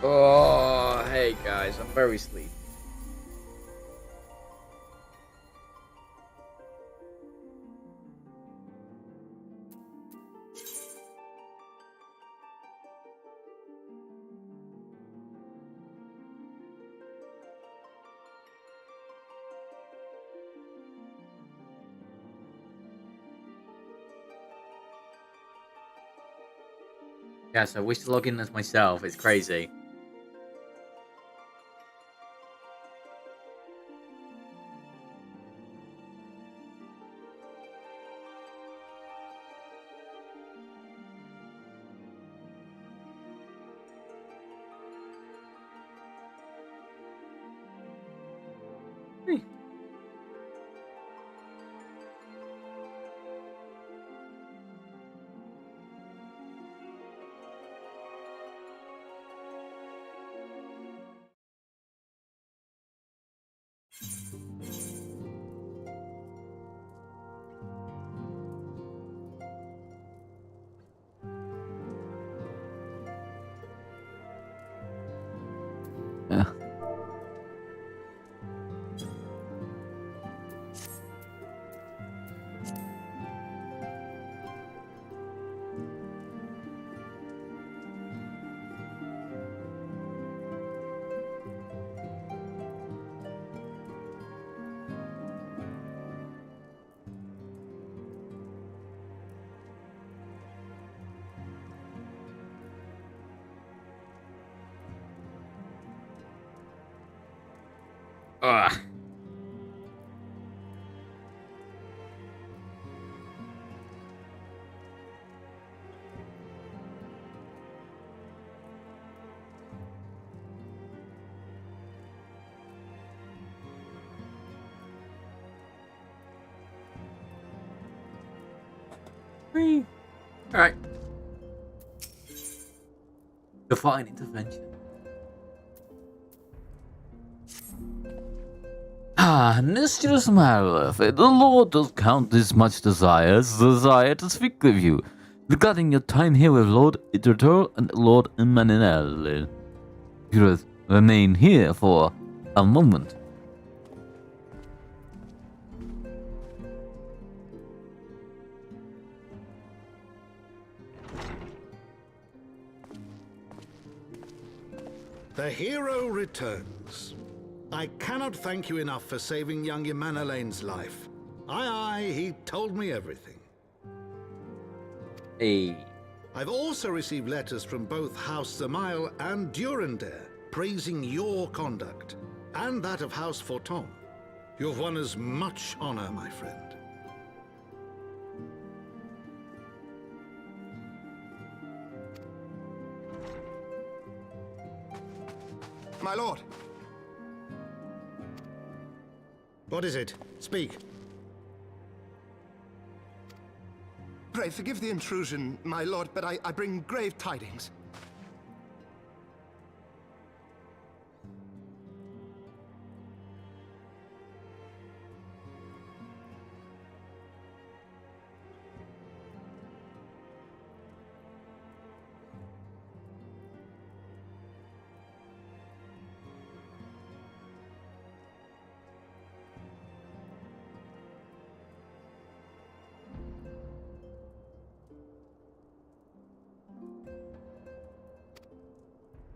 Oh, hey guys, I'm very sleepy. Yes, I wish to log in as myself. It's crazy. Yeah. Ugh. Alright. Divine intervention. Mistress Marlowe, the Lord does count this much desire to speak with you regarding your time here with Lord Iterator and Lord Emmanuel. You remain here for a moment. The hero returns. I cannot thank you enough for saving young Emanalane's life. Aye, he told me everything. Hey. I've also received letters from both House Zamail and Durandare praising your conduct, and that of House Forton. You've won us much honor, my friend. My lord! What is it? Speak. Pray forgive the intrusion, my lord, but I bring grave tidings.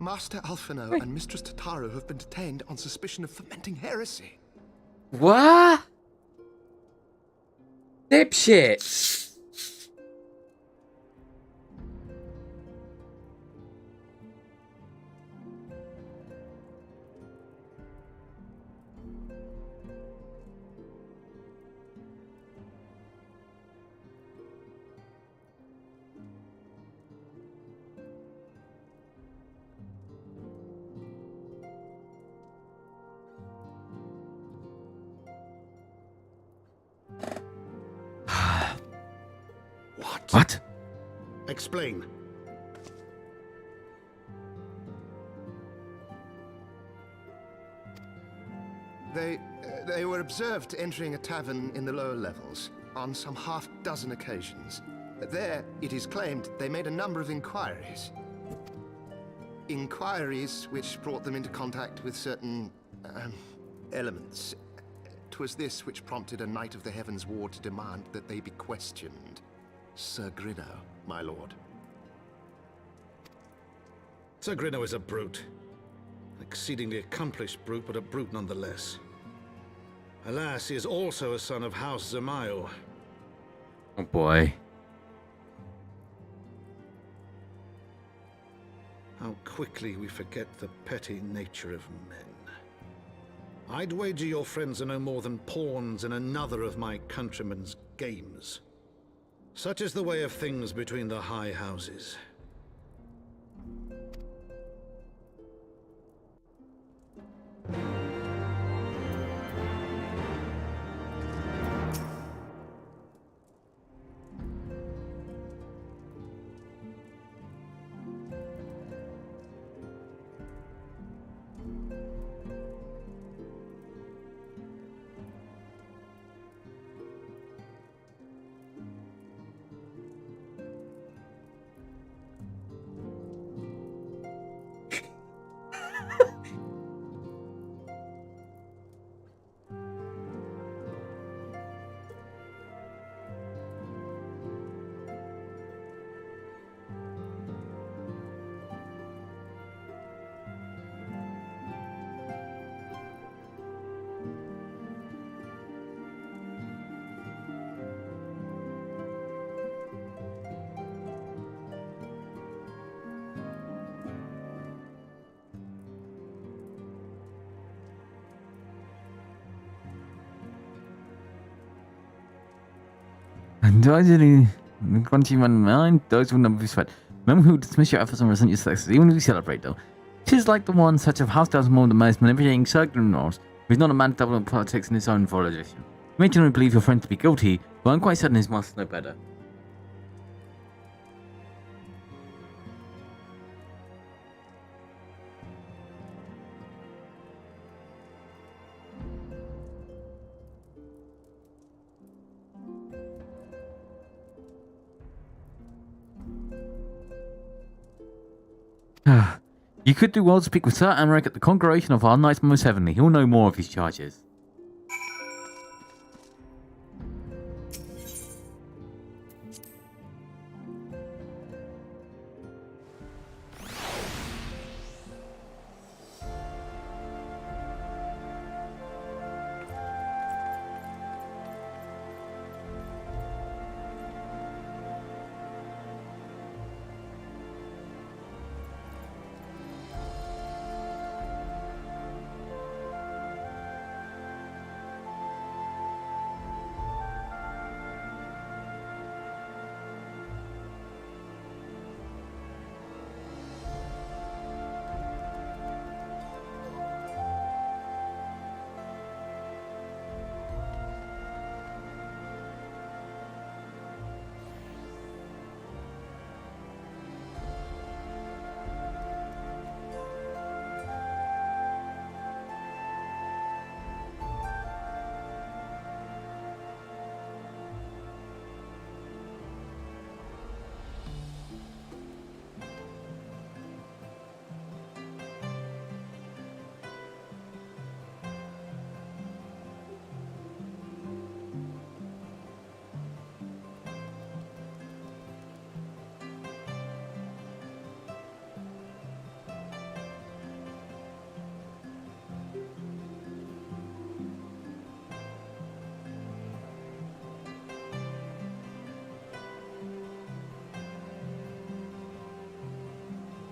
Master Alphino and Mistress Tataru have been detained on suspicion of fomenting heresy. What? Dipshits. What? Explain. They were observed entering a tavern in the lower levels on some half-dozen occasions. There, it is claimed, they made a number of inquiries. inquiries which brought them into contact with certain elements. 'Twas this which prompted a Knight of the Heavensward to demand that they be questioned. Sir Grinno, my lord. Sir Grinno is a brute. An exceedingly accomplished brute, but a brute nonetheless. Alas, he is also a son of House Zamael. Oh boy. How quickly we forget the petty nature of men. I'd wager your friends are no more than pawns in another of my countrymen's games. Such is the way of things between the high houses. Quando jemand meint, those will never be sweat. Remember who dismiss your efforts and resent your success, even if you celebrate though. Tis like the one such of house does more than most manipulating circumstance, who is not a man double in politics in his own volition. You may generally believe your friend to be guilty, but I'm quite certain his master know better. You could do well to speak with Sir Amaric at the Congregation of our Knights Most Heavenly. He'll know more of his charges.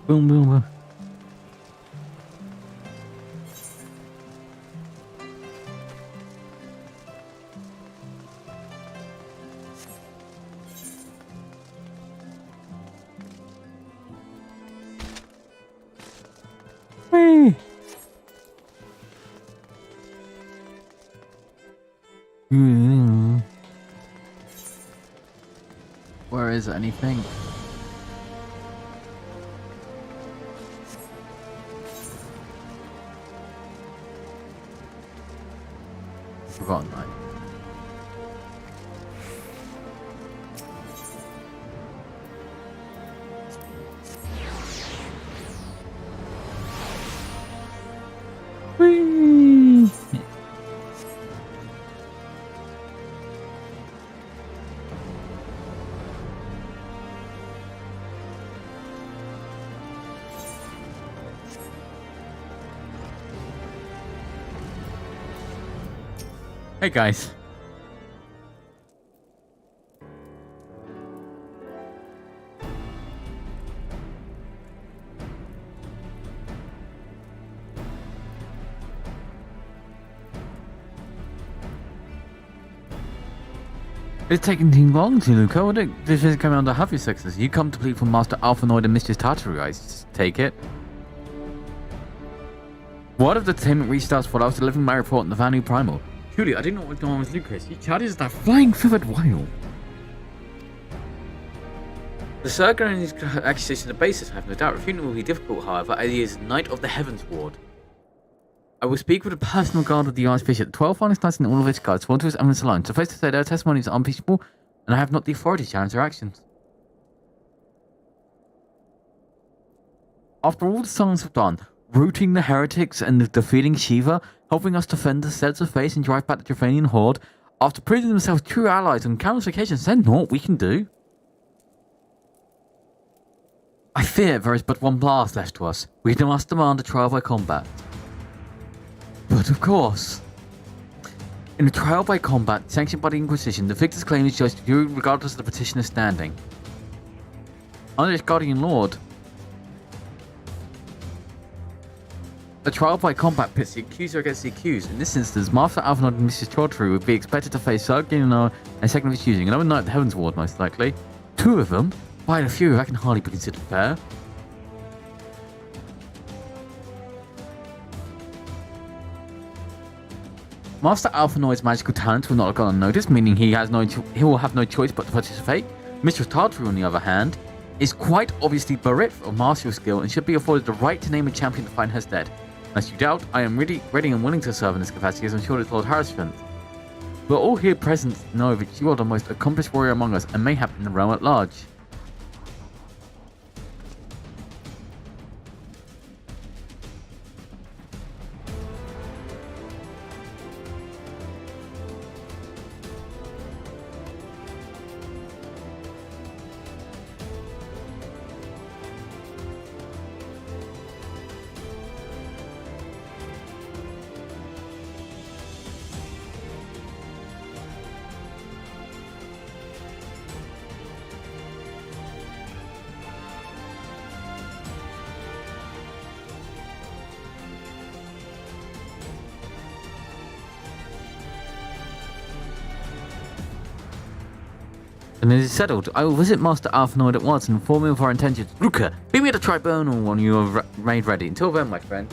Boom, boom, boom. Whee! Where is anything? Forgotten that. Hey guys. It's taking too long, Luca. What this is coming under half your sexes. You come to plead for Master Alphanoid and Mistress Tartaru, I take it. What if the entertainment restarts while I was delivering my report on the Vanu Primal? Truly, I didn't know what was going on with Lucas. He charges that flying feathered whale. The saga and his accusations are baseless, I have no doubt. Refuting will be difficult, however, as he is Knight of the Heavensward. I will speak with a personal guard of the Archbishop. The 12 finest knights and all of his guards sworn to his eminence alone. Suffice to say, their testimonies are unimpeachable, and I have not the authority to challenge their actions. After all the songs have done, routing the heretics and defeating Shiva, helping us defend the sets of face and drive back the Drafanian horde, after proving themselves true allies on countless occasions, there's naught we can do. I fear there is but one blast left to us. We must demand a trial by combat. But of course, in a trial by combat sanctioned by the Inquisition, the victor's claim is judged regardless of the petitioner's standing. Under its guardian lord, a trial by combat pits the accuser against the accused. In this instance, Master Alphanoid and Mrs. Chaudhry would be expected to face Sargino and a second of his choosing, another Knight of the Heavensward most likely. Two of them, by a few, that can hardly be considered fair. Master Alphanoid's magical talents will not have gone unnoticed, meaning he will have no choice but to participate. Mistress Tartaru, on the other hand, is quite obviously bereft of martial skill and should be afforded the right to name a champion to find her stead. Unless you doubt, I am ready and willing to serve in this capacity, as I'm sure it's Lord Harassment. But all here present know that you are the most accomplished warrior among us, and mayhap in the realm at large. And it is settled. I will visit Master Alphanoid at once and inform him of our intentions. Luca, be me at the tribunal when you are made ready. Until then, my friend.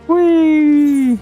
Whee!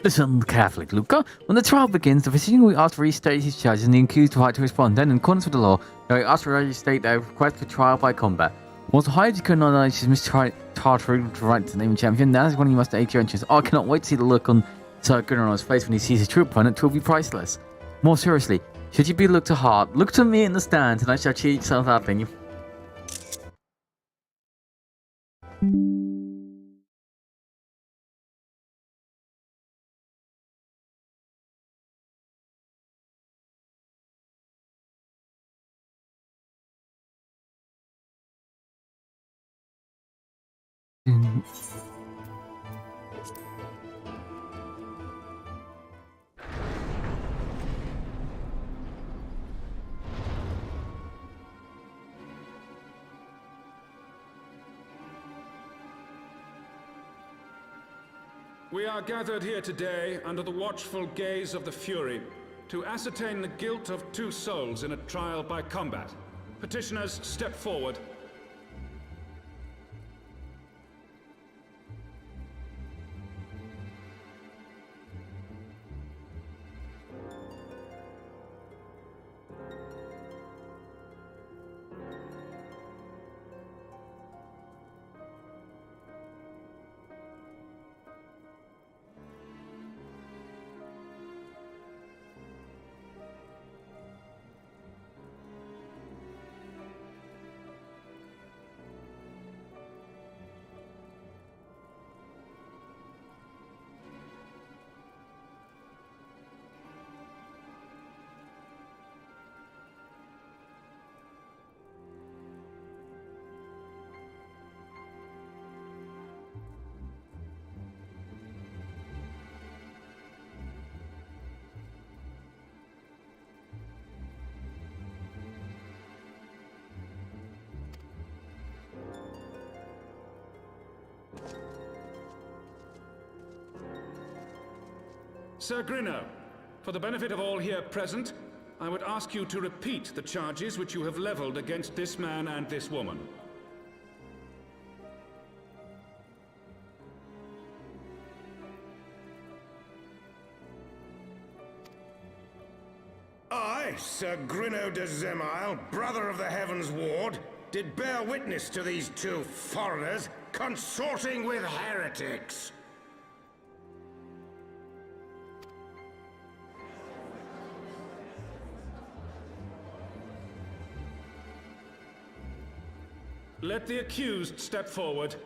Listen carefully, Luca. When the trial begins, the physician will ask to restate his charges and the accused right to respond. Then, in accordance with the law, they will ask to restate their request for trial by combat. Once the higher can acknowledge his mischarged right to name champion, that is when he must aid your entrance. I cannot wait to see the look on Sir Gunner's face when he sees his true opponent. It will be priceless. More seriously, should you be looked to hard, look to me in the stands, and I shall cheer yourself up in you. We are gathered here today under the watchful gaze of the Fury to ascertain the guilt of 2 souls in a trial by combat. Petitioners, step forward. Sir Grinno, for the benefit of all here present, I would ask you to repeat the charges which you have leveled against this man and this woman. I, Sir Grinno de Zemile, brother of the Heavensward, did bear witness to these 2 foreigners consorting with heretics. Let the accused step forward.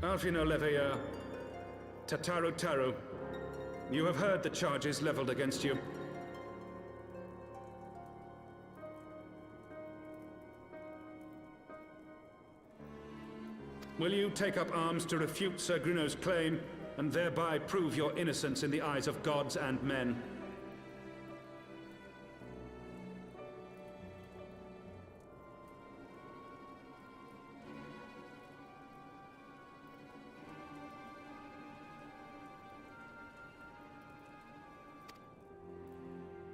Alfino Leveilleur, Tataru Taru, You have heard the charges leveled against you. Will you take up arms to refute Sir Gruno's claim, and thereby prove your innocence in the eyes of gods and men?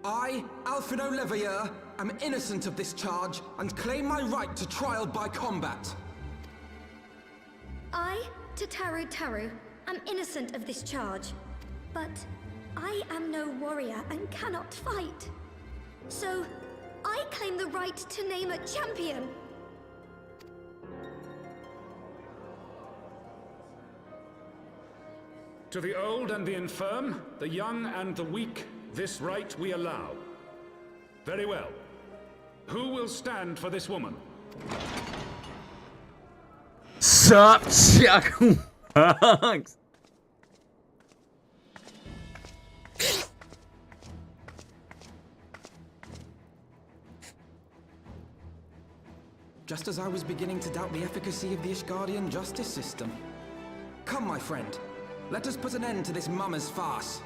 I, Alfredo Leveilleur, am innocent of this charge and claim my right to trial by combat. I, Tataru, am innocent of this charge, but I am no warrior and cannot fight. So, I claim the right to name a champion. To the old and the infirm, the young and the weak, this right we allow. Very well. Who will stand for this woman? Sup, Chuck? Just as I was beginning to doubt the efficacy of the Ishgardian justice system. Come, my friend. Let us put an end to this mummer's farce.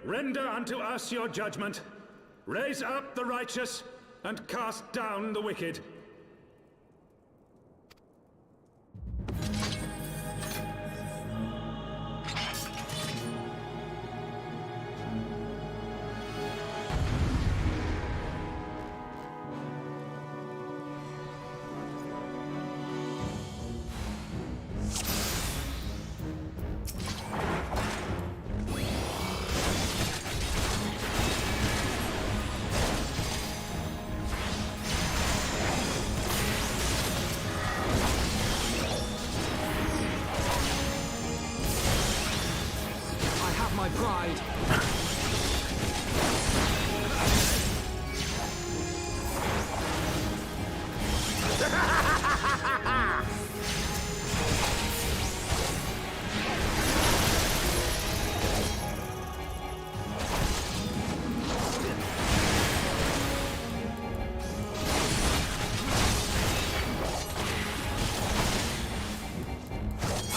Render unto us your judgment. Raise up the righteous, and cast down the wicked. My pride.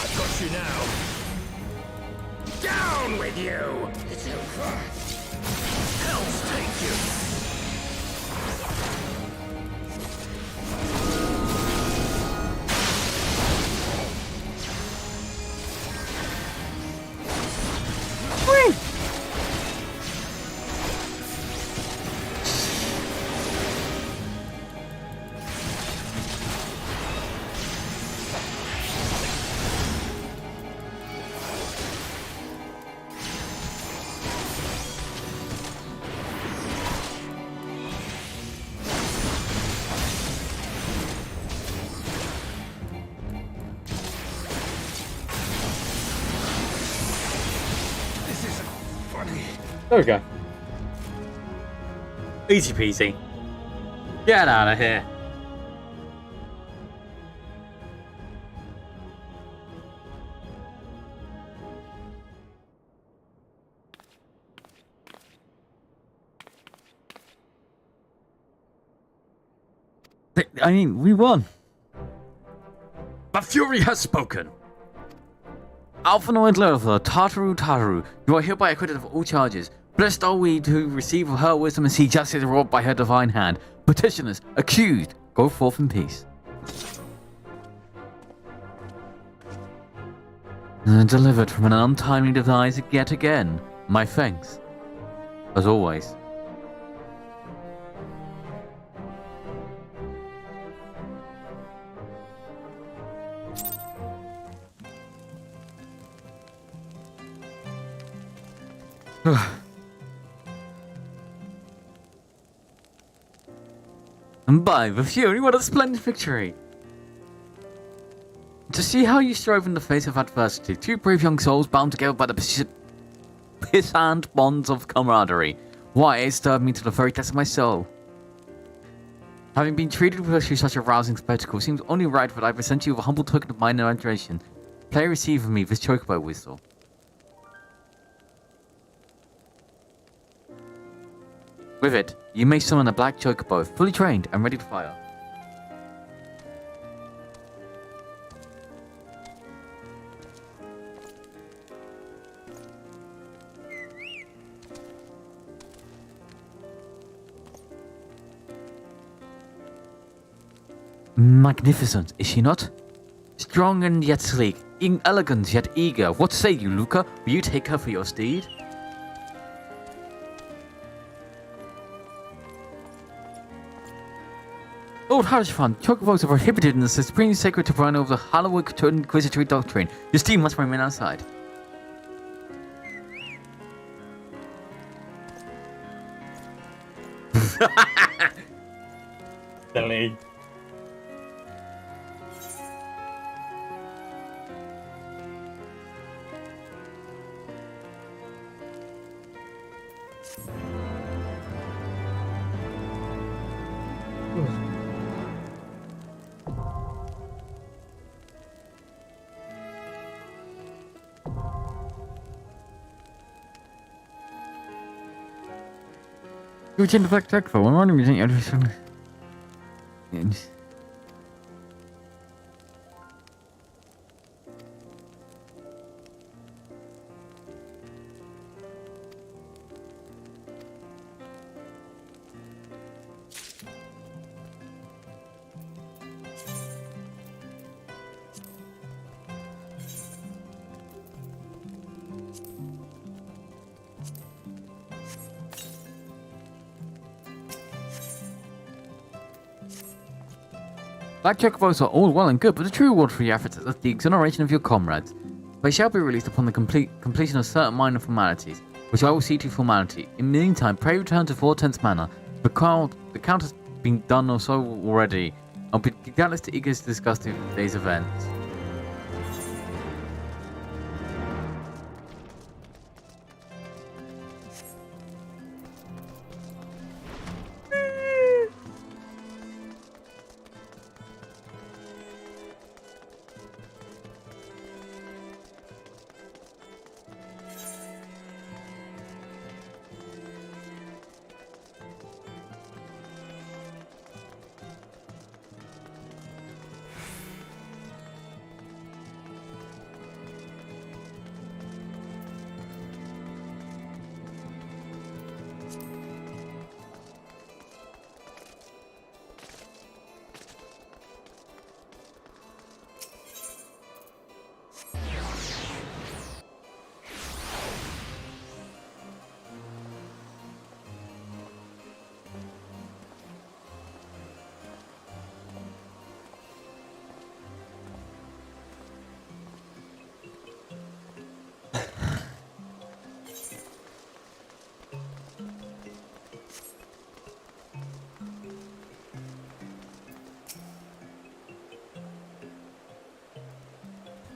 I've got you now. Down with you! It's over. Hell's take you! There we go. Easy peasy. Get out of here. I mean, we won. The Fury has spoken. Alphanoid Lurther, Tataru, you are hereby acquitted of all charges. Blessed are we to receive of her wisdom and see justice wrought by her divine hand. Petitioners, accused, go forth in peace. Delivered from an untimely demise yet again. My thanks. As always. And by the Fury, what a splendid victory! To see how you strove in the face of adversity, two brave young souls bound together by the puissant bonds of camaraderie. Why, it stirred me to the very depths of my soul. Having been treated with such a rousing spectacle, it seems only right that I present you with a humble token of mine adoration. Play receive of me this chocobo whistle. With it, you may summon a black chocobo, fully trained and ready to fire. Magnificent, is she not? Strong and yet sleek, elegant yet eager. What say you, Luca? Will you take her for your steed? Lord Harishfan, chocobos are prohibited in the supreme sacred terrain of the hallowed inquisitory doctrine. Your steed must remain outside. Silly. You change the black chocobo. I'm running using everything. Black chocobos are all well and good, but the true reward for your efforts is the exoneration of your comrades. They shall be released upon the completion of certain minor formalities, which I will see to formality. In the meantime, pray return to 410 Manor. The count has been done or so already. I'll be doubtless eager to discuss today's events.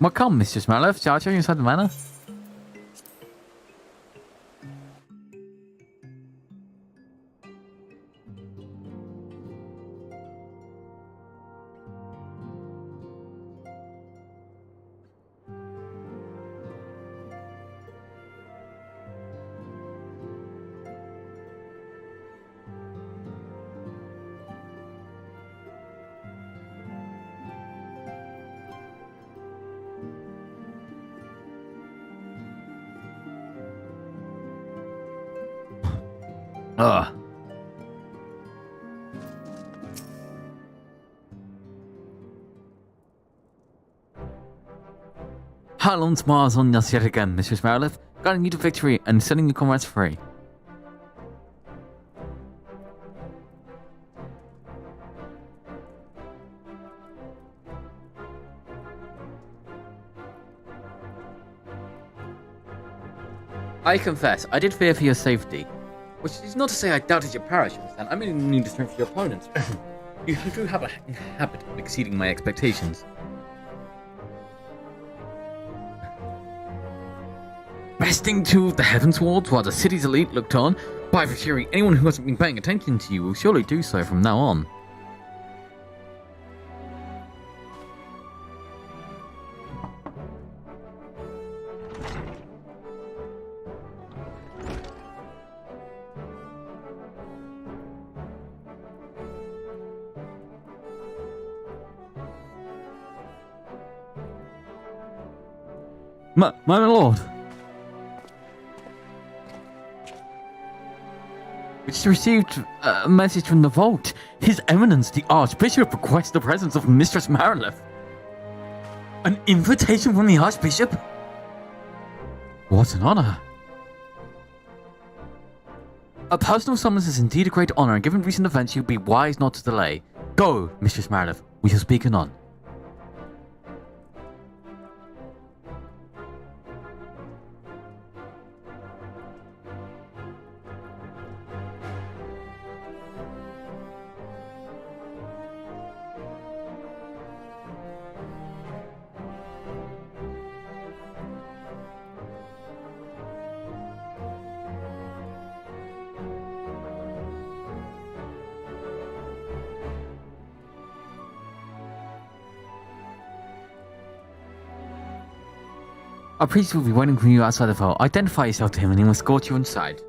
Well, come, Mr. Smarloff. Shall I show you inside the manor? Ugh. Harlan smiles on us yet again, Mr. Smarloff, guiding you to victory and setting your comrades free. I confess, I did fear for your safety. Which is not to say I doubted your prowess, you understand? I merely need the strength of your opponents. You do have a habit of exceeding my expectations. Besting two of the Heavenswords while the city's elite looked on? By the fury, anyone who hasn't been paying attention to you will surely do so from now on. My lord. We just received a message from the vault. His Eminence, the Archbishop, requests the presence of Mistress Marilith. An invitation from the Archbishop? What an honor. A personal summons is indeed a great honor, and given recent events, you'd be wise not to delay. Go, Mistress Marilith. We shall speak anon. Our priest will be waiting for you outside the vault. Identify yourself to him and he will escort you inside.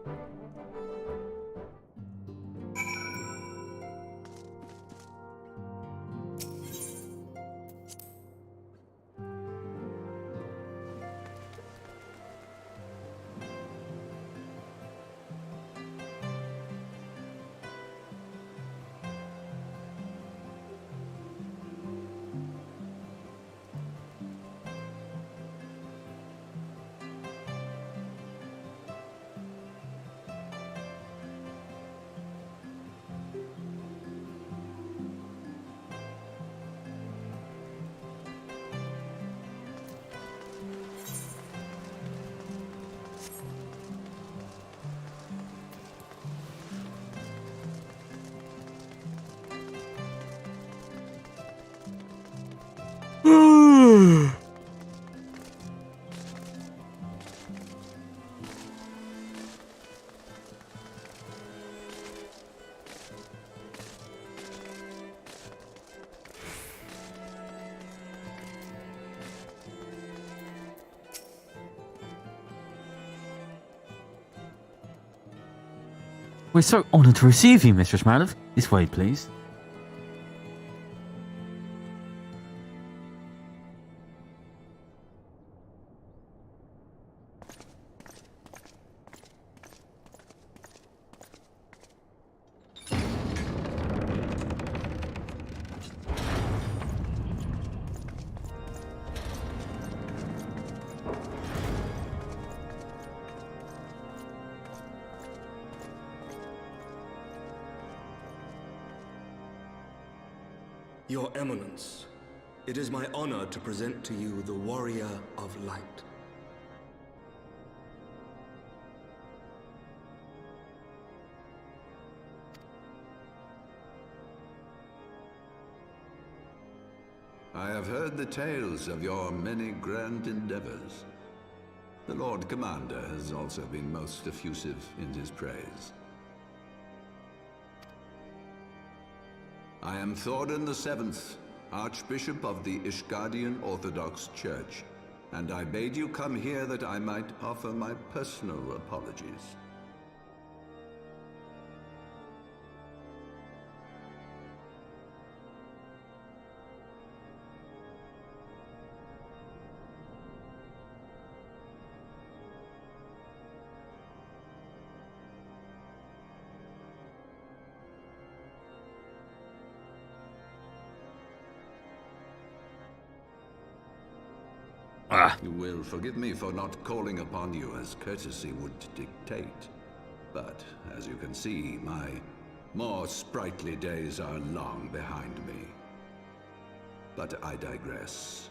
We're so honored to receive you, Mistress Marilith. This way, please. Your Eminence, it is my honor to present to you the Warrior of Light. I have heard the tales of your many grand endeavors. The Lord Commander has also been most effusive in his praise. I am Thordan VII, Archbishop of the Ishgardian Orthodox Church, and I bade you come here that I might offer my personal apologies. You will forgive me for not calling upon you as courtesy would dictate. But, as you can see, my more sprightly days are long behind me. But I digress.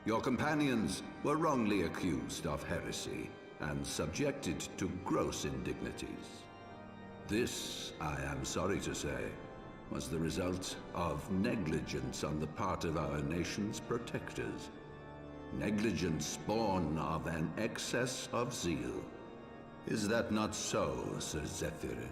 Your companions were wrongly accused of heresy and subjected to gross indignities. This, I am sorry to say, was the result of negligence on the part of our nation's protectors. Negligence born of an excess of zeal. Is that not so, Sir Zephyrin?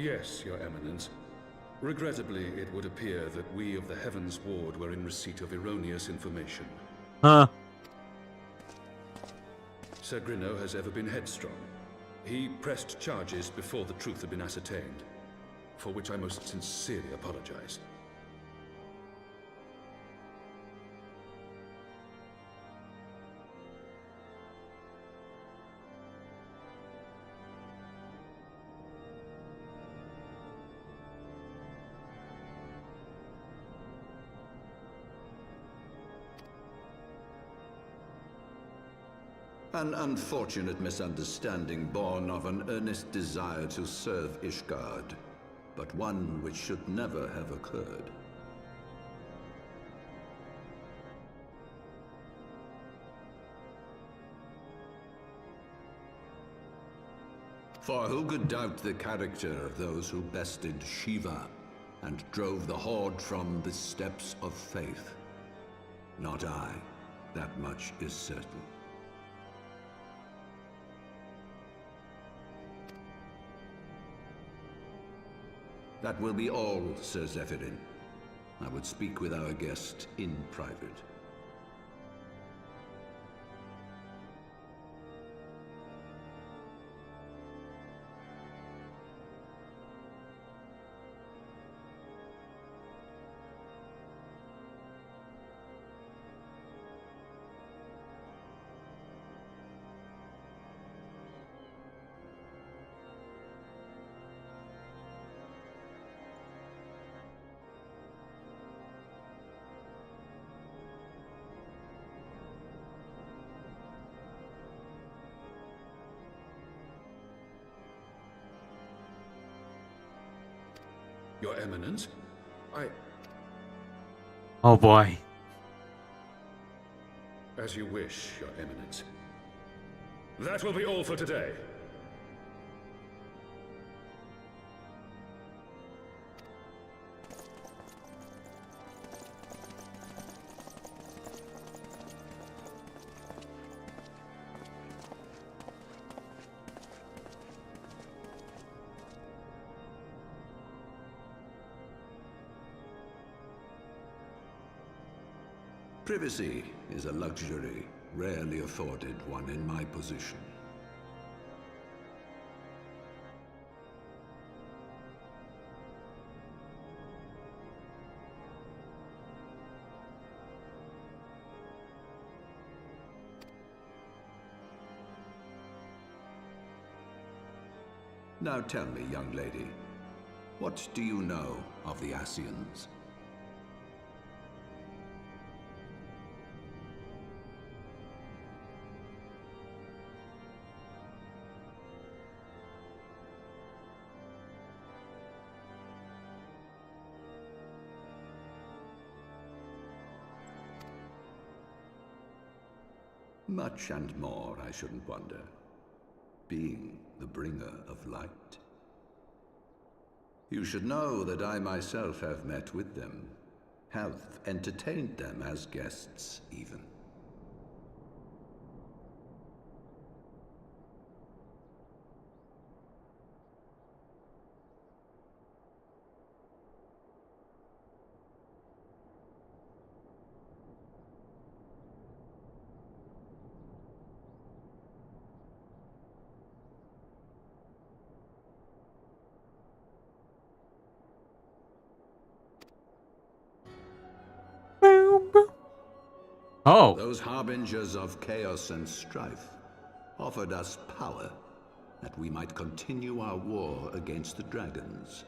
Yes, Your Eminence. Regrettably, it would appear that we of the Heavens Ward were in receipt of erroneous information. Huh? Sir Grinno has ever been headstrong. He pressed charges before the truth had been ascertained, for which I most sincerely apologize. An unfortunate misunderstanding born of an earnest desire to serve Ishgard, but one which should never have occurred. For who could doubt the character of those who bested Shiva and drove the Horde from the steps of faith? Not I. That much is certain. That will be all, Sir Zephyrin. I would speak with our guest in private. Your Eminence, Oh boy. As you wish, Your Eminence. That will be all for today. Privacy is a luxury rarely afforded one in my position. Now tell me, young lady, what do you know of the Ascians? Much and more, I shouldn't wonder. Being the bringer of light. You should know that I myself have met with them, have entertained them as guests, even. Oh. Those harbingers of chaos and strife offered us power that we might continue our war against the dragons.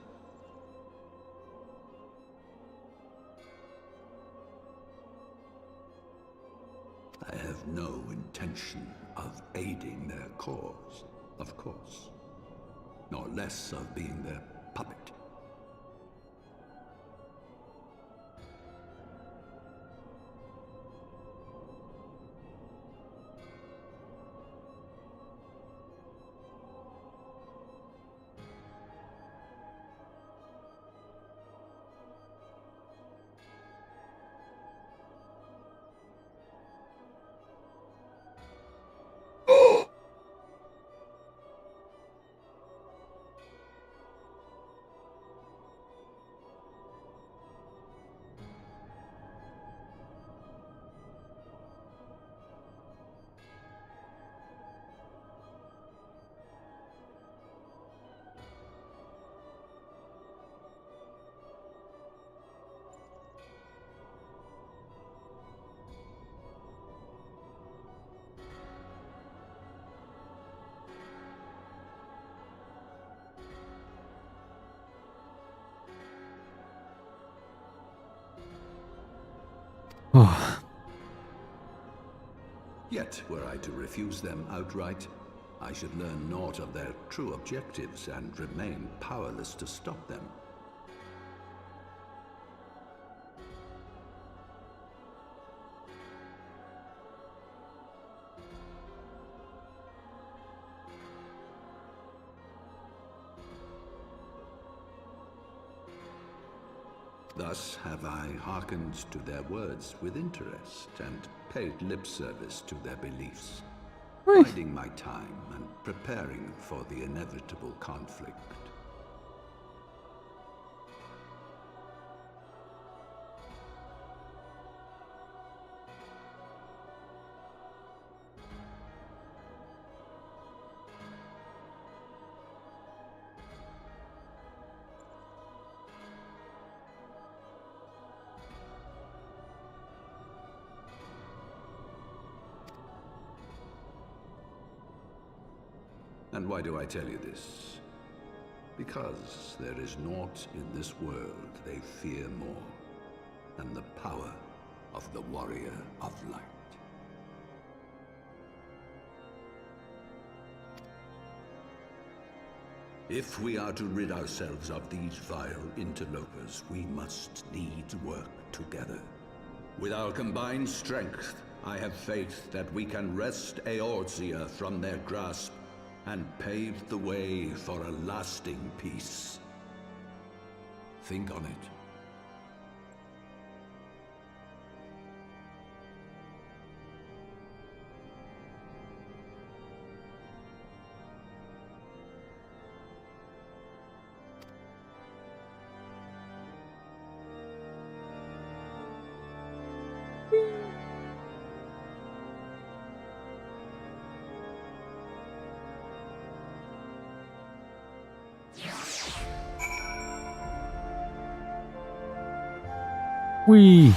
I have no intention of aiding their cause, of course, nor less of being their puppet. Yet, were I to refuse them outright, I should learn naught of their true objectives and remain powerless to stop them. Thus have I hearkened to their words with interest and paid lip service to their beliefs, biding my time and preparing for the inevitable conflict. And why do I tell you this? Because there is naught in this world they fear more than the power of the Warrior of Light. If we are to rid ourselves of these vile interlopers, we must needs work together. With our combined strength, I have faith that we can wrest Eorzea from their grasp and pave the way for a lasting peace. Think on it. Whee!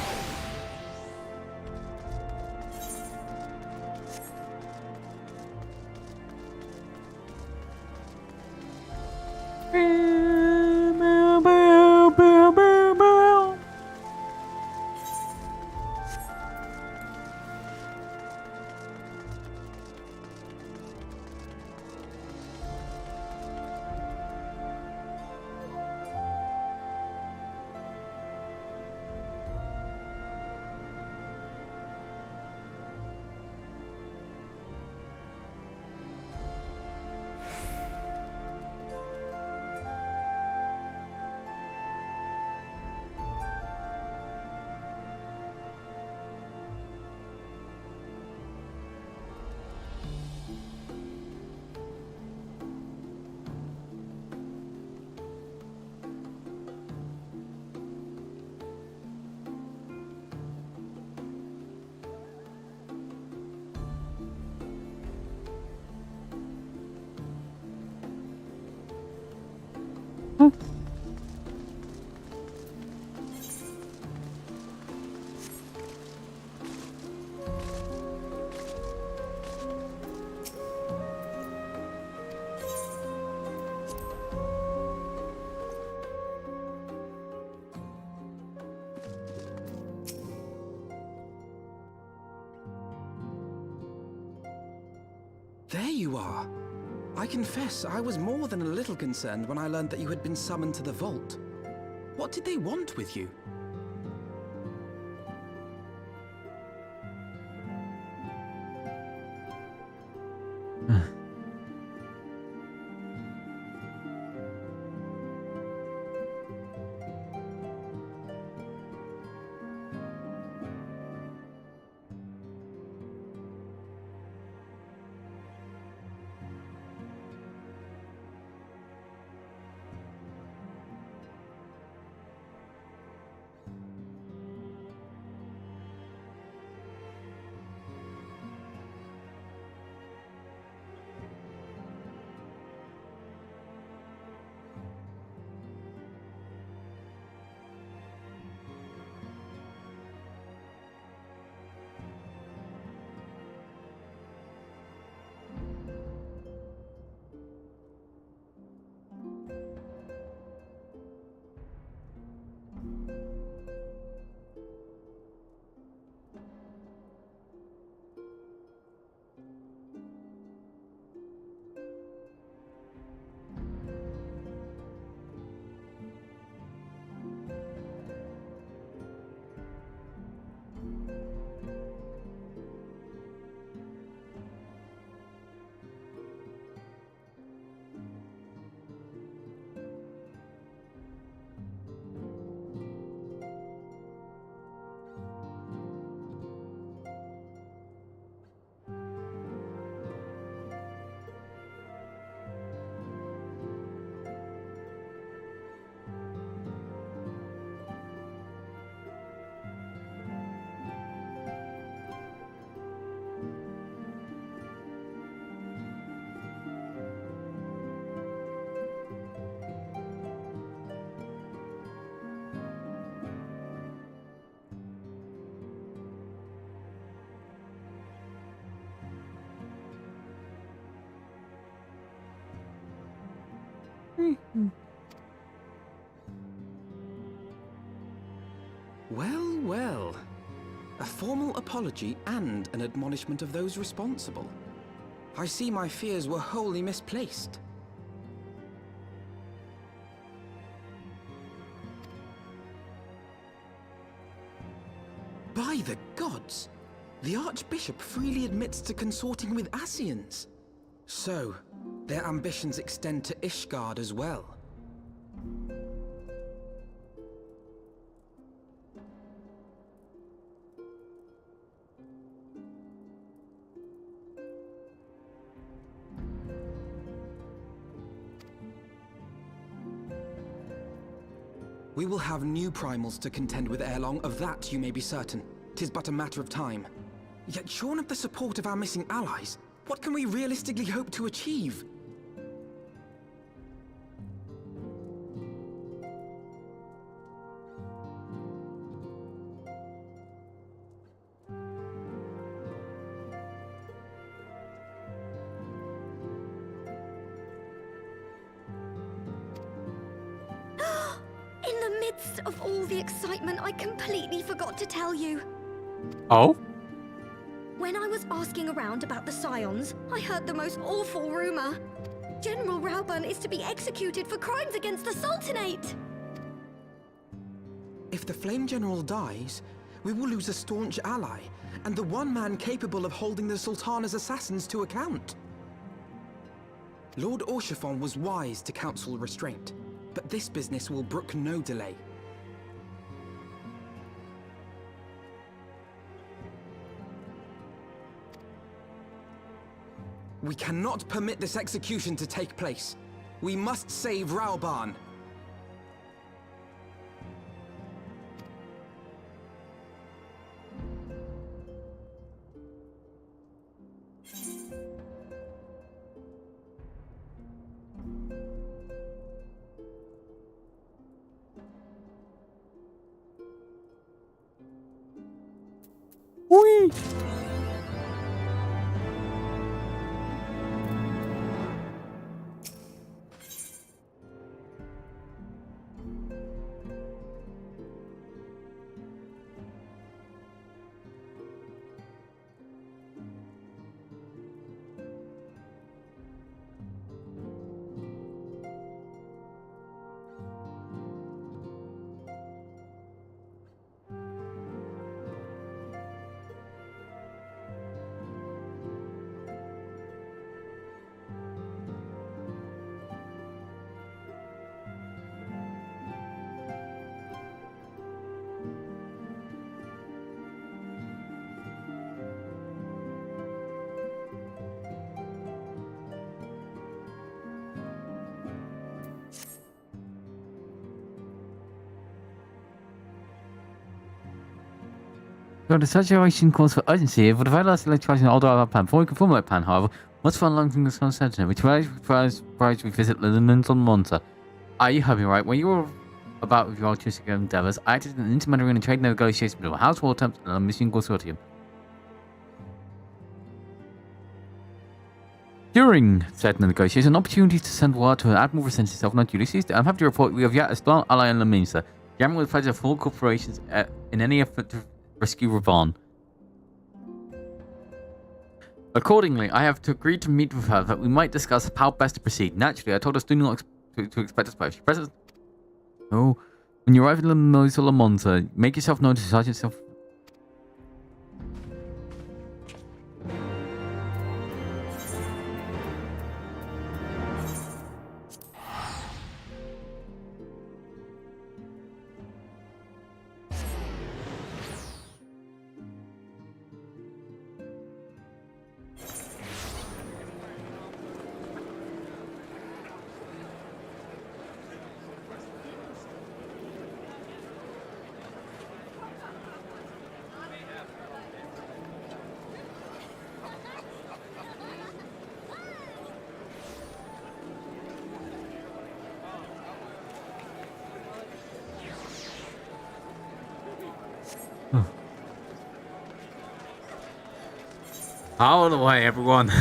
There you are. I confess, I was more than a little concerned when I learned that you had been summoned to the vault. What did they want with you? Well, well. A formal apology and an admonishment of those responsible. I see my fears were wholly misplaced. By the gods! The Archbishop freely admits to consorting with Ascians. So, their ambitions extend to Ishgard as well. We will have new primals to contend with ere long, of that you may be certain. 'Tis but a matter of time. Yet shorn of the support of our missing allies, what can we realistically hope to achieve? In the midst of all the excitement, I completely forgot to tell you. Oh? When I was asking around about the Scions, I heard the most awful rumor. General Rauburn is to be executed for crimes against the Sultanate! If the Flame General dies, we will lose a staunch ally, and the one man capable of holding the Sultana's assassins to account. Lord Orchiphon was wise to counsel restraint, but this business will brook no delay. We cannot permit this execution to take place. We must save Rauburn. Whee! So the situation calls for urgency. For the very last electrician order of our plan. Before we can formulate a plan, however, what's for long from the sun sentinel? We try we visit Linden's on Monza. You have me right. When you were about with your altruistic endeavors, I acted as an intermediary in a trade negotiation between a household attempt and a mission consortium. During said negotiation, opportunities to send word to an admiral presents itself not duly seized. I'm happy to report we have yet a strong ally in the Minister. The admiral will pledge full corporations in any effort to rescue Ravon. Accordingly, I have agreed to meet with her that we might discuss how best to proceed. Naturally, I told us do not to expect us by presence. Oh, when you arrive in Illinois or Lamonza, make yourself known to Sergeant Self. Out of the way, everyone.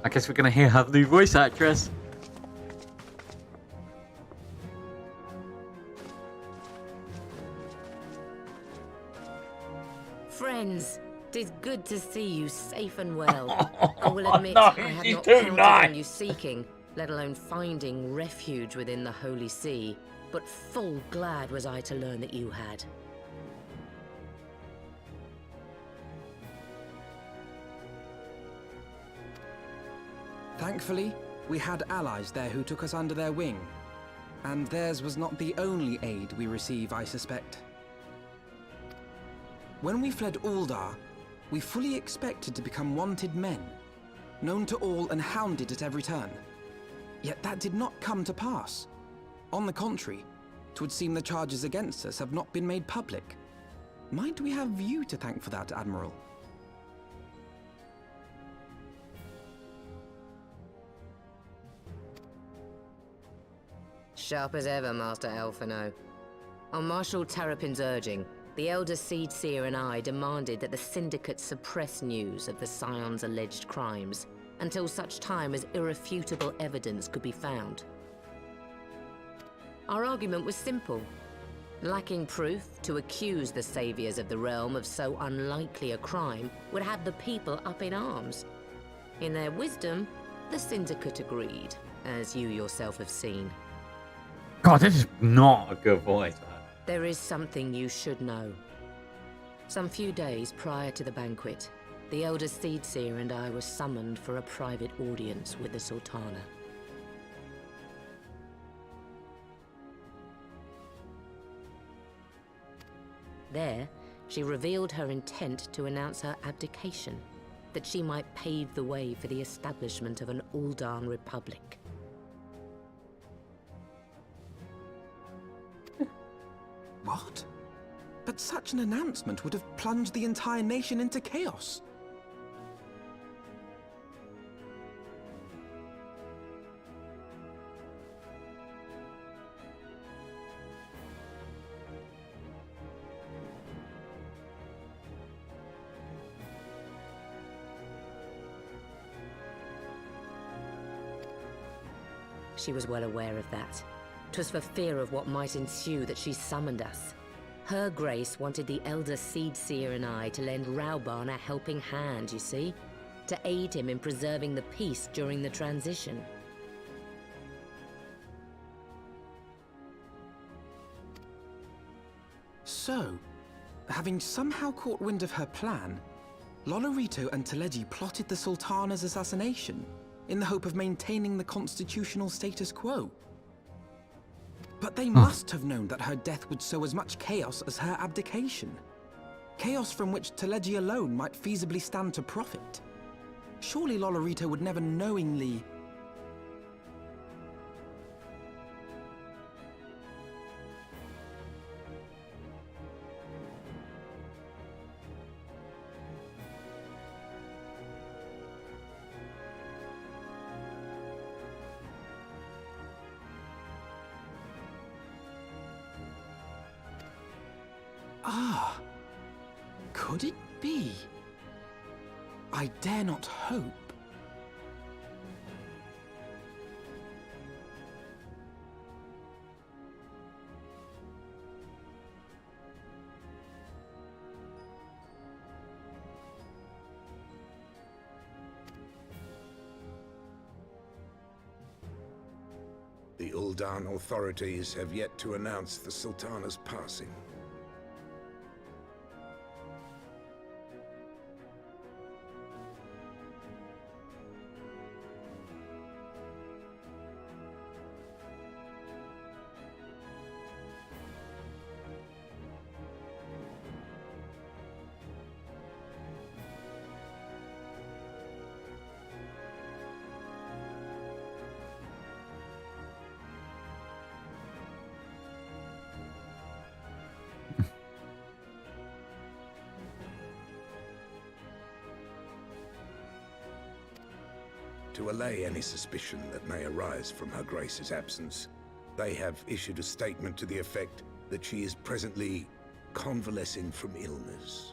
I guess we're gonna hear her new voice actress. Friends, 'tis good to see you safe and well. I will admit No, I had she's not too counted nice. on you seeking, let alone finding refuge within the Holy See. But full glad was I to learn that you had. Thankfully, we had allies there who took us under their wing. And theirs was not the only aid we receive, I suspect. When we fled Uldar, we fully expected to become wanted men, known to all and hounded at every turn. Yet that did not come to pass. On the contrary, 'twould seem the charges against us have not been made public. Might we have you to thank for that, Admiral? Sharp as ever, Master Elfino. On Marshal Terrapin's urging, the Elder Seedseer and I demanded that the Syndicate suppress news of the Scion's alleged crimes until such time as irrefutable evidence could be found. Our argument was simple. Lacking proof, to accuse the saviors of the realm of so unlikely a crime would have the people up in arms. In their wisdom, the Syndicate agreed, as you yourself have seen. God, this is not a good voice. There is something you should know. Some few days prior to the banquet, the Elder Seedseer and I were summoned for a private audience with the Sultana. There, she revealed her intent to announce her abdication, that she might pave the way for the establishment of an Uldan Republic. What? But such an announcement would have plunged the entire nation into chaos. She was well aware of that. 'Twas for fear of what might ensue that she summoned us. Her Grace wanted the Elder Seed Seer and I to lend Raubarn a helping hand, you see? To aid him in preserving the peace during the transition. So, having somehow caught wind of her plan, Lolorito and Teleji plotted the Sultana's assassination in the hope of maintaining the constitutional status quo. But they must have known that her death would sow as much chaos as her abdication. Chaos from which Teleji alone might feasibly stand to profit. Surely Lolorito would never knowingly... Ah, could it be? I dare not hope. The Uldan authorities have yet to announce the Sultana's passing. To allay any suspicion that may arise from Her Grace's absence, they have issued a statement to the effect that she is presently convalescing from illness.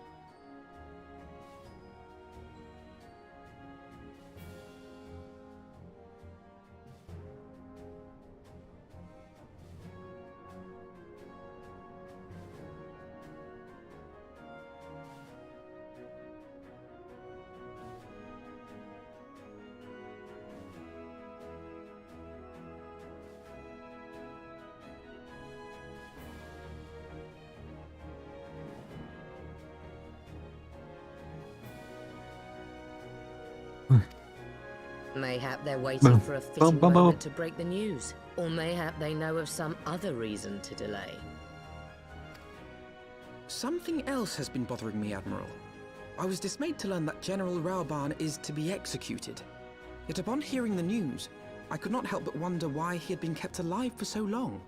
Mayhap they're waiting for a fitting moment to break the news. Or mayhap they know of some other reason to delay. Something else has been bothering me, Admiral. I was dismayed to learn that General Raubarn is to be executed. Yet upon hearing the news, I could not help but wonder why he had been kept alive for so long.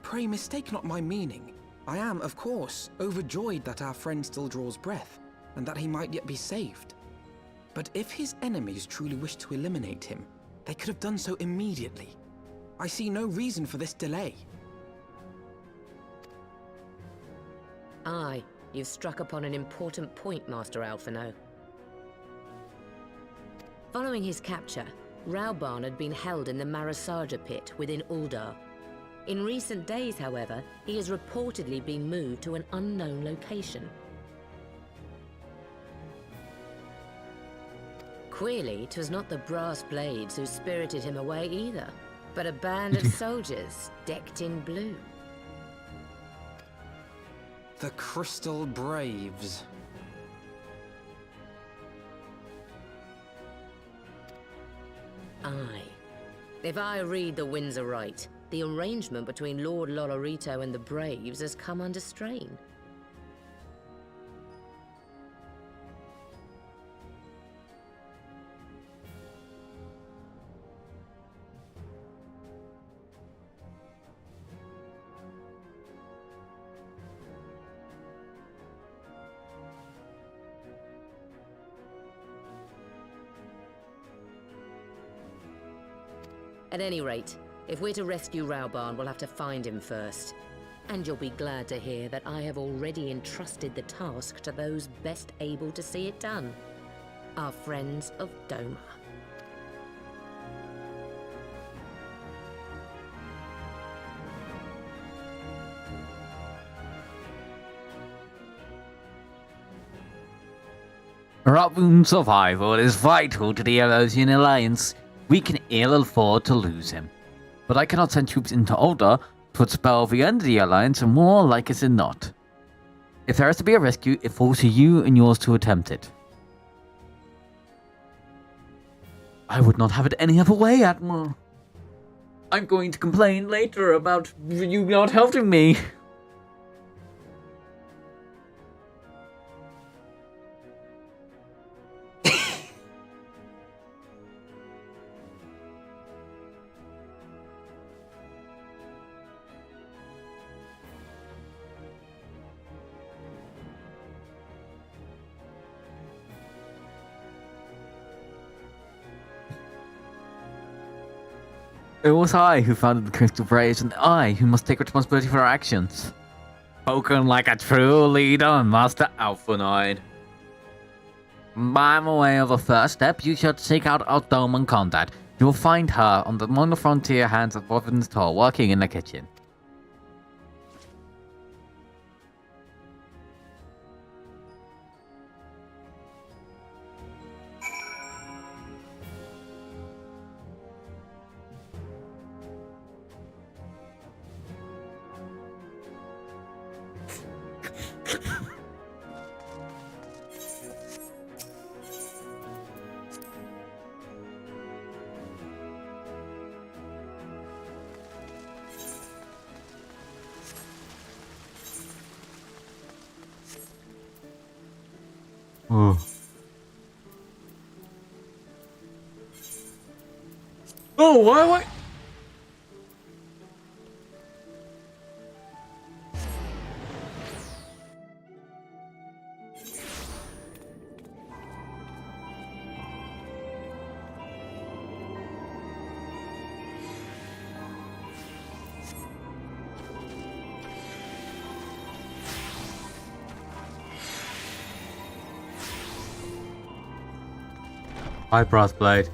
Pray mistake not my meaning. I am, of course, overjoyed that our friend still draws breath, and that he might yet be saved. But if his enemies truly wished to eliminate him, they could have done so immediately. I see no reason for this delay. Aye, you've struck upon an important point, Master Alphino. Following his capture, Raubarn had been held in the Marasaja pit within Uldar. In recent days, however, he has reportedly been moved to an unknown location. Queerly, 'twas not the brass blades who spirited him away either, but a band of soldiers decked in blue. The Crystal Braves. Aye. If I read the winds aright, the arrangement between Lord Lolorito and the Braves has come under strain. At any rate, if we're to rescue Raubarn, we'll have to find him first. And you'll be glad to hear that I have already entrusted the task to those best able to see it done. Our friends of Doma. Robin's survival is vital to the Elosian Alliance. We can ill afford to lose him. But I cannot send troops into Ul'dah to put spell the end of the Alliance, and more like as not. If there is to be a rescue, it falls to you and yours to attempt it. I would not have it any other way, Admiral. I'm going to complain later about you not helping me. It was I who founded the Crystal Braves, and I who must take responsibility for our actions. Spoken like a true leader, Master Alphanide. By the way of the first step, you should seek out Aldoman Contact. You will find her on the frontier hands of Bovin's Toll, working in the kitchen. Oh, why? Hi, Brassblade.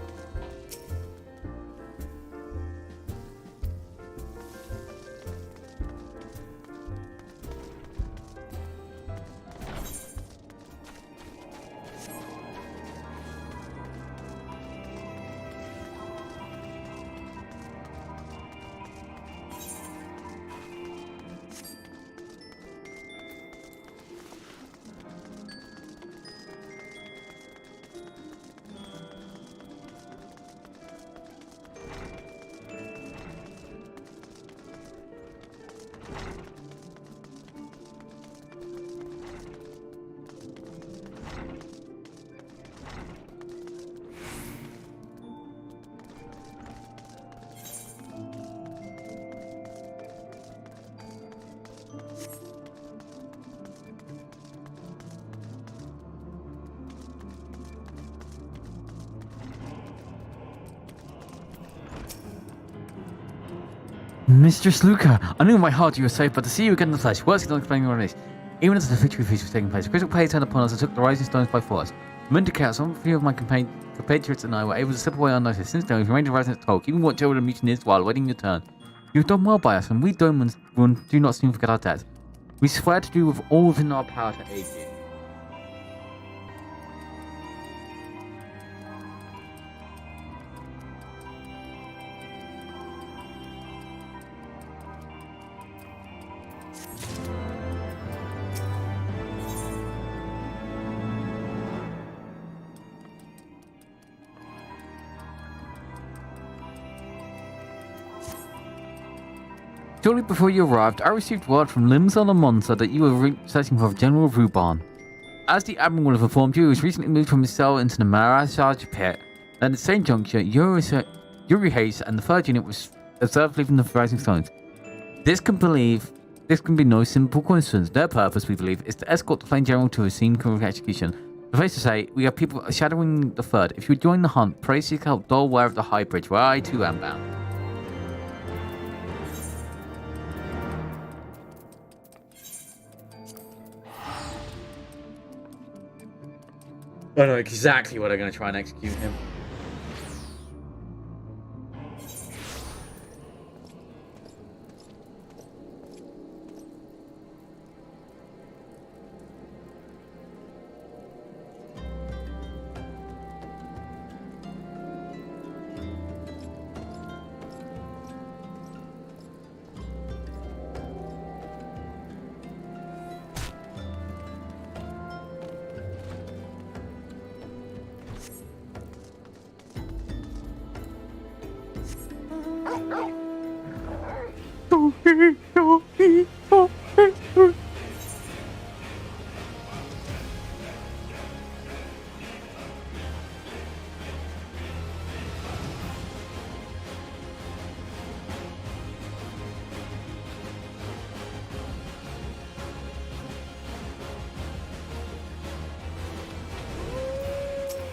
Mistress Luca, I knew in my heart you were safe, but to see you again in the flesh, words cannot explain your release. Even as the victory feast was taking place, a critical plague turned upon us and took the rising stones by force. Meant to chaos, some few of my compatriots and I were able to slip away unnoticed. Since then, we've remained rising at toll, keeping watch over the mutineers while waiting your turn. You've done well by us, and we Domans do not soon forget our debt. We swear to do with all within our power to aid you. Shortly before you arrived, I received word from Limson and Monza that you were searching for General Ruban. As the Admiral would have informed you, he was recently moved from his cell into the Marasaj pit. At the same juncture, Yuri Hayes and the 3rd unit was observed leaving the Rising Stones. This can be no simple coincidence. Their purpose, we believe, is to escort the Flame General to a scene of execution. Suffice to say, we have people shadowing the 3rd. If you join the hunt, pray seek help Dolware of the High Bridge, where I too am bound. I know exactly what I'm going to try and execute him.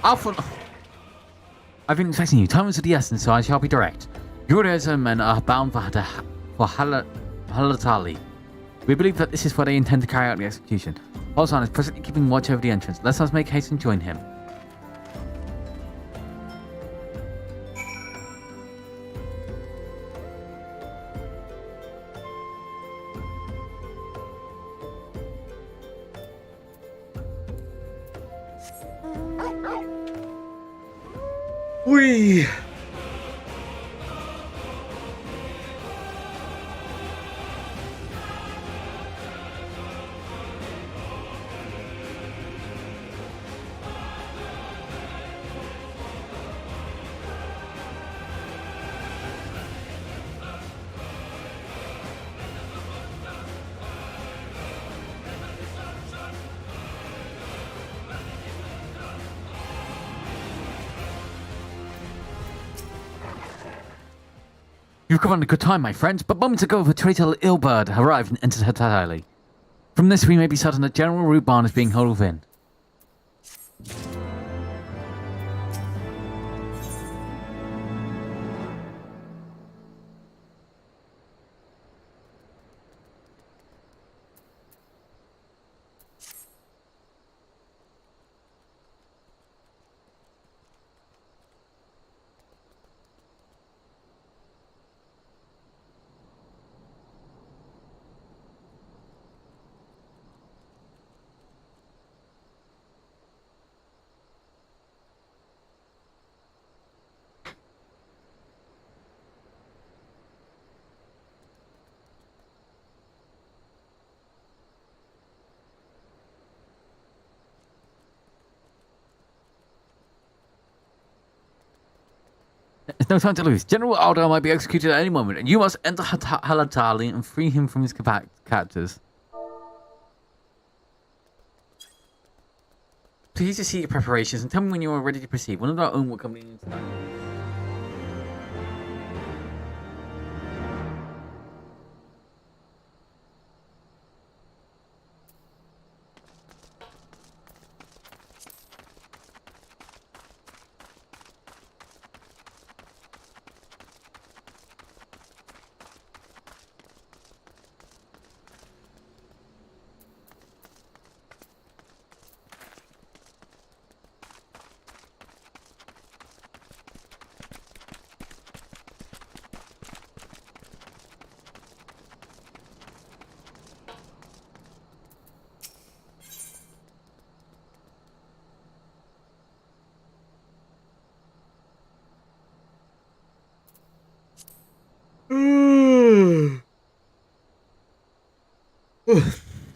Alpha. I've been expecting you. Time is of the essence, so I shall be direct. Your orders and men are bound for Halatali. We believe that this is where they intend to carry out the execution. Olsan is presently keeping watch over the entrance. Let us make haste and join him. Whee! You've come on a good time, my friends, but moments ago the traitor Ilbird arrived and entered Hatatali. From this we may be certain that General Ruban is being held within. There's no time to lose. General Aldo might be executed at any moment, and you must enter Halatali and free him from his captors. Please just see your preparations and tell me when you are ready to proceed. One of our own will come in tonight.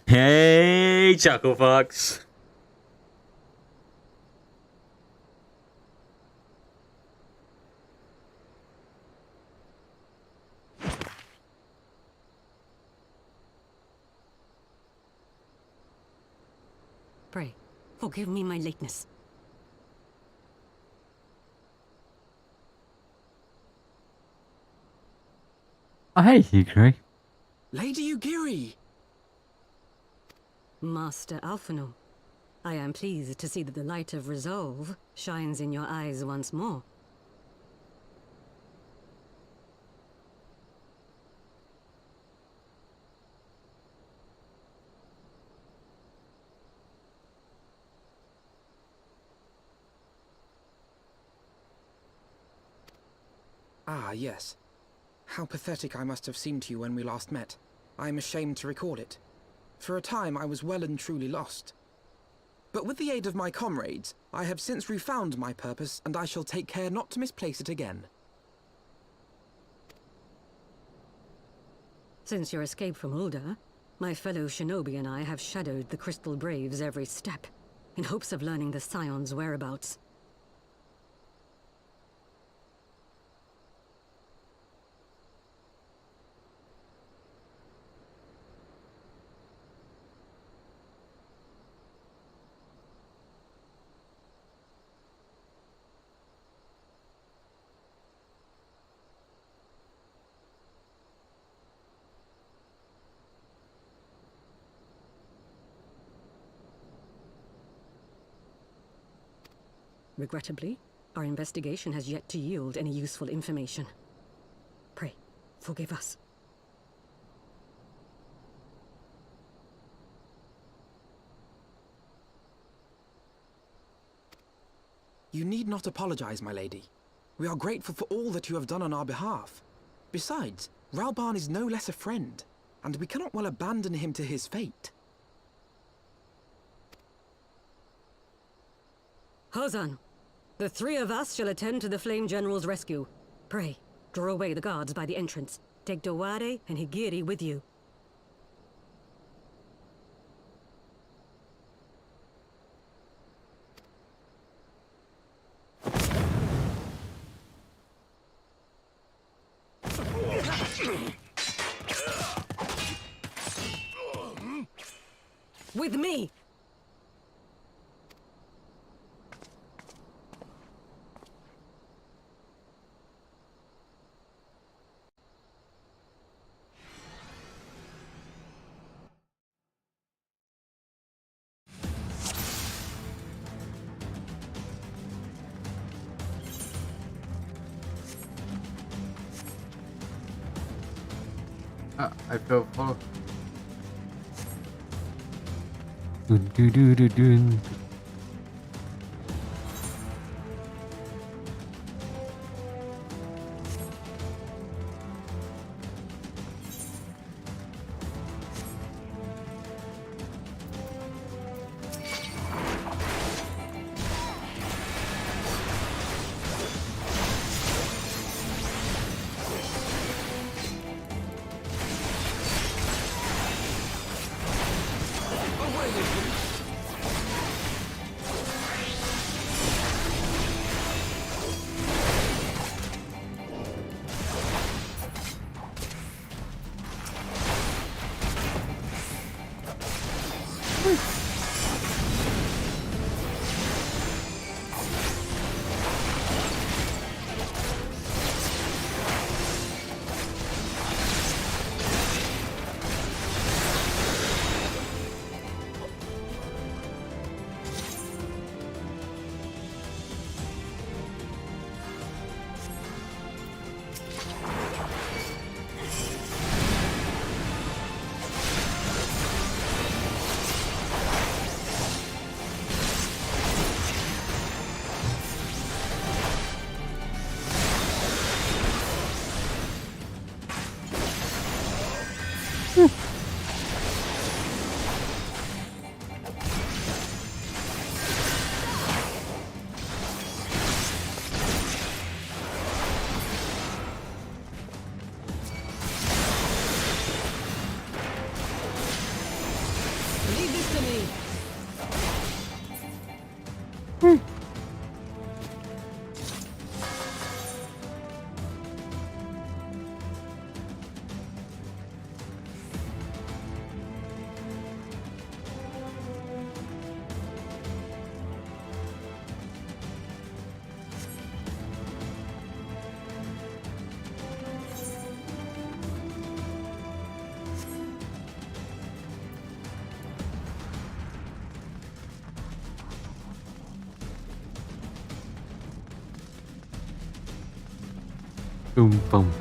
Hey, Chuckle Fox. Pray, forgive me my lateness. Oh, hey, Yukari. Lady Ugiri! Master Alphino, I am pleased to see that the light of resolve shines in your eyes once more. Ah, yes. How pathetic I must have seemed to you when we last met. I am ashamed to recall it. For a time I was well and truly lost. But with the aid of my comrades, I have since refound my purpose, and I shall take care not to misplace it again. Since your escape from Ulda, my fellow shinobi and I have shadowed the Crystal Braves every step, in hopes of learning the Scion's whereabouts. Regrettably, our investigation has yet to yield any useful information. Pray, forgive us. You need not apologize, my lady. We are grateful for all that you have done on our behalf. Besides, Ralbarn is no less a friend, and we cannot well abandon him to his fate. Hozan, the three of us shall attend to the Flame General's rescue. Pray, draw away the guards by the entrance. Take Dowade and Higiri with you. With me! I feel full. Dun, dun, dun, dun, dun. Leave this to me! Boom, boom.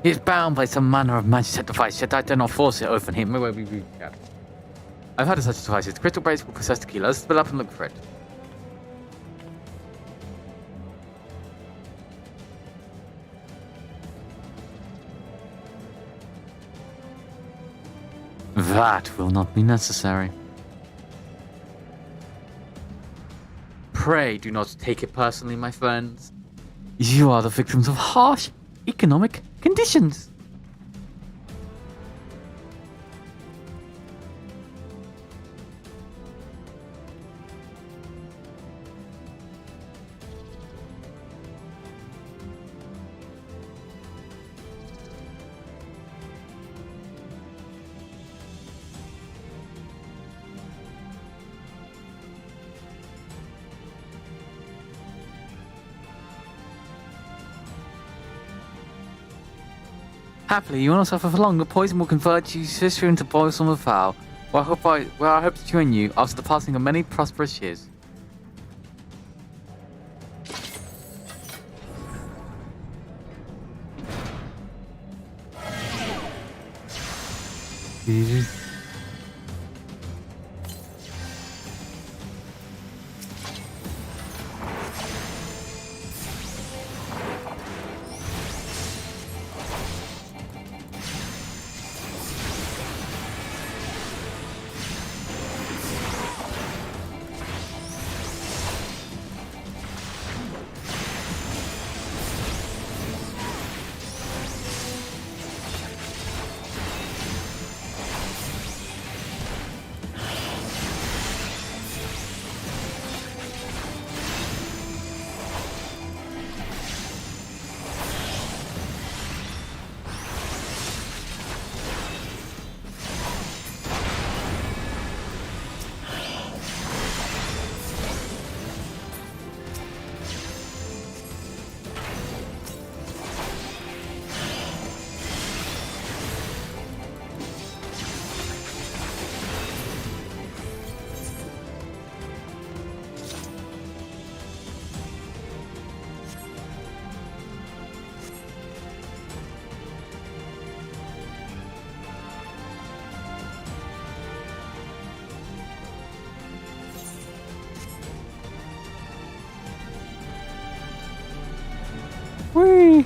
He is bound by some manner of magic sacrifice, yet I dare not force it open him. Where we reach out. I've heard of such devices. Crystal Braves will possess the key. Let's split up and look for it. That will not be necessary. Pray do not take it personally, my friends. You are the victims of harsh economic conditions. Happily, you will not suffer for long. The poison will convert you sister into boilsome of fowl. Where I hope to join you after the passing of many prosperous years. Whee!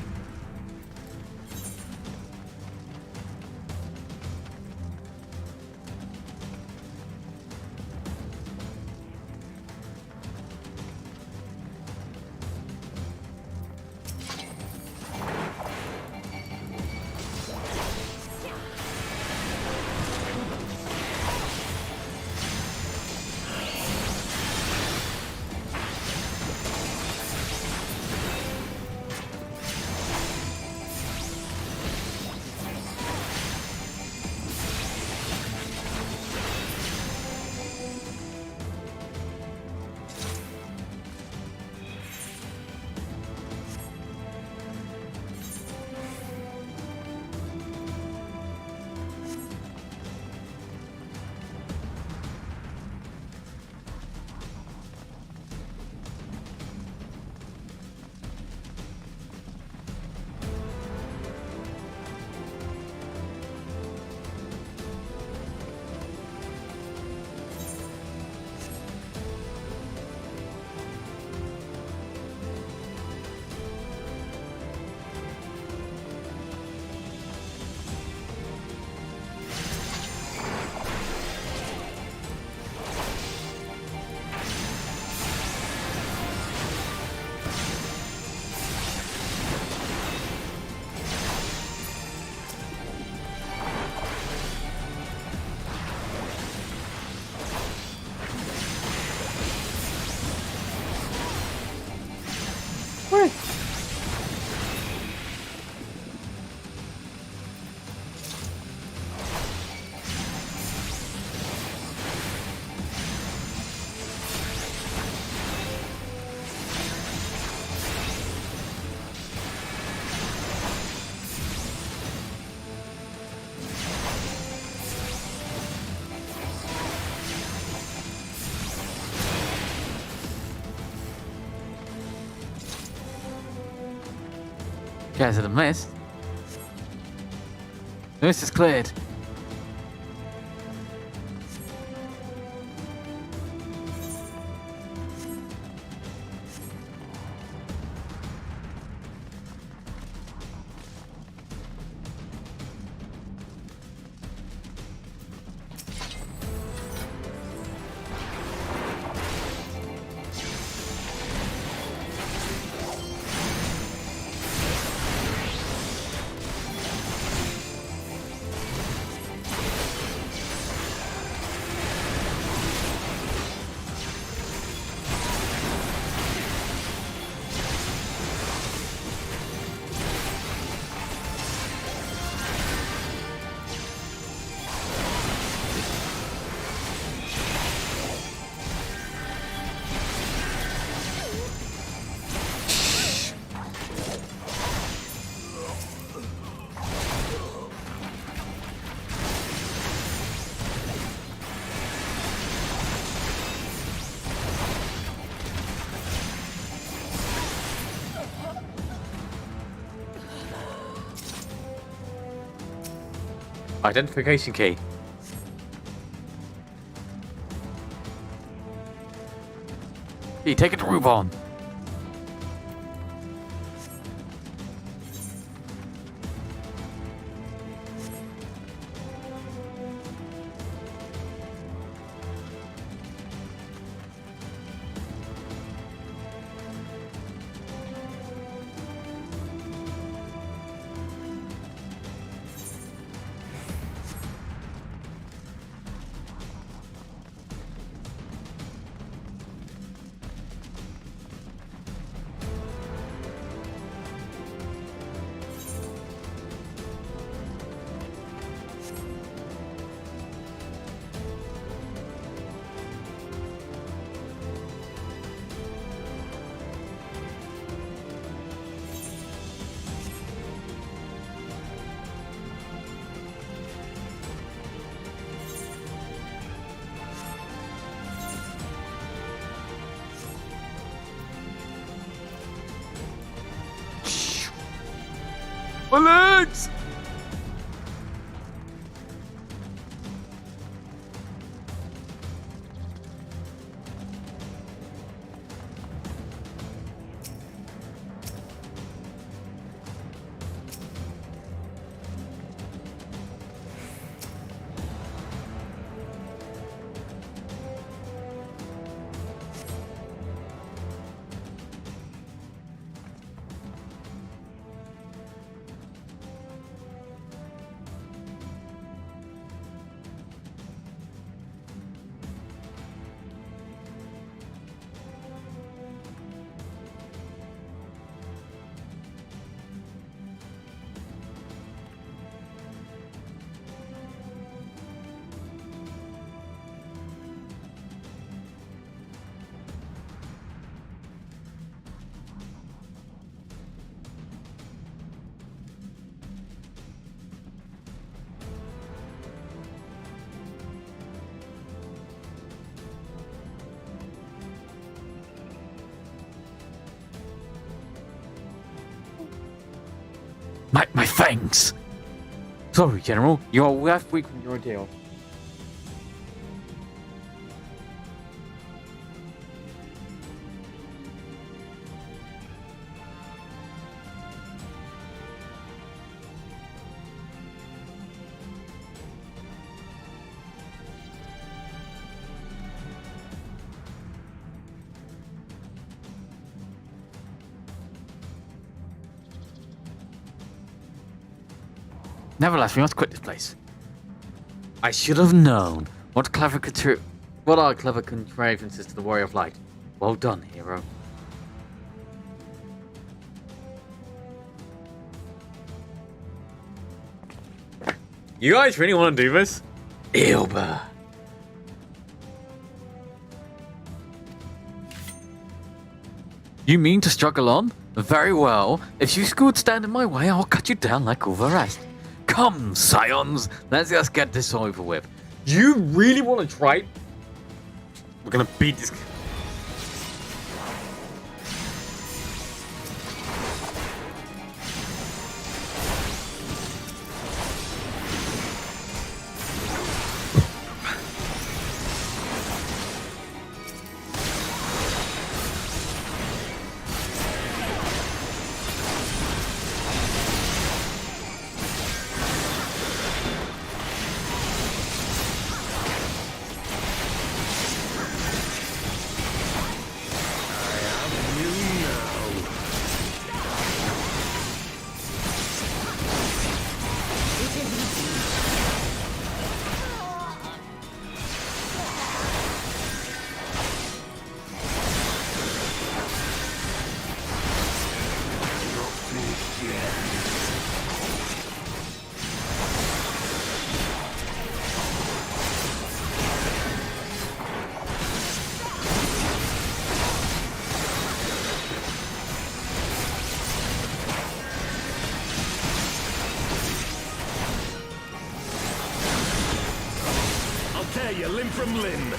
Guys at the mist. The mist is cleared. Identification key. Hey, take it to Rubon. My legs! My fangs! Sorry, General. You're last week from your deal. Nevertheless, we must quit this place. I should have known. What are clever contrivances to the Warrior of Light? Well done, hero. You guys really want to do this? Ilba. You mean to struggle on? Very well. If you could stand in my way, I'll cut you down like all the rest. Come, scions, let's just get this over with. You really want to try? We're gonna beat this. Tear you limb from limb.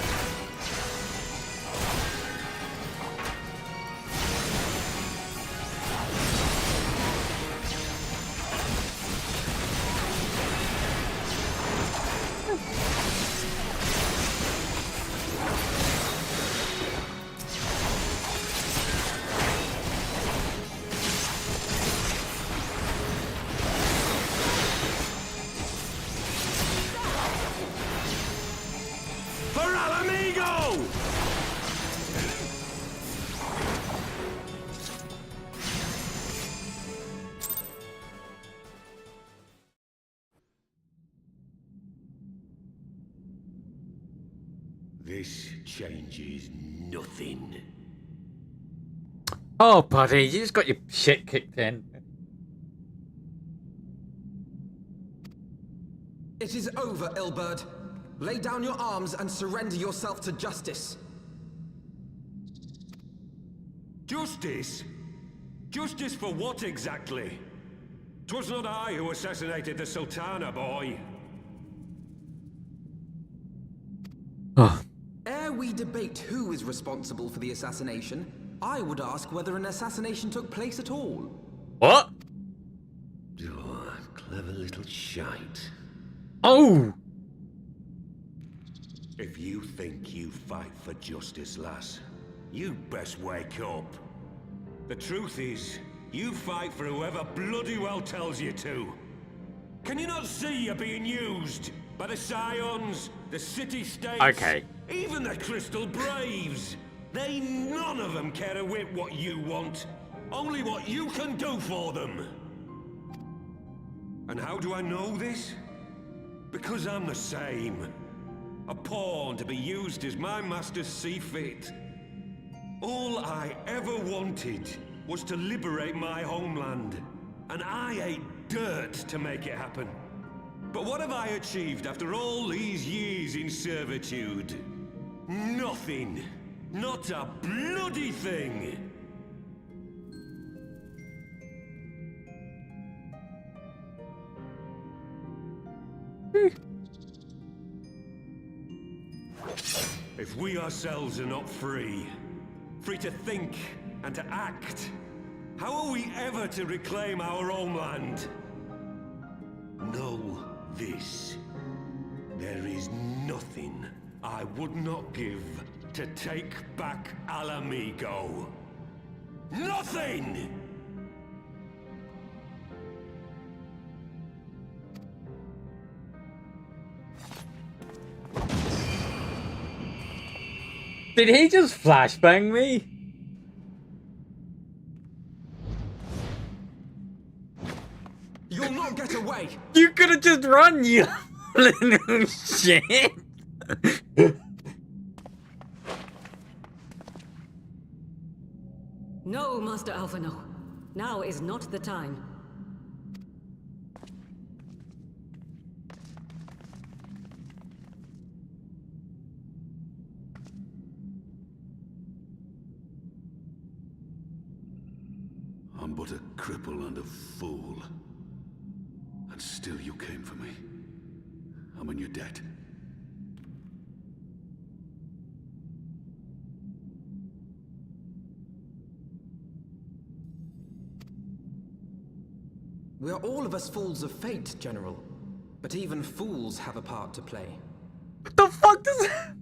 This changes nothing. Oh, buddy, you just got your shit kicked in. It is over, Ilberd. Lay down your arms and surrender yourself to justice. Justice? Justice for what exactly? 'Twas not I who assassinated the Sultana, boy. Ere we debate who is responsible for the assassination, I would ask whether an assassination took place at all. What? Oh, clever little shite. Oh! If you think you fight for justice, lass, you'd best wake up. The truth is, you fight for whoever bloody well tells you to. Can you not see you're being used? By the Scions, the City-States, Okay. even the Crystal Braves. They none of them care a whit what you want. Only what you can do for them. And how do I know this? Because I'm the same. A pawn to be used as my masters see fit. All I ever wanted was to liberate my homeland. And I ate dirt to make it happen. But what have I achieved after all these years in servitude? Nothing. Not a bloody thing! If we ourselves are not free, free to think and to act, how are we ever to reclaim our homeland? Know this. There is nothing I would not give to take back Alamigo. Nothing! Did he just flashbang me? You'll not get away! You could have just run, you little shit! No, Master Alphino. Now is not the time. I'm but a cripple and a fool. And still you came for me. I'm in your debt. We are all of us fools of fate, General. But even fools have a part to play. What the fuck does that?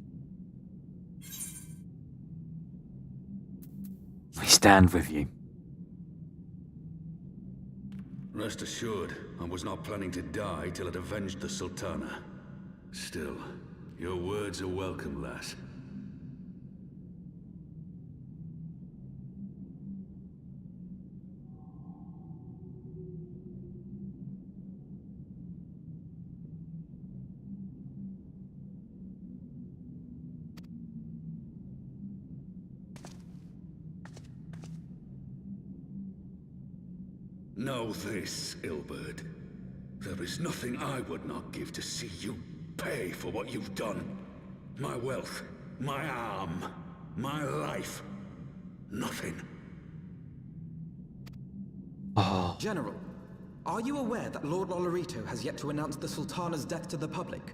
We stand with you. Rest assured, I was not planning to die till I'd avenged the Sultana. Still, your words are welcome, lass. Know this, Ilberd. There is nothing I would not give to see you pay for what you've done. My wealth, my arm, my life. Nothing. General, are you aware that Lord Lolorito has yet to announce the Sultana's death to the public?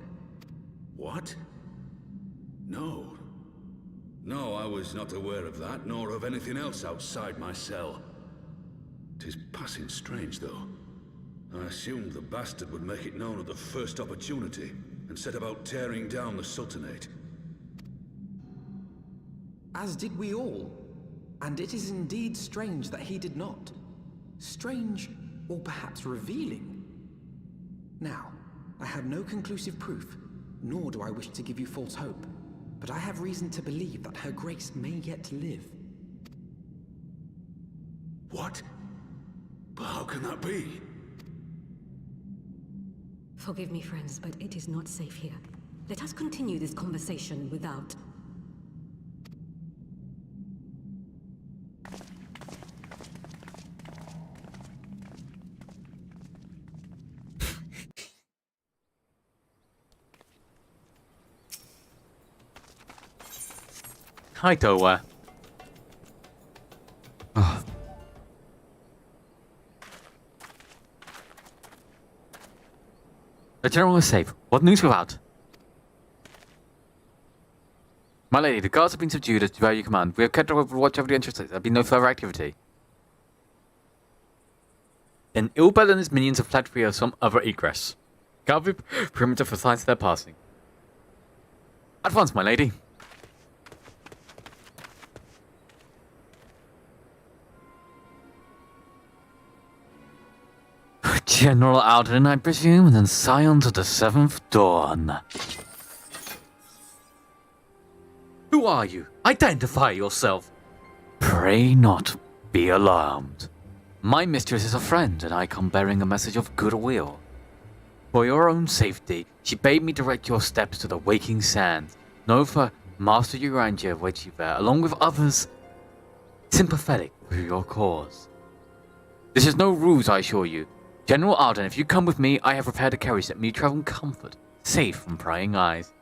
What? No. No, I was not aware of that, nor of anything else outside my cell. 'Tis passing strange, though. I assumed the bastard would make it known at the first opportunity, and set about tearing down the Sultanate. As did we all. And it is indeed strange that he did not. Strange, or perhaps revealing. Now, I have no conclusive proof, nor do I wish to give you false hope, but I have reason to believe that Her Grace may yet live. What? But how can that be? Forgive me, friends, but it is not safe here. Let us continue this conversation without... Hi, Towa. The general is safe. What news without? My lady, the guards have been subdued as per your command. We have kept a watch over the entrances. There have been no further activity. Then Ilbel and his minions have fled via some other egress. Guard the perimeter for signs of their passing. At once, my lady. General Alden, I presume, and then Scions of the Seventh Dawn. Who are you? Identify yourself. Pray not be alarmed. My mistress is a friend, and I come bearing a message of goodwill. For your own safety, she bade me direct your steps to the Waking Sands. Know for Master Urangia awaits you there, along with others sympathetic with your cause. This is no ruse, I assure you. General Arden, if you come with me, I have prepared a carriage that may travel in comfort, safe from prying eyes.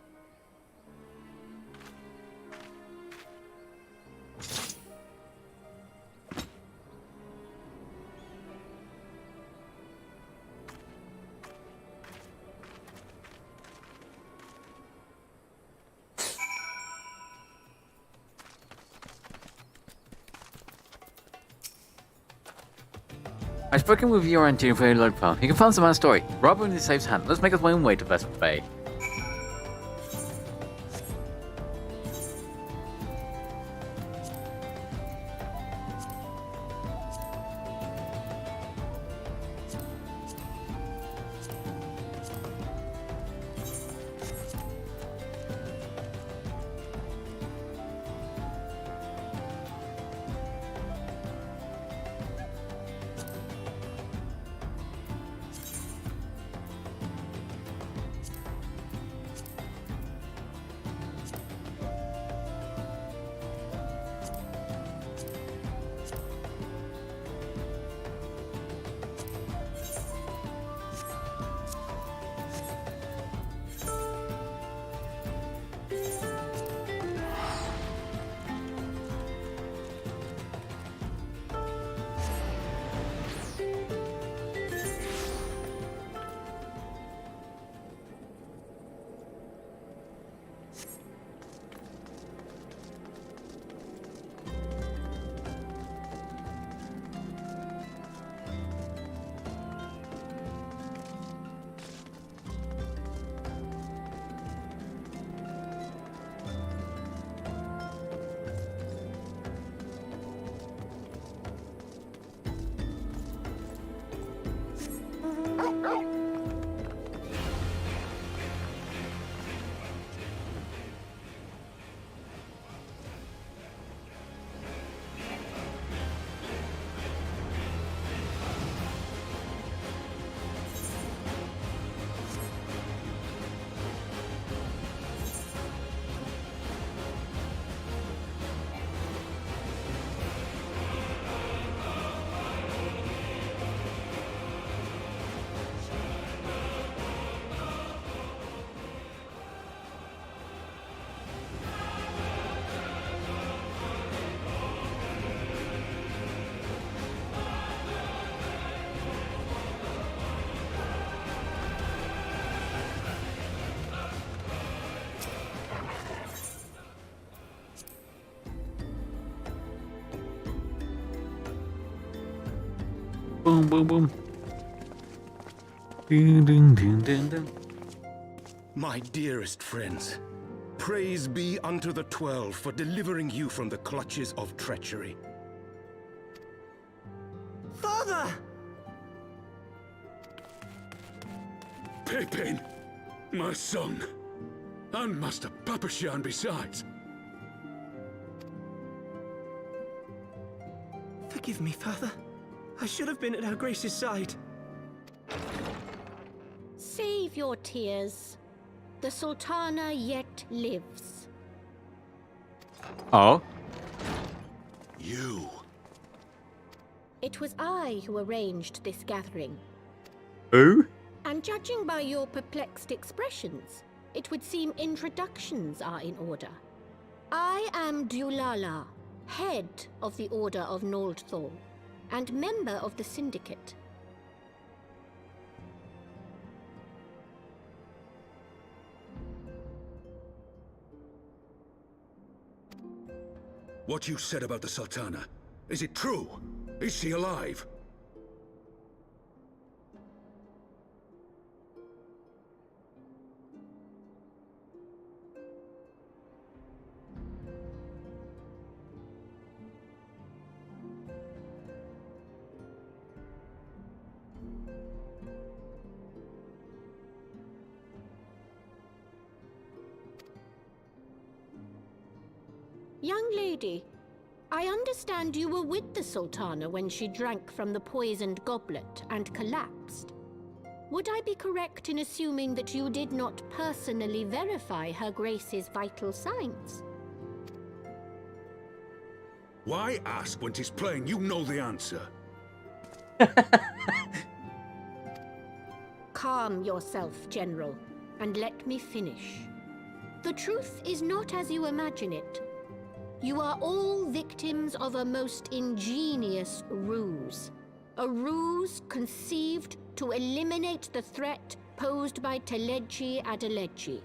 I've spoken with your auntie for a load farm. He confirms the man's story. Robber in his safe's hand. Let's make us my own way to Vesper Bay. Boom, boom, boom. Ding, ding, ding, ding, ding. My dearest friends, praise be unto the 12 for delivering you from the clutches of treachery. Father! Pippin, my son, and Master Papashan besides. Forgive me, Father. I should have been at Her Grace's side. Save your tears. The Sultana yet lives. Oh? You. It was I who arranged this gathering. Who? And judging by your perplexed expressions, it would seem introductions are in order. I am Dulala, head of the Order of Noldthal, and member of the Syndicate. What you said about the Sultana, is it true? Is she alive? Young lady, I understand you were with the Sultana when she drank from the poisoned goblet and collapsed. Would I be correct in assuming that you did not personally verify Her Grace's vital signs? Why ask when 'tis plain you know the answer? Calm yourself, General, and let me finish. The truth is not as you imagine it. You are all victims of a most ingenious ruse. A ruse conceived to eliminate the threat posed by Teleji Adeleji.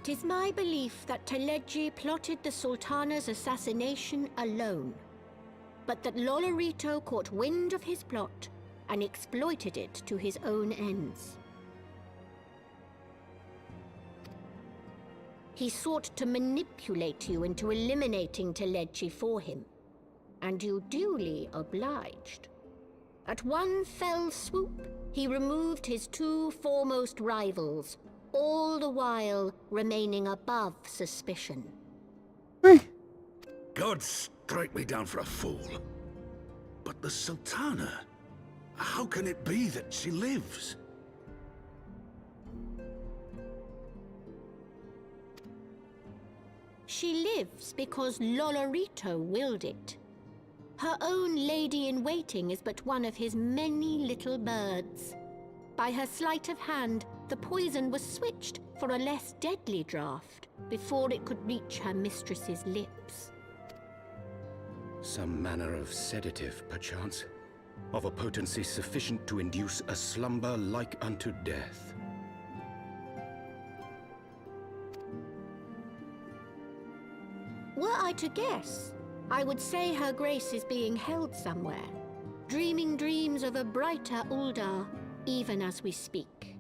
Tis my belief that Teleji plotted the Sultana's assassination alone, but that Lolorito caught wind of his plot and exploited it to his own ends. He sought to manipulate you into eliminating Teleji for him, and you duly obliged. At one fell swoop, he removed his two foremost rivals, all the while remaining above suspicion. God strike me down for a fool. But the Sultana, how can it be that she lives? She lives because Lolorito willed it. Her own lady-in-waiting is but one of his many little birds. By her sleight of hand, the poison was switched for a less deadly draught before it could reach her mistress's lips. Some manner of sedative, perchance, of a potency sufficient to induce a slumber like unto death. Were I to guess, I would say Her Grace is being held somewhere, dreaming dreams of a brighter Uldar, even as we speak.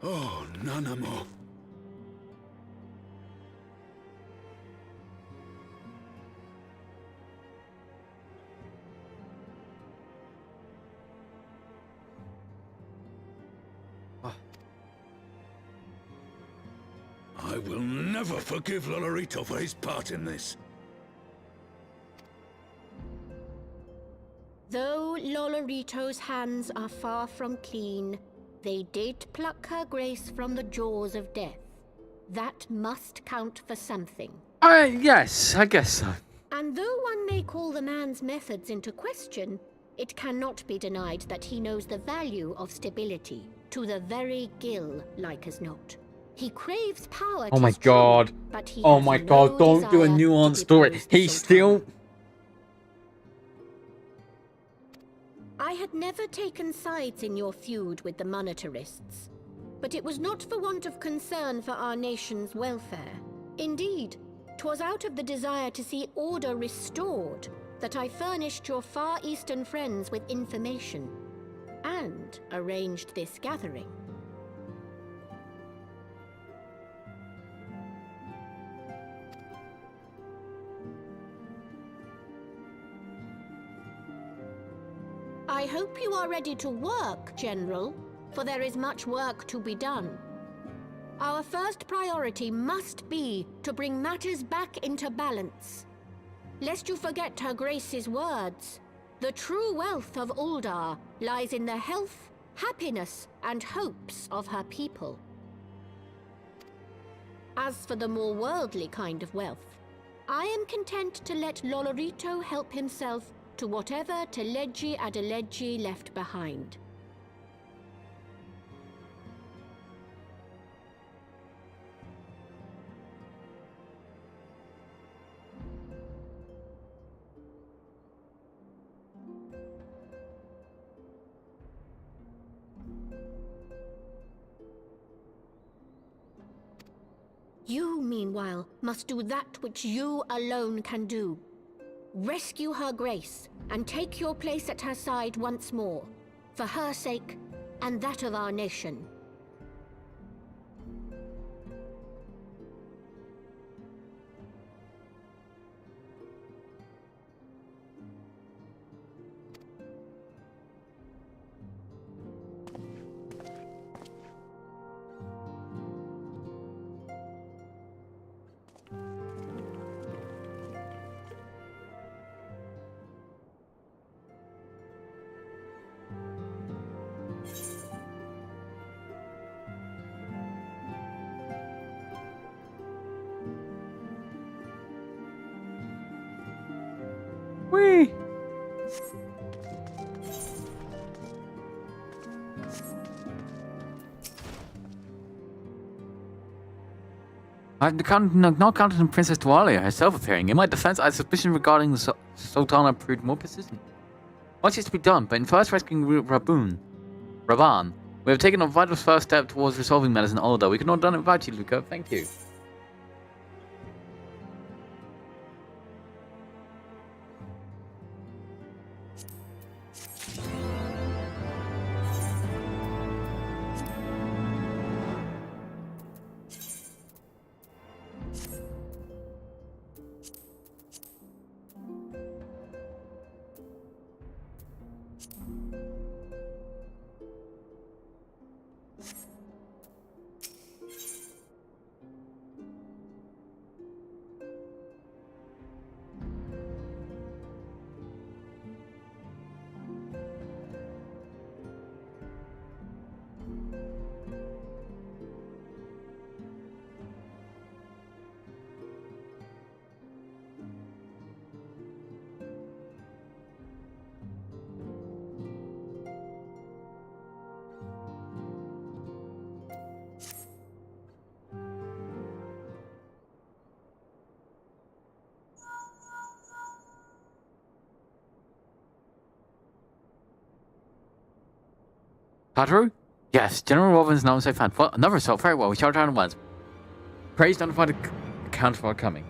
Oh, Nanamo. I will never forgive Lolorito for his part in this. Though Lolorito's hands are far from clean, they did pluck Her Grace from the jaws of death. That must count for something. Yes, I guess so. And though one may call the man's methods into question, it cannot be denied that he knows the value of stability, to the very gill, like as not. He craves power. Oh my tis true, god. but he Oh has my no god, don't do a desire nuanced to story. depose the He's Sultana. still... I had never taken sides in your feud with the monetarists, but it was not for want of concern for our nation's welfare. Indeed, 'twas out of the desire to see order restored that I furnished your Far Eastern friends with information, and arranged this gathering. I hope you are ready to work, General, for there is much work to be done. Our first priority must be to bring matters back into balance. Lest you forget Her Grace's words, the true wealth of Uldar lies in the health, happiness, and hopes of her people. As for the more worldly kind of wealth, I am content to let Lolorito help himself to whatever Teleji Adeleji left behind. You, meanwhile, must do that which you alone can do. Rescue Her Grace, and take your place at her side once more, for her sake, and that of our nation. Whee! I'm not counting on Princess Dwalia herself appearing. In my defense, I had suspicion regarding the Sultana proved more persistent. Much is to be done, but in first rescuing Raban, we have taken a vital first step towards resolving matters in Ulda. We could not have done it without you, Luca. Thank you. Padru? Yes, General Robin's now safe hand. Well, another assault. Very well, we shall return at once. Praise notify the count for our coming.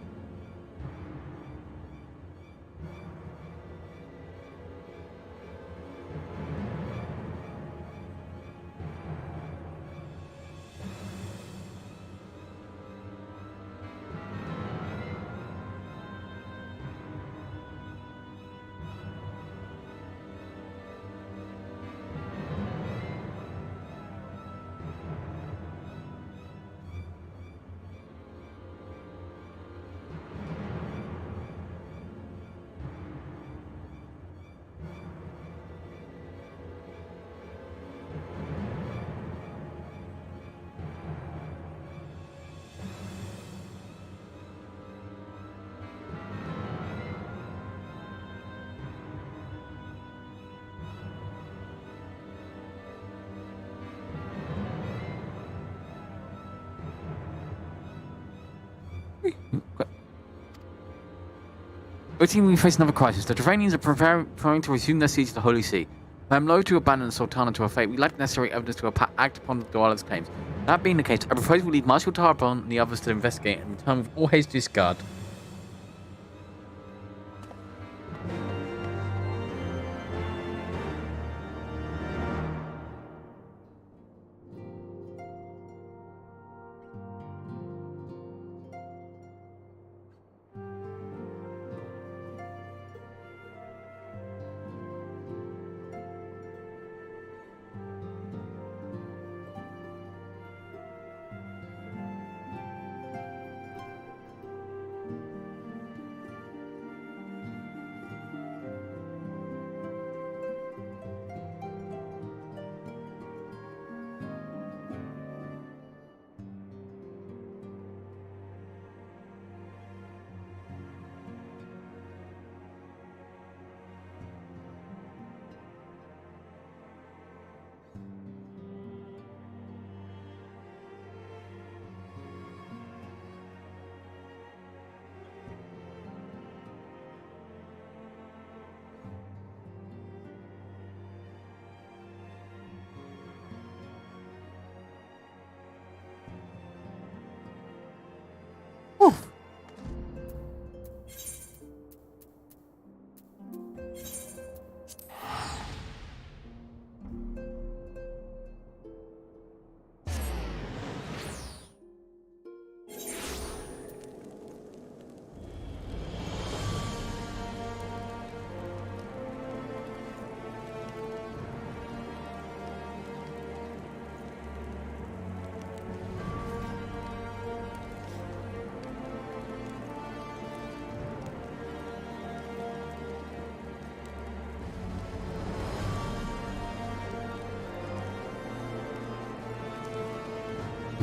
Our team, we face another crisis. The Duranians are preparing to resume their siege of the Holy See. I am loath to abandon the Sultana to her fate. We lack the necessary evidence to act upon the Dwala's claims. That being the case, I propose we leave Marshal Tarbon and the others to investigate and return with all haste to his guard.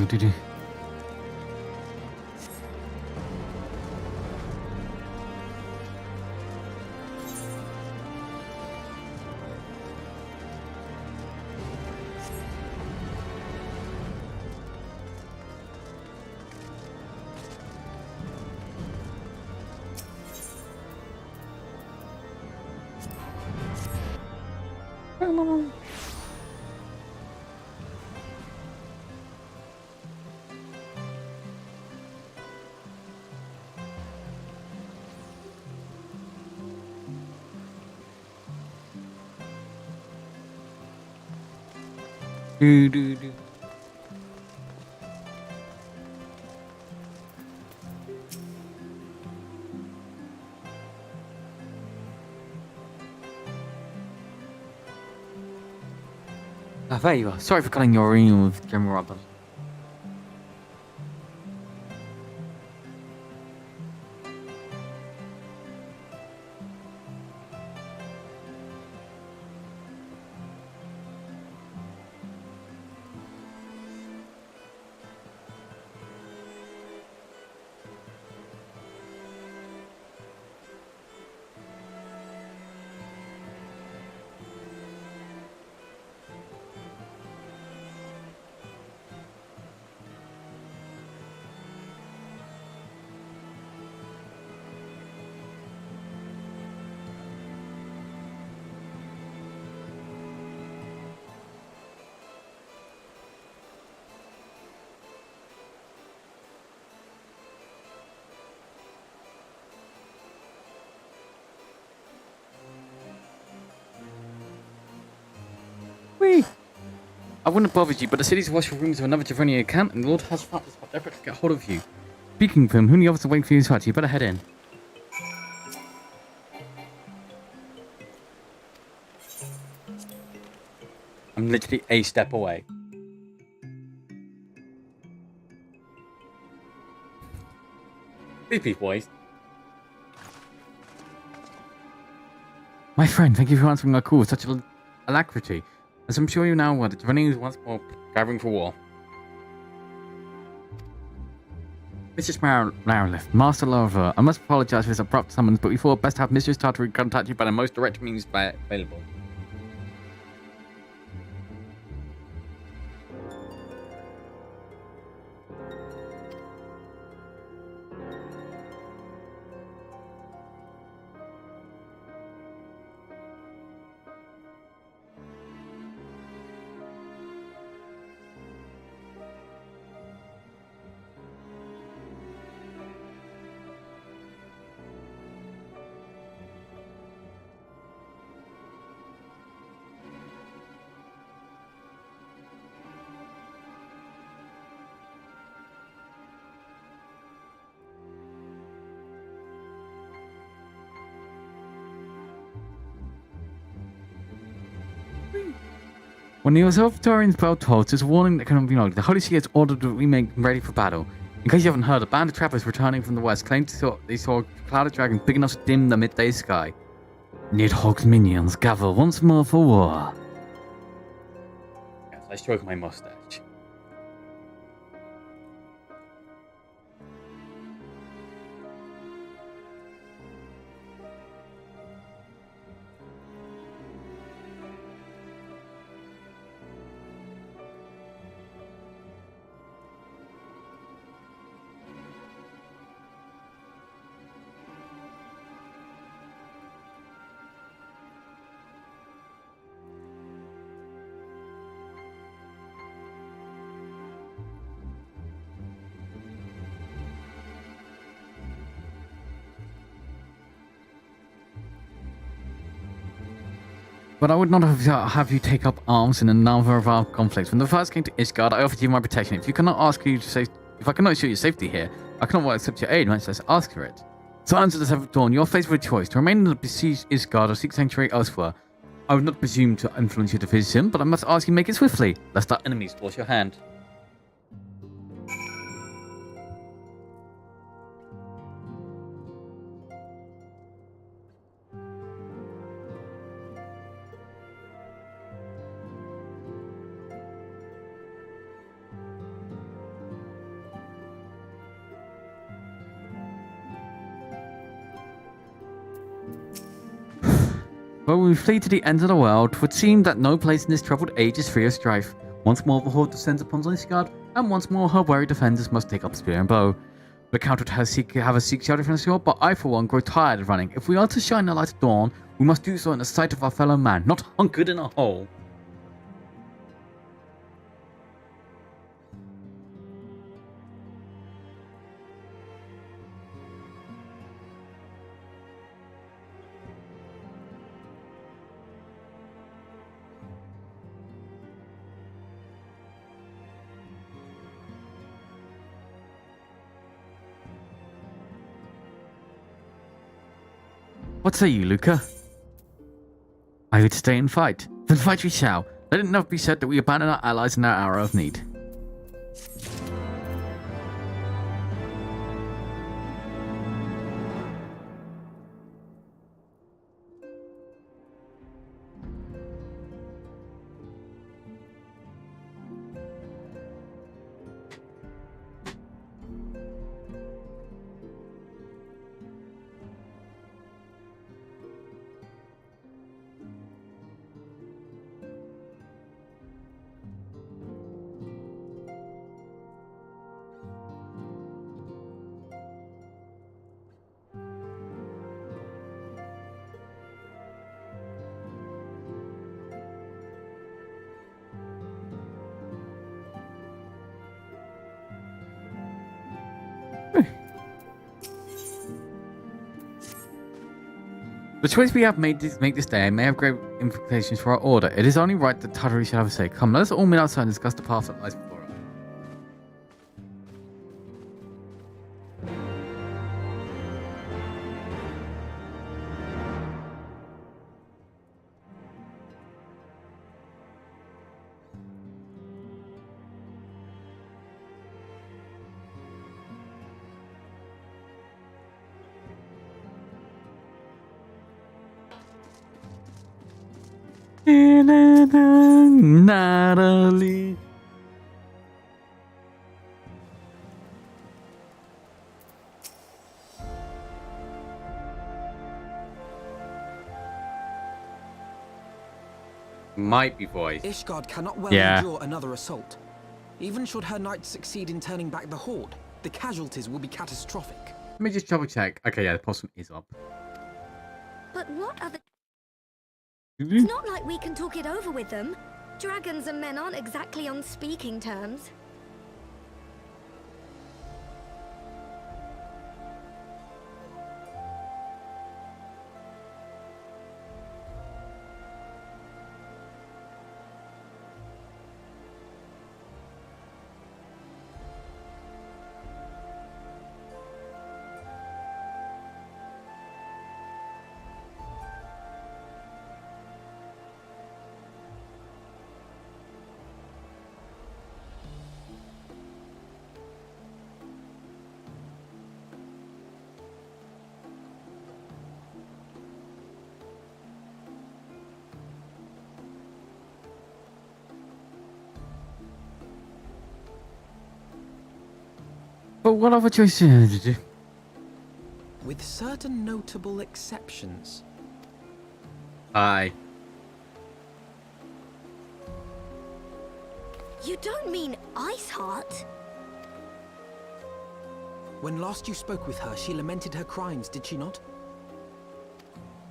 Do-do-do. Do-do-do. Ah, there you are. Sorry for cutting your in with General Robert. Whee! I wouldn't have bothered you, but the city's watchful rooms of another Javonian account, and the Lord has found this desperate to get hold of you. Speaking of him, who knew others waiting for you to you better head in. I'm literally a step away. Sleepy boys. My friend, thank you for answering our call with such alacrity. As I'm sure you now are, the Javonian is once more gathering for war. Mistress Marilith, Master Larva, I must apologize for this abrupt summons, but we thought best to have Mistress Tartary contact you by the most direct means available. When the Observatorian's bell tolls, there's a warning that cannot be ignored. The Holy See has ordered that we make ready for battle. In case you haven't heard, a band of trappers returning from the west claimed they saw a clouded dragon big enough to dim the midday sky. Nidhogg's minions gather once more for war. Yes, I stroke my mustache. But I would not have you take up arms in another of our conflicts. When the first came to Ishgard, I offered you my protection. If I cannot assure your safety here, I cannot well accept your aid, much less ask for it. So answer the seventh dawn, your face for a choice, to remain in the besieged Ishgard or seek sanctuary elsewhere. I would not presume to influence your decision, but I must ask you make it swiftly, lest our enemies force your hand. Though we flee to the ends of the world, 'twould seem that no place in this troubled age is free of strife. Once more the horde descends upon Zyskard, and once more her weary defenders must take up spear and bow. The count would have us seek shelter from the shore, but I for one grow tired of running. If we are to shine the light of dawn, we must do so in the sight of our fellow man, not hunkered in a hole. What say you, Luca? I would stay and fight. Then fight we shall. Let it not be said that we abandon our allies in our hour of need. The choice we have made to make this day may have great implications for our order. It is only right that Tartary should have a say. Come, let us all meet outside and discuss the path that lies before us. Natalie. Might be voiced. Ishgard cannot well endure another assault. Even should her knights succeed in turning back the horde, the casualties will be catastrophic. Let me just double check. Okay, yeah, the possum is up. But what other... It's not like we can talk it over with them. Dragons and men aren't exactly on speaking terms. But what other choices did you? With certain notable exceptions. Aye. You don't mean Iceheart? When last you spoke with her, she lamented her crimes, did she not?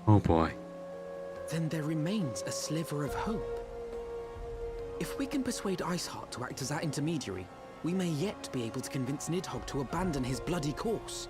Oh boy. Then there remains a sliver of hope. If we can persuade Iceheart to act as our intermediary, we may yet be able to convince Nidhogg to abandon his bloody course.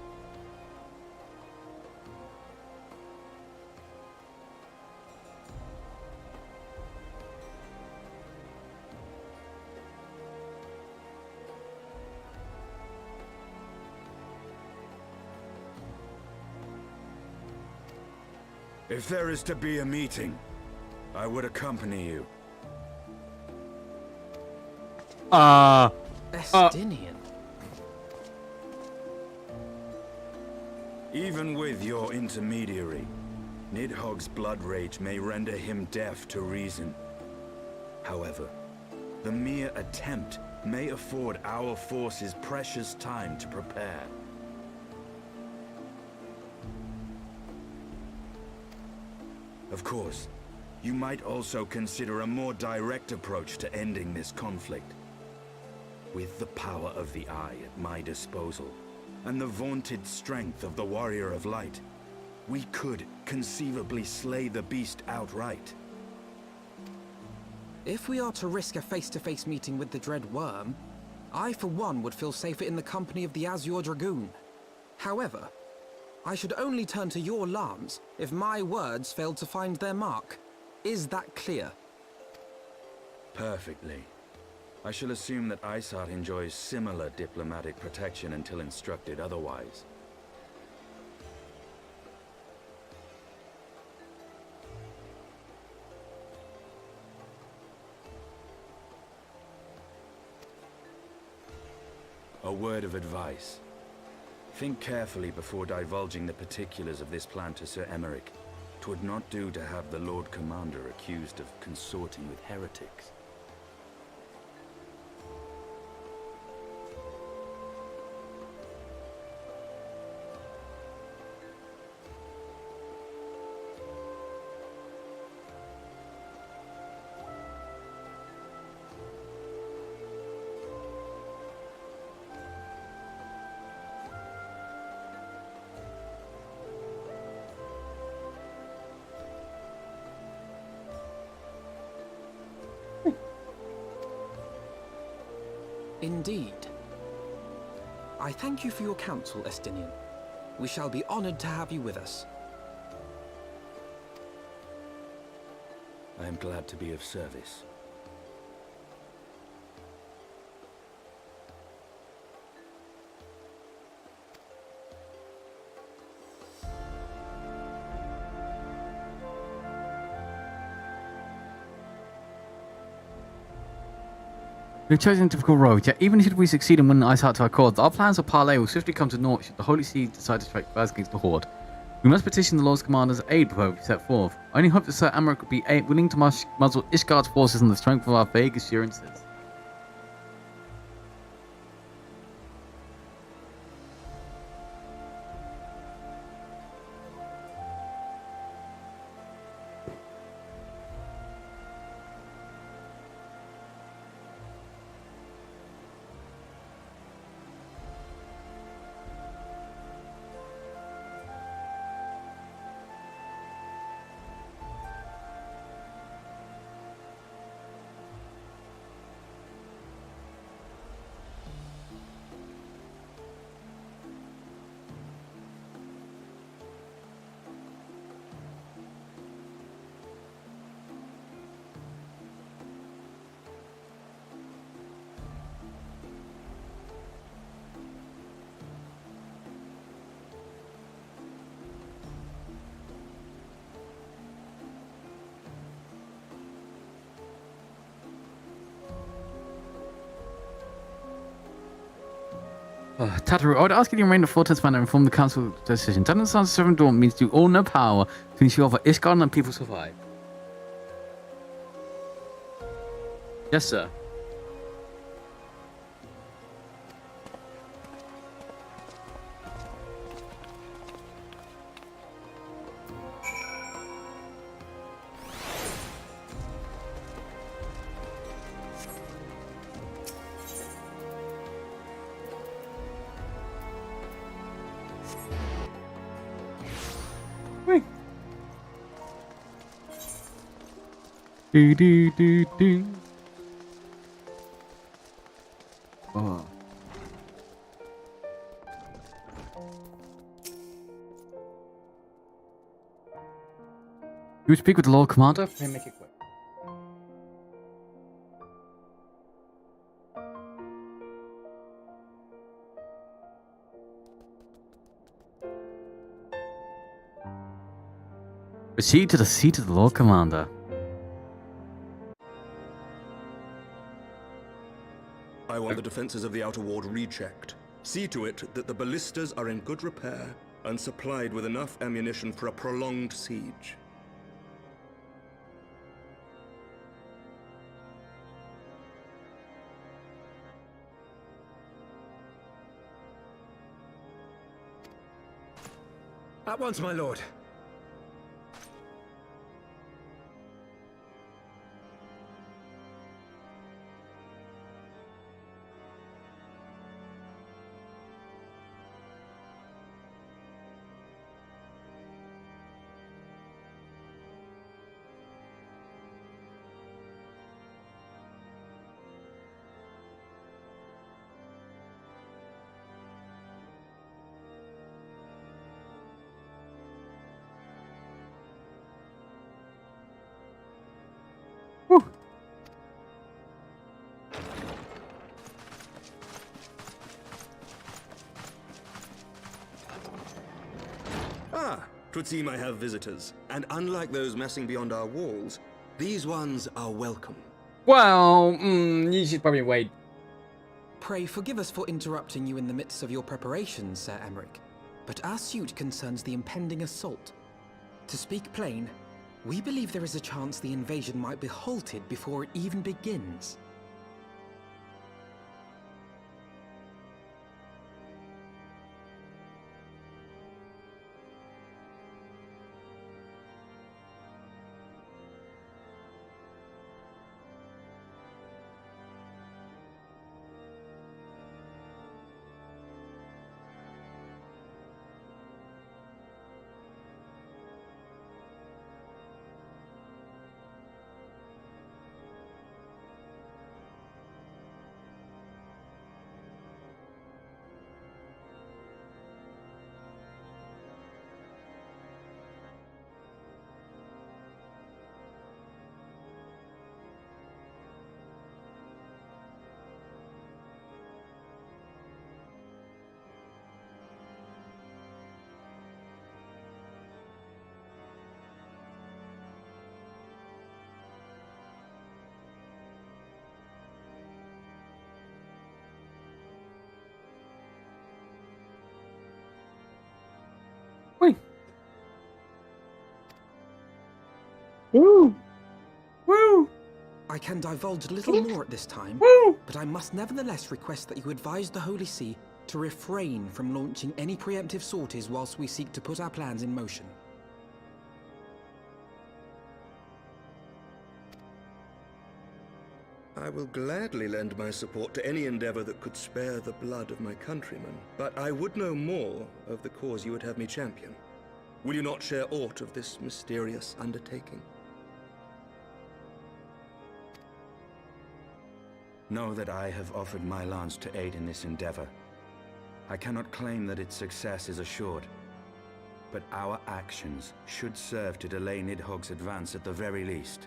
If there is to be a meeting, I would accompany you. Estinian. Even with your intermediary, Nidhogg's blood rage may render him deaf to reason. However, the mere attempt may afford our forces precious time to prepare. Of course, you might also consider a more direct approach to ending this conflict. With the power of the Eye at my disposal, and the vaunted strength of the Warrior of Light, we could conceivably slay the beast outright. If we are to risk a face-to-face meeting with the Dread Worm, I for one would feel safer in the company of the Azure Dragoon. However, I should only turn to your lance if my words failed to find their mark. Is that clear? Perfectly. I shall assume that Isart enjoys similar diplomatic protection until instructed otherwise. A word of advice. Think carefully before divulging the particulars of this plan to Sir Emeric. 'Twould not do to have the Lord Commander accused of consorting with heretics. Indeed. I thank you for your counsel, Estinian. We shall be honored to have you with us. I am glad to be of service. We've chosen a difficult road, yet even should we succeed in winning Isart to our cause, our plans of parley will swiftly come to naught should the Holy See decide to strike first against the Horde. We must petition the Lord's Commander's aid before we set forth. I only hope that Sir Emeric will be willing to muzzle Ishgard's forces on the strength of our vague assurances. Tataru, I would ask you to remain the Fortress Manor and inform the council decision. Telling the Sons of Seven Dawn means to all no power to ensure that Ishgard and people survive. Yes, sir. Do do do do. Oh. You speak with the Lord Commander? May make it quick. Proceed to the seat of the Lord Commander. I want the defenses of the Outer Ward rechecked. See to it that the ballistas are in good repair and supplied with enough ammunition for a prolonged siege. At once, my lord. 'Twould seem I have visitors, and unlike those messing beyond our walls, these ones are welcome. Well, you should probably wait. Pray forgive us for interrupting you in the midst of your preparations, Sir Emmerich, but our suit concerns the impending assault. To speak plain, we believe there is a chance the invasion might be halted before it even begins. Woo! Woo! I can divulge little more at this time, but I must nevertheless request that you advise the Holy See to refrain from launching any preemptive sorties whilst we seek to put our plans in motion. I will gladly lend my support to any endeavor that could spare the blood of my countrymen, but I would know more of the cause you would have me champion. Will you not share aught of this mysterious undertaking? Know that I have offered my lance to aid in this endeavor. I cannot claim that its success is assured, but our actions should serve to delay Nidhogg's advance at the very least.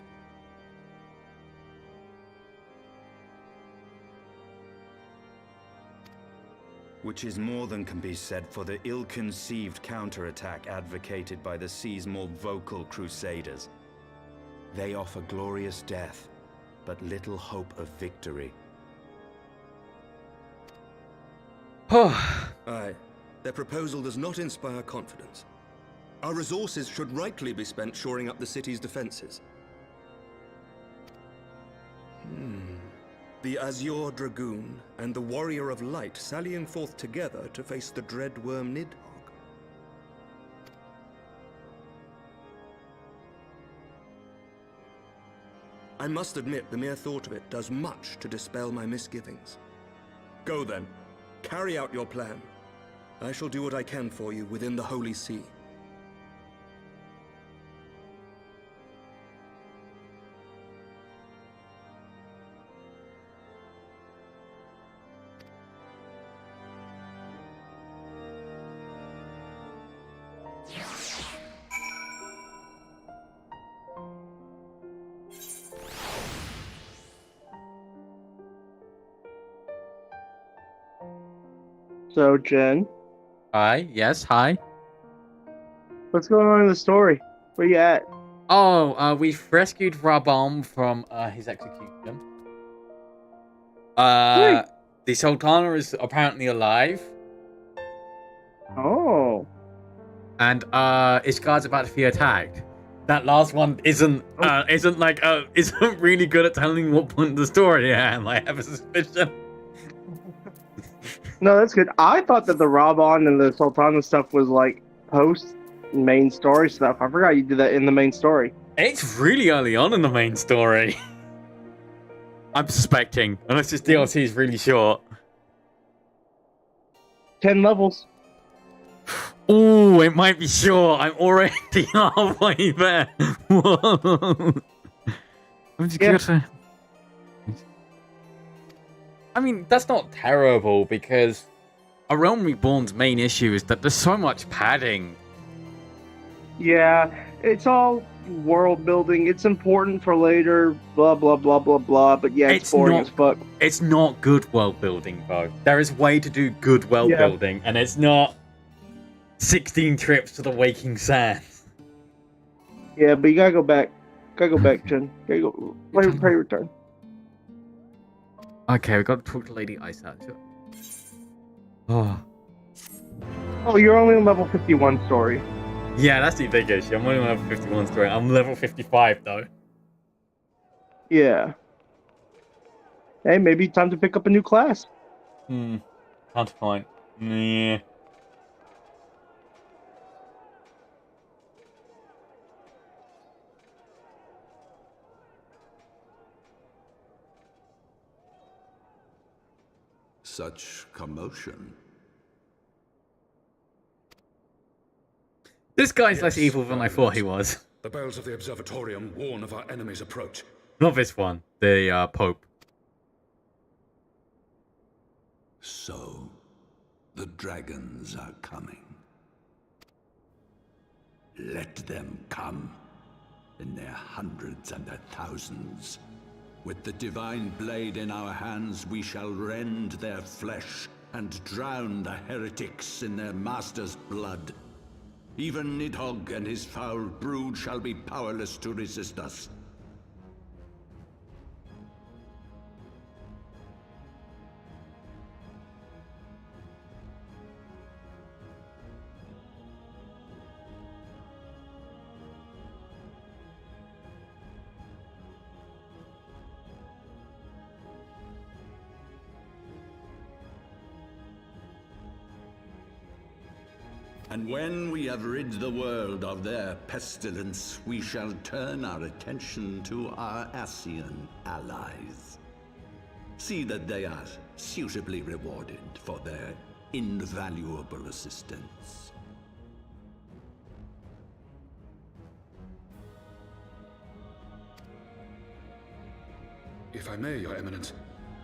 Which is more than can be said for the ill-conceived counterattack advocated by the sea's more vocal crusaders. They offer glorious death, but little hope of victory. Aye, their proposal does not inspire confidence. Our resources should rightly be spent shoring up the city's defenses. The Azure Dragoon and the Warrior of Light sallying forth together to face the dread worm Nidhogg. I must admit the mere thought of it does much to dispel my misgivings. Go then, carry out your plan. I shall do what I can for you within the Holy See. So, Jen. Hi, yes, hi. What's going on in the story? Where you at? Oh, we've rescued Rabam from his execution. The Sultana is apparently alive. Oh. And his guard's about to be attacked. That last one isn't really good at telling what point of the story I am. I have a suspicion. No, that's good. I thought that the Raban and the Sultana stuff was like post main story stuff. I forgot you did that in the main story. It's really early on in the main story. I'm suspecting, unless this DLC is really short. 10 levels. Oh, it might be short. I'm already halfway there. Whoa. I mean, that's not terrible, because A Realm Reborn's main issue is that there's so much padding. Yeah, it's all world building. It's important for later, blah, blah, blah, blah, blah. But yeah, it's boring as fuck. It's not good world building, though. There is way to do good world building, and it's not 16 trips to the Waking Sands. Yeah, but you gotta go back. Gotta go back, Jen. Gotta go. Pray return. Okay, we gotta talk to Lady Ice out. Oh. Oh, you're only on level 51 story. Yeah, that's the big issue. I'm only on level 51 story. I'm level 55 though. Yeah. Hey, maybe time to pick up a new class. Counterpoint. Yeah. Such commotion. This guy's less evil than I thought he was. The bells of the observatorium warn of our enemy's approach. Not this one. The Pope. So, the dragons are coming. Let them come, in their hundreds and their thousands. With the divine blade in our hands, we shall rend their flesh and drown the heretics in their master's blood. Even Nidhogg and his foul brood shall be powerless to resist us. And when we have rid the world of their pestilence, we shall turn our attention to our Ascian allies. See that they are suitably rewarded for their invaluable assistance. If I may, Your Eminence,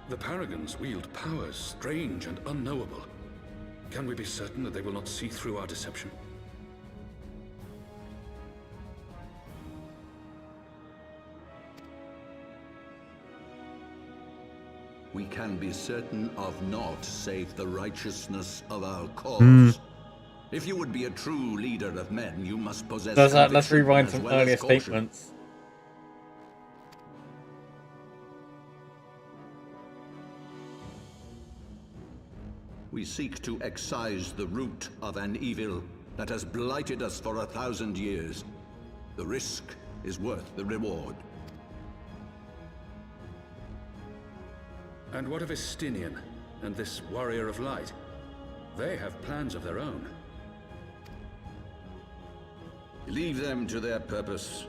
the Paragons wield powers strange and unknowable. Can we be certain that they will not see through our deception? We can be certain of naught save the righteousness of our cause. If you would be a true leader of men, you must possess Let's rewind as some well as earlier caution. statements. We seek to excise the root of an evil that has blighted us for 1,000 years. The risk is worth the reward. And what of Estinian and this Warrior of Light? They have plans of their own. Leave them to their purpose.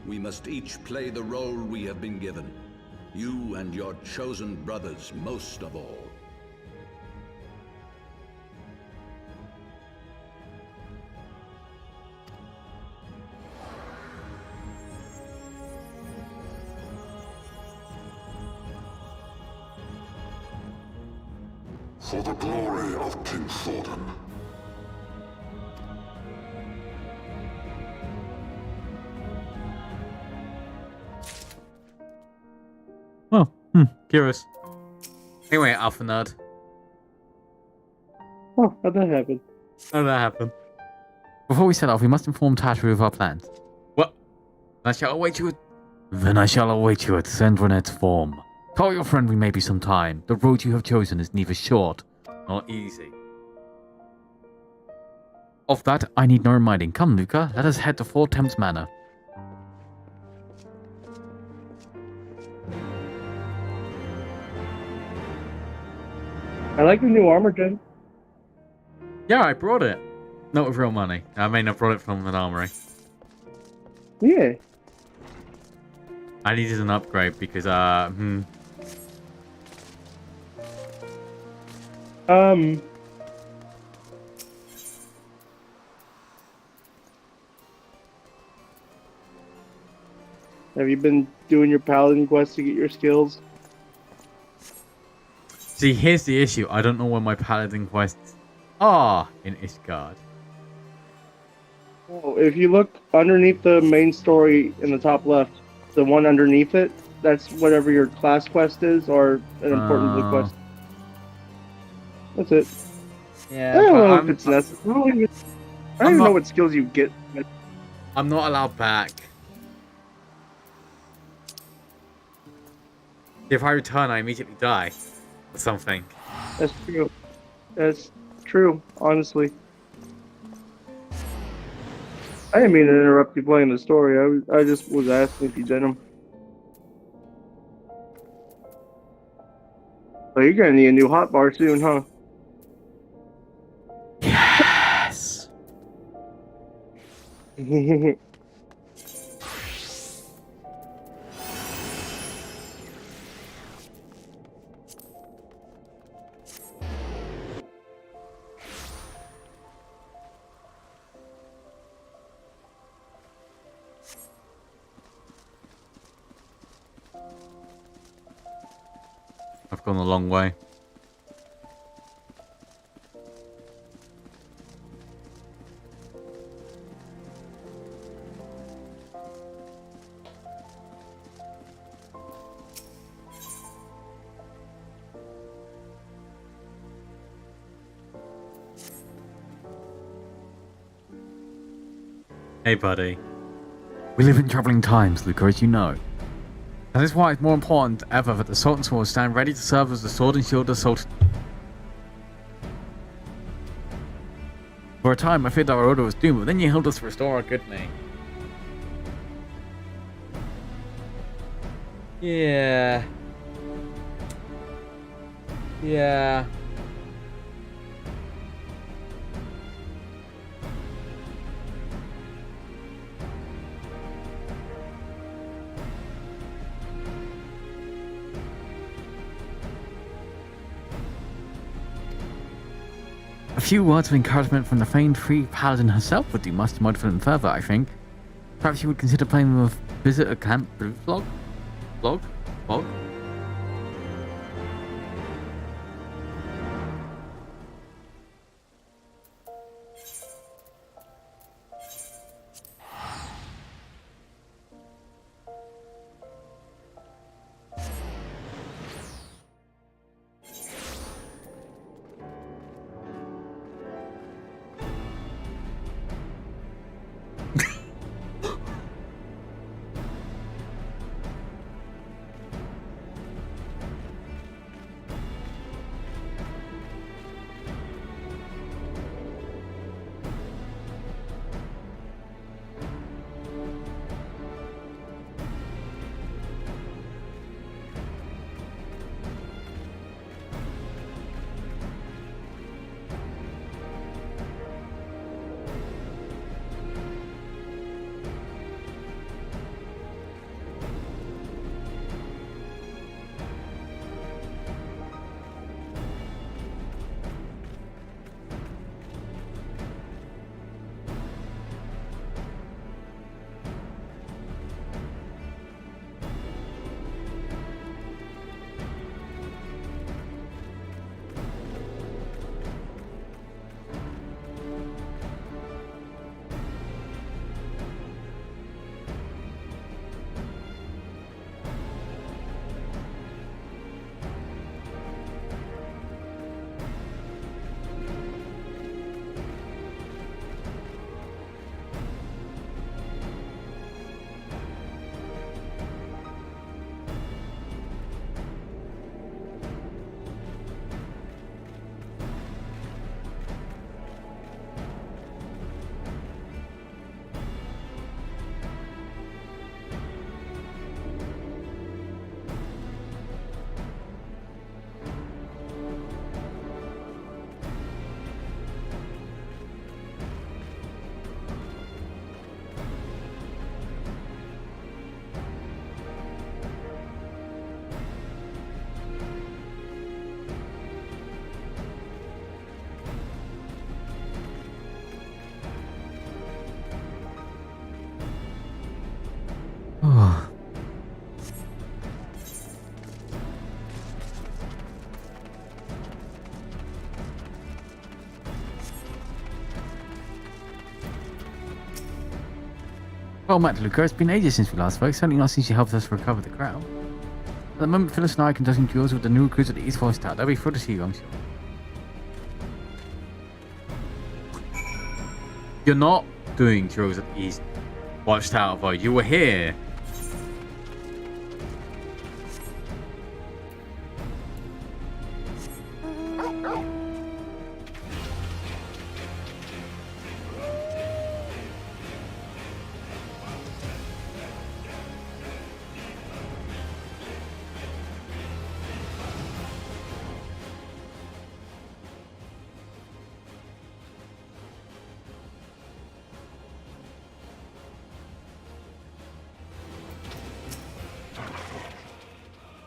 We must each play the role we have been given. You and your chosen brothers most of all. For the glory of King Thordan. Oh, curious. Anyway, Alpha Nerd. Oh, how'd that happen? How'd that happen? Before we set off, we must inform Tatru of our plans. What? I shall await you at... Then I shall await you at Sandronet's form. Tell your friend we may be some time. The road you have chosen is neither short nor easy. Of that, I need no reminding. Come, Luca, let us head to Fort Thames Manor. I like the new armor, Jen. Yeah, I brought it. Not with real money. I mean, I brought it from an armory. Yeah. I needed an upgrade because, Have you been doing your paladin quest to get your skills? See, here's the issue. I don't know where my paladin quests are in Ishgard. Oh, if you look underneath the main story in the top left, the one underneath it, that's whatever your class quest is, or an important blue quest. That's it. Yeah, I don't know if it's necessary. I don't even know what skills you get. I'm not allowed back. If I return, I immediately die. Or something. That's true. That's true, honestly. I didn't mean to interrupt you playing the story. I just was asking if you did them. But you're gonna need a new hotbar soon, huh? Yes. I've gone a long way. Hey, buddy. We live in troubling times, Luca, as you know. That is why it's more important than ever that the Sultan's Sword stand ready to serve as the sword and shield of Sultan. For a time, I feared our order was doomed, but then you helped us restore our good name. Yeah. Yeah. A few words of encouragement from the famed free paladin herself would do much to motivate them further, I think. Perhaps you would consider playing with visit a camp vlog? Vlog? Well met, Luca. It's been ages since we last spoke, certainly not since you helped us recover the crown. At the moment, Phyllis and I are conducting duels with the new recruits at the East Forest Tower. They'll be thrilled to see you, I'm sure. You're not doing drills at the East Watchtower, though. You were here.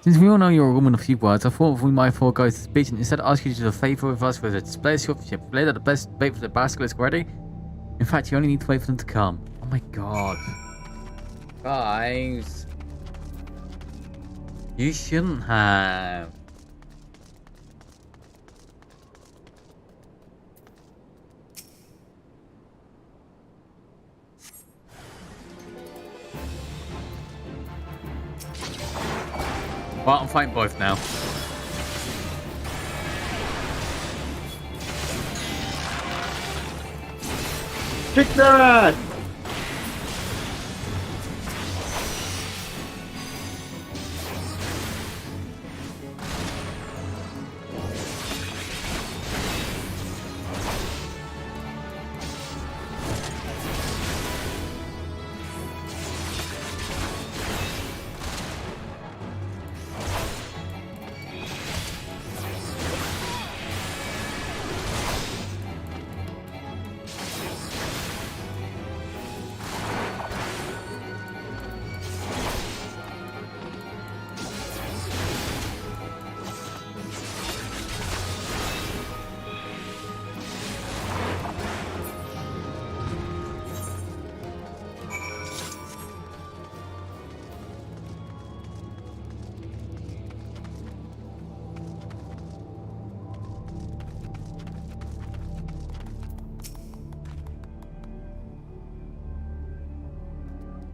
Since we all know you're a woman of few words, I thought we might forego this speech and instead ask you to do a favor with us with a display of ship. Later, the best bait for the basilisk ready. In fact, you only need to wait for them to come. Oh my god. Guys. You shouldn't have. Well, I'm fighting both now. Kick their ass!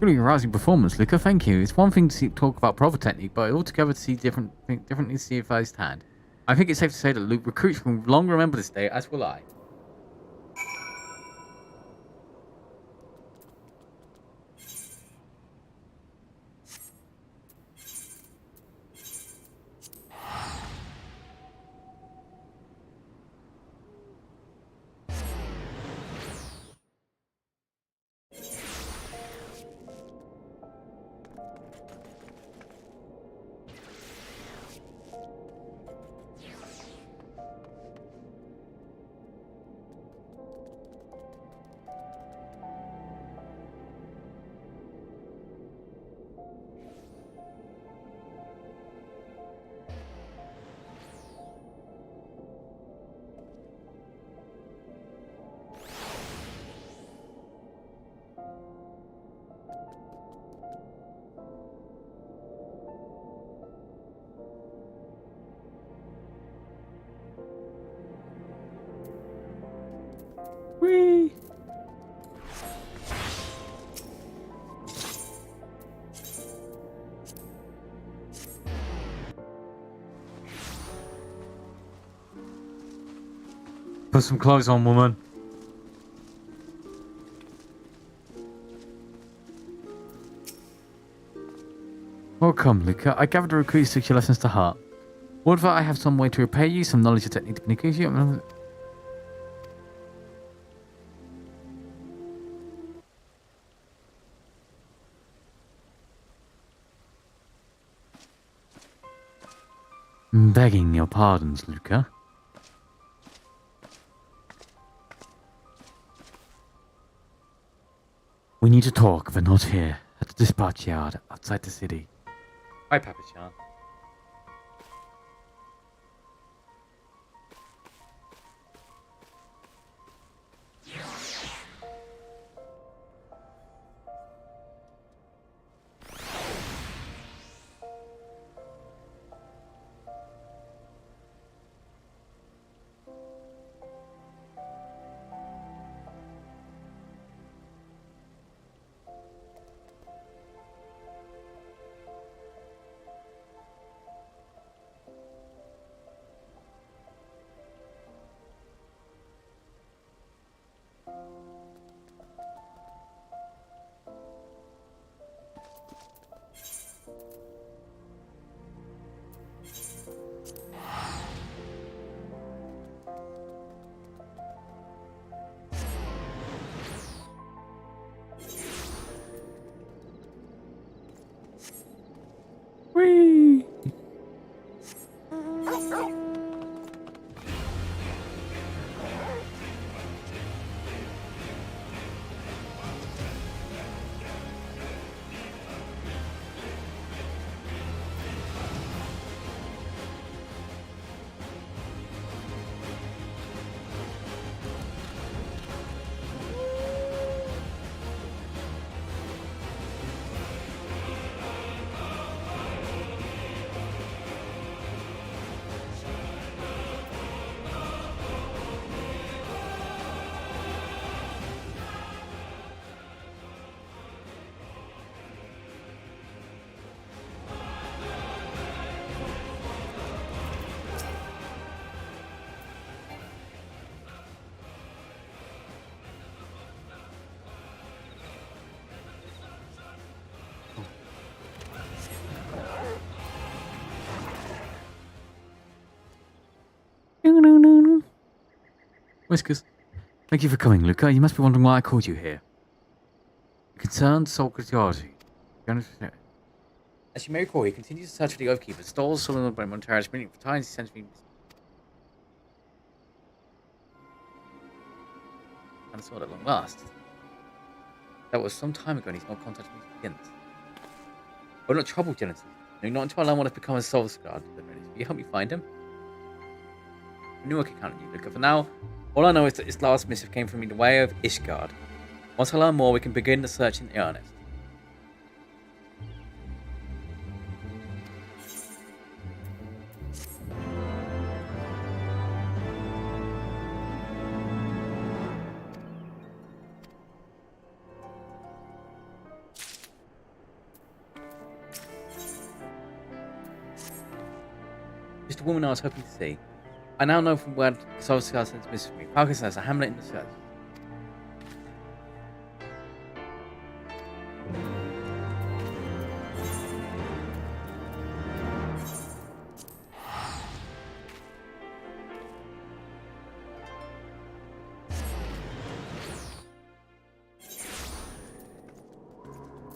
Really rousing performance, Luca. Thank you. It's one thing to talk about proper technique, but altogether to see differently see a first hand. I think it's safe to say that Luke recruits will long remember this day, as will I. Whee! Put some clothes on, woman. Welcome, Luca. I gathered the recruits took your lessons to heart. What if I have some way to repay you, some knowledge of technique to communicate? Begging your pardons, Luca. We need to talk, but not here. At the dispatch yard, outside the city. Hi, Papa-chan. Whee! Whiskers, thank you for coming, Luca. You must be wondering why I called you here. Concerned Solcratology. As you may recall, he continues to search for the Oathkeeper, stole Solomon by Monterra's meaning for times he sent me. And saw it at long last. That was some time ago and he's not contacted me since. We're not troubled, Genesis. No, not until I learn what has become of Soul's Guard. Will you help me find him? I knew I could count on you, Luca. For now, all I know is that this last missive came from me in the way of Ishgard. Once I learn more, we can begin the search in earnest. Just the woman I was hoping to see. I now know from where Soul's Guard sent this missive for me. Parker says a hamlet in the search.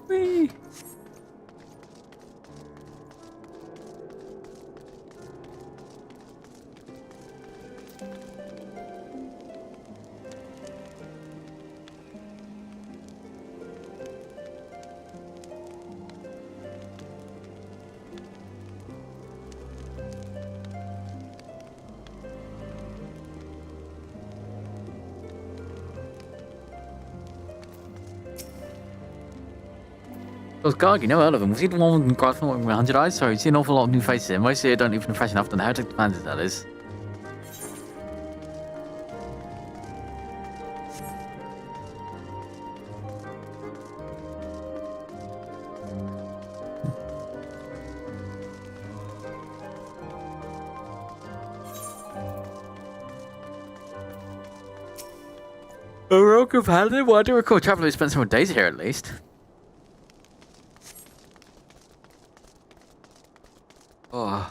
Whee! Those Garg, you never heard of him. Was he the one with God from 100 eyes? Sorry, you see an awful lot of new faces here. Most here don't even impress enough than the heretic demands that is. A rogue of Halden? Well, I do recall traveler who spent several days here at least. Oh.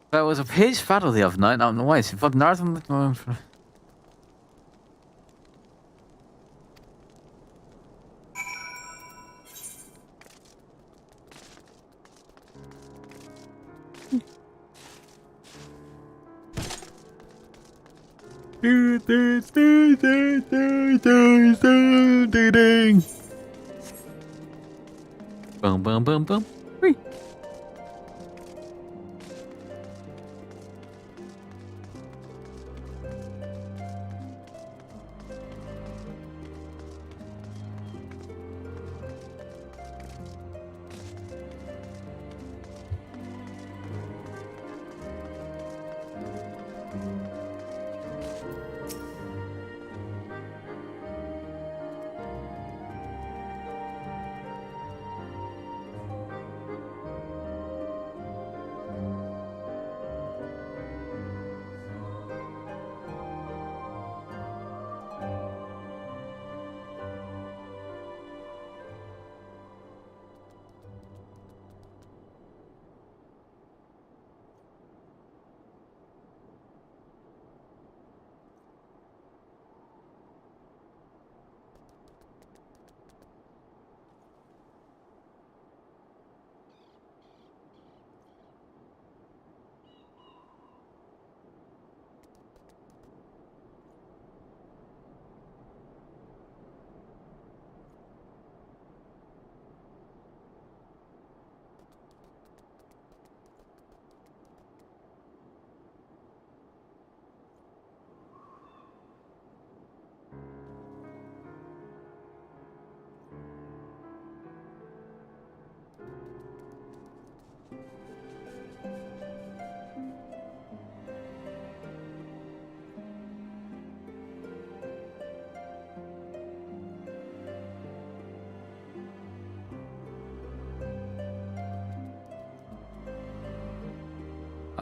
There was a page battle the other night out in the west. In fact, Northern. Boom, boom, boom, boom. Whee.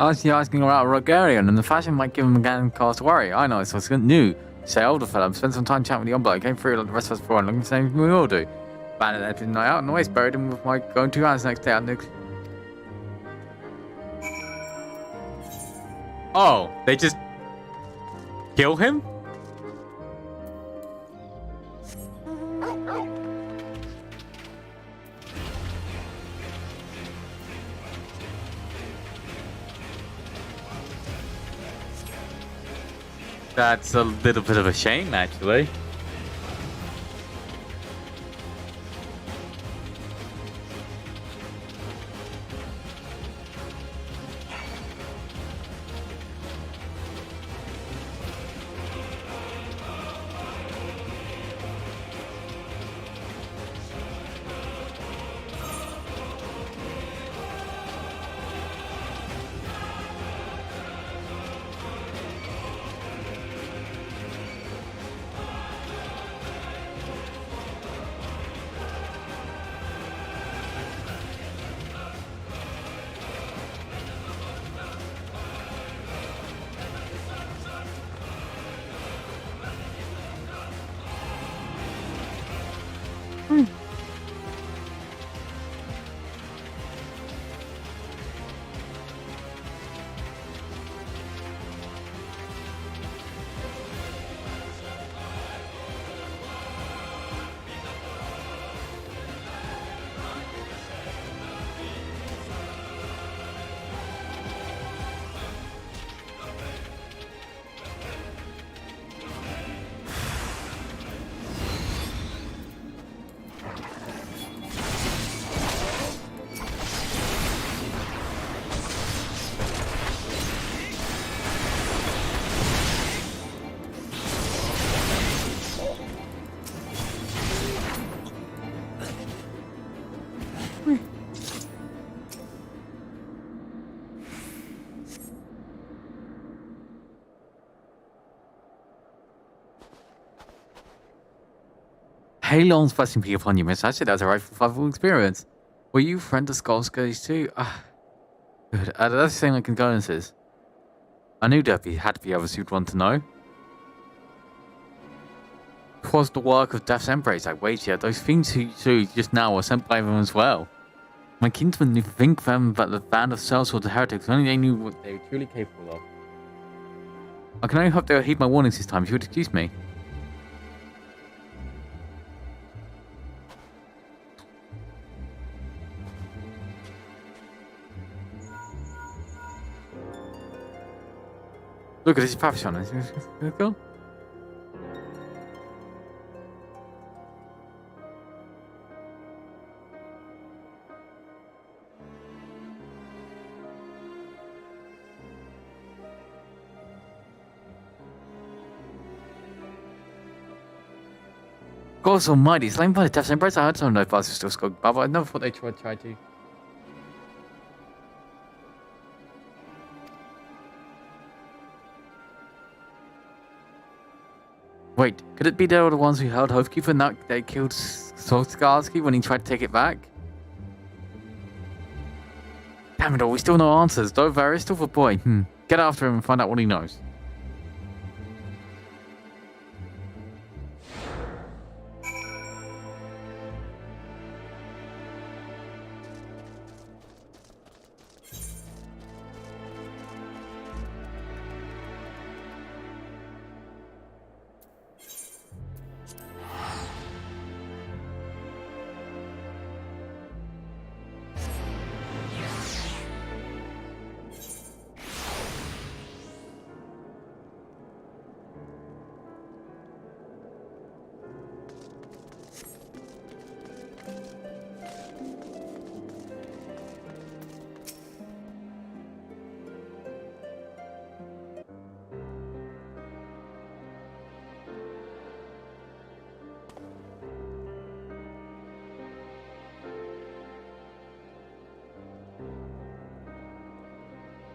asked you asking about Rogarian, and the fashion might give him again cause to worry. I know, it's what's new. Say, older fella, spent some time chatting with the young bloke. Came through like the rest of us before, and looking the same as we all do. Banded every night out in the waist, buried him with my going 2 hands next day. Oh, they just kill him? That's a little bit of a shame, actually. Halon's blessing be upon you, Miss. I said that was a rightful fatherful experience. Were you friend of Skullscurry's too? Good. That's the same like condolences. I knew Debbie had to be others who'd want to know. 'Twas the work of Death's Embrace I waged here. Those things who you just now were sent by them as well. My kinsmen knew think them about the band of sellswords heretics. Only they knew what they were truly capable of. I can only hope they'll heed my warnings this time, if you would excuse me. Look at this papillon. Is it cool? God almighty, slain by the Death's Embrace. I heard some of those bastards still skulking, but I never thought they tried to. Wait, could it be they were the ones who held Hofkeeper and that they killed Solskarsky when he tried to take it back? Damn it all, we still no answers. Though Varys still for boy. Get after him and find out what he knows.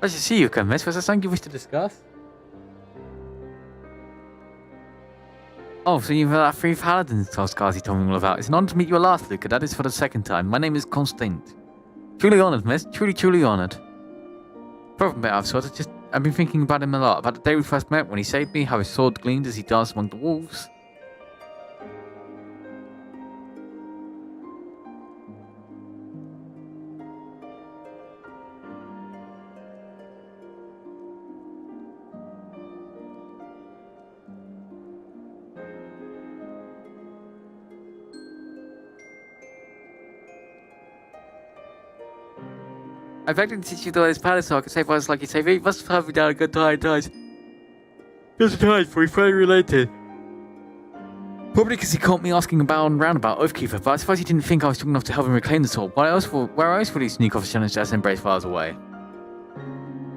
Nice to see you again, miss. Was there something you wish to discuss? Oh, so you've that three paladins Solskarsky told me all about. It's an honor to meet you at last, Luca. That is for the second time. My name is Constant. Truly honored, miss. Truly, truly honored. Problem about I've I've been thinking about him a lot. About the day we first met, when he saved me, how his sword gleamed as he danced among the wolves. I begged him to teach you the way his palace so I could save others like you save me. He must have had me down a good times. Just times for we fully related. Probably because he caught me asking about and round about Oathkeeper, but I suppose he didn't think I was strong enough to help him reclaim the sword. Where else would he sneak off a challenge as embrace files away?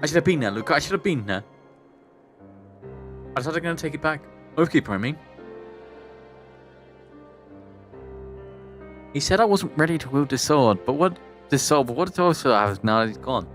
I should have been there, Luca. I should have been there. I decided going to take it back. Oathkeeper, I mean. He said I wasn't ready to wield this sword, but what does also have now that he's gone?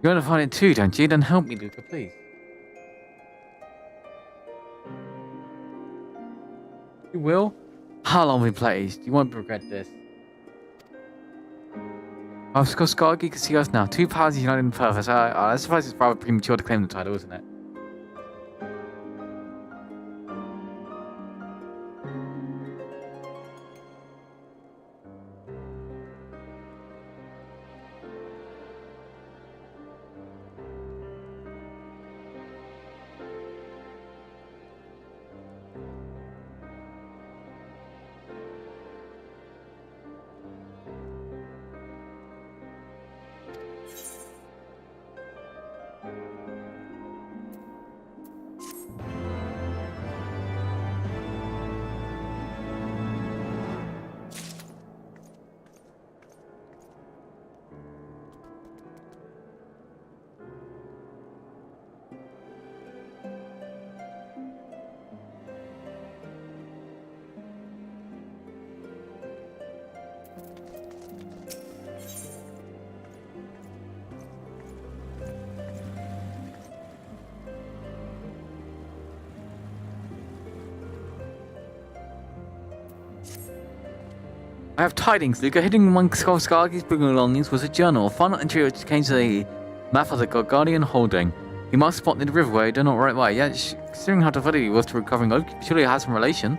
You want to find it too, don't you? Then help me, Luca, please. You will? How long we placed? You won't regret this. Oh, Skoskargi can see us now. Two powers united in purpose. I suppose it's rather premature to claim the title, isn't it? I have tidings, Luca. Hidden among Skargi's belongings was a journal, a final entry which contains a map of the Guardian holding. He marked a spot near the river where he did not right way, yet considering how devoted he was to recovering Oak, surely it has some relation.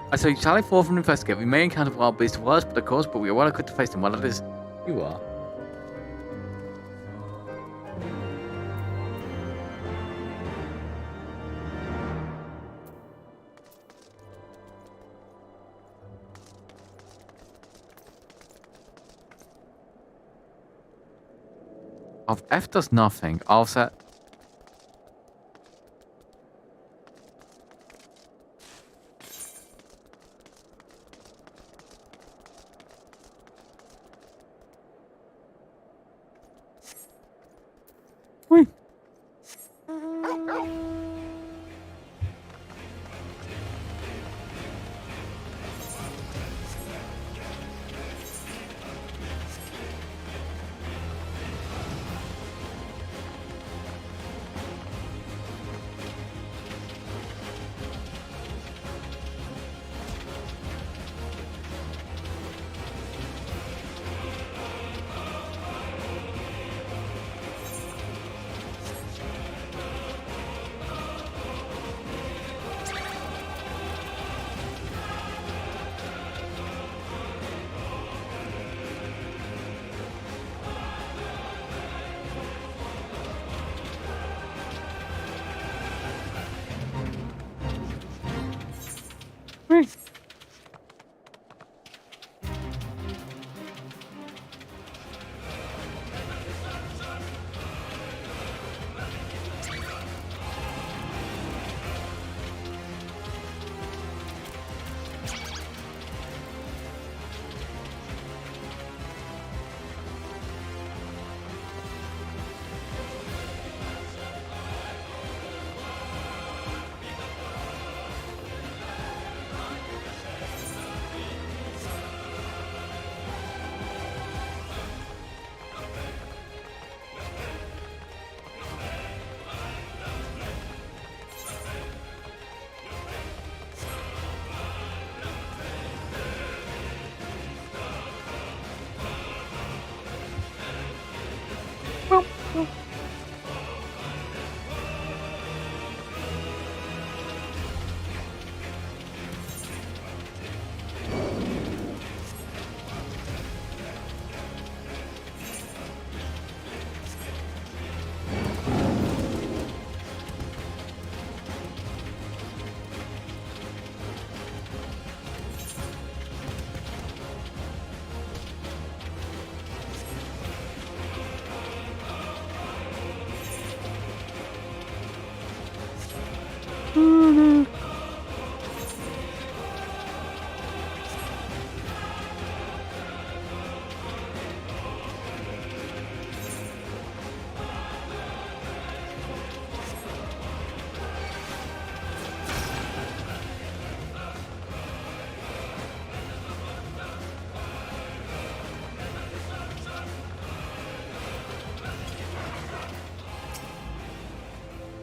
I say, sally forth and investigate. We may encounter wild beasts worse, but we are well equipped to face them. Well, that is, you are. If F does nothing, I'll set. Wait.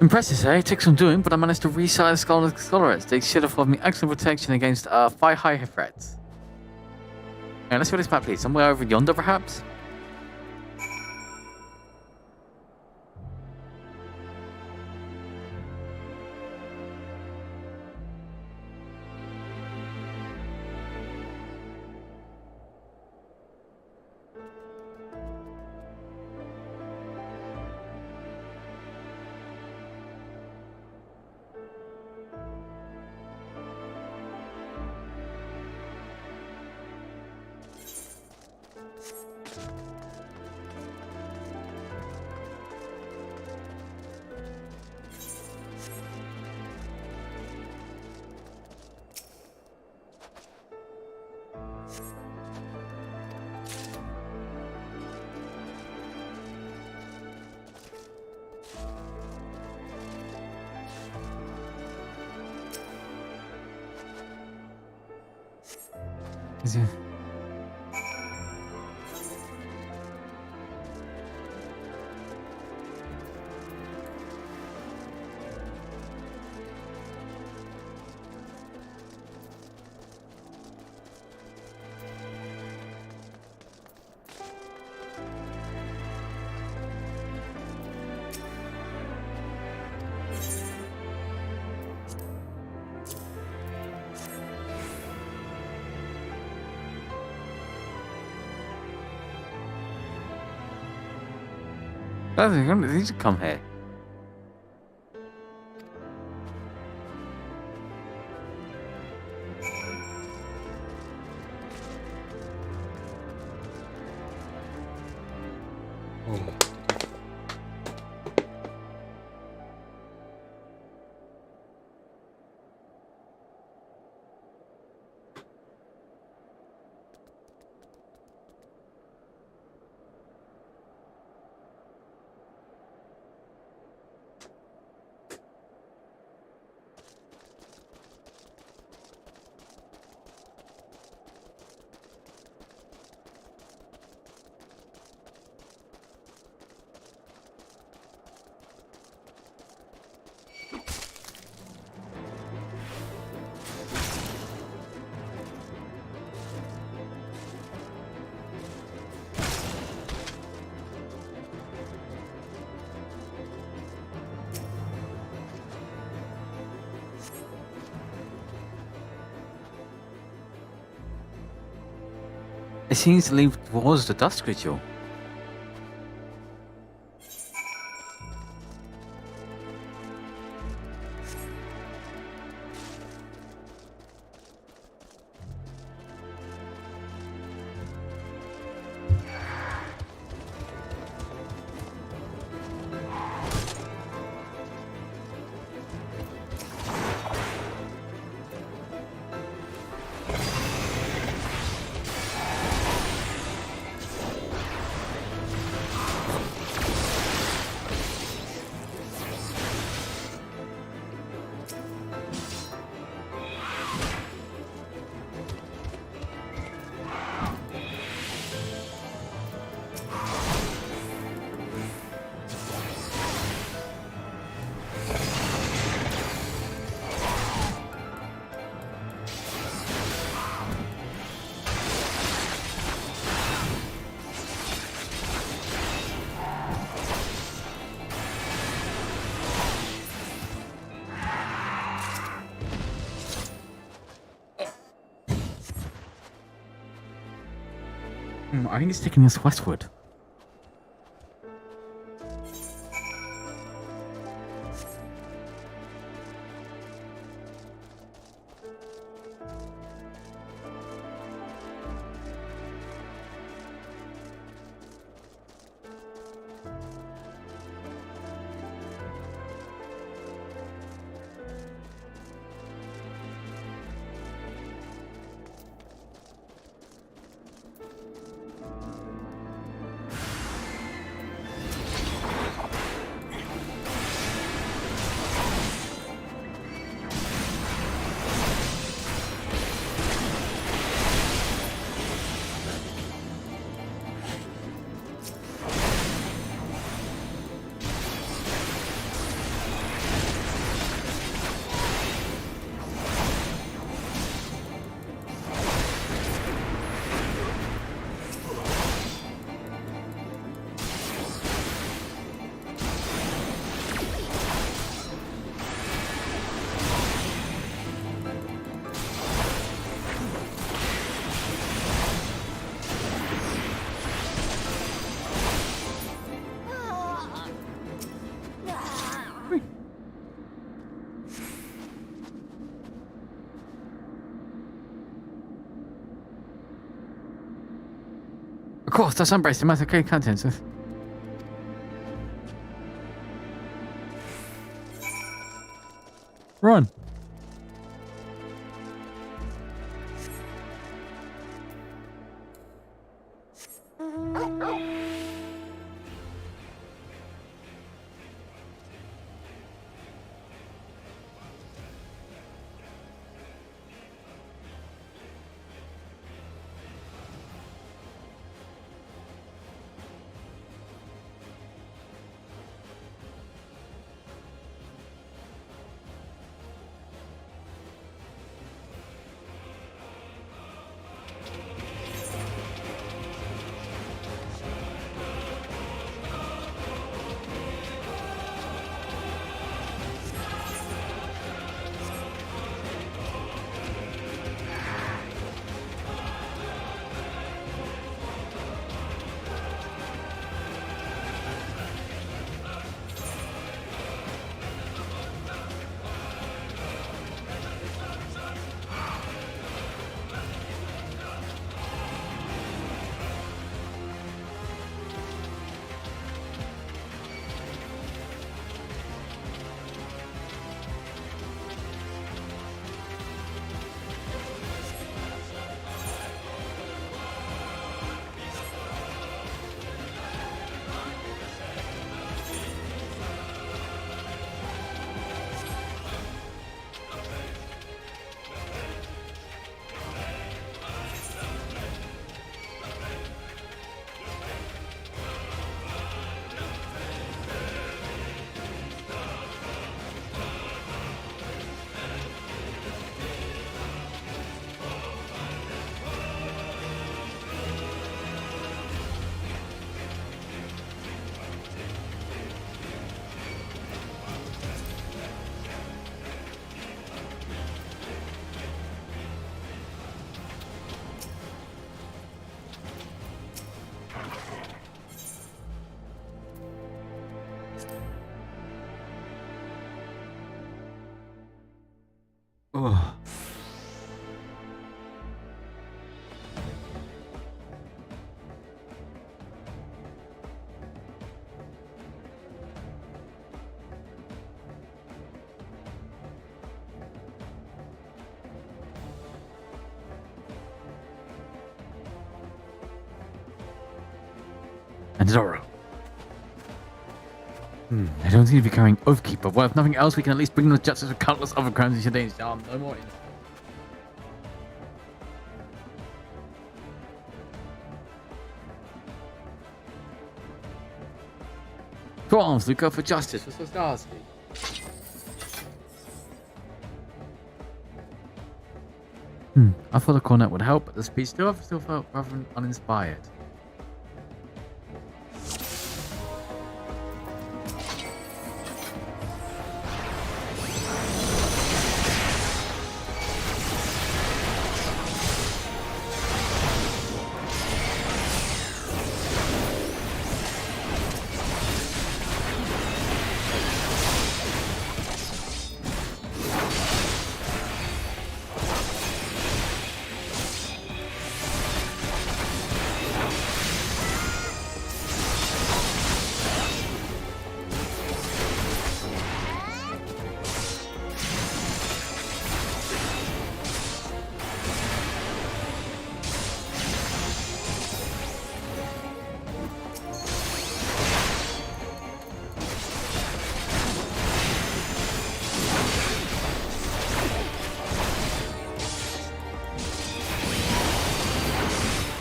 Impressive, eh? It took some doing, but I managed to resize the scholars. They should afford me excellent protection against 5 higher threats. Okay, let's go to this map, please. Somewhere over yonder, perhaps? Is it? They should come here. It seems to lead towards the dust ritual. I think it's taking us westward. Of course, that's embracing massive contents. Run. Oh. And Zorro. I don't seem to be carrying Oathkeeper. Well, if nothing else, we can at least bring them to justice with countless other crimes in today's charm. No more. To arms, Luca, for justice, for Swarovski. I thought a cornet would help, but the speech still felt rather uninspired.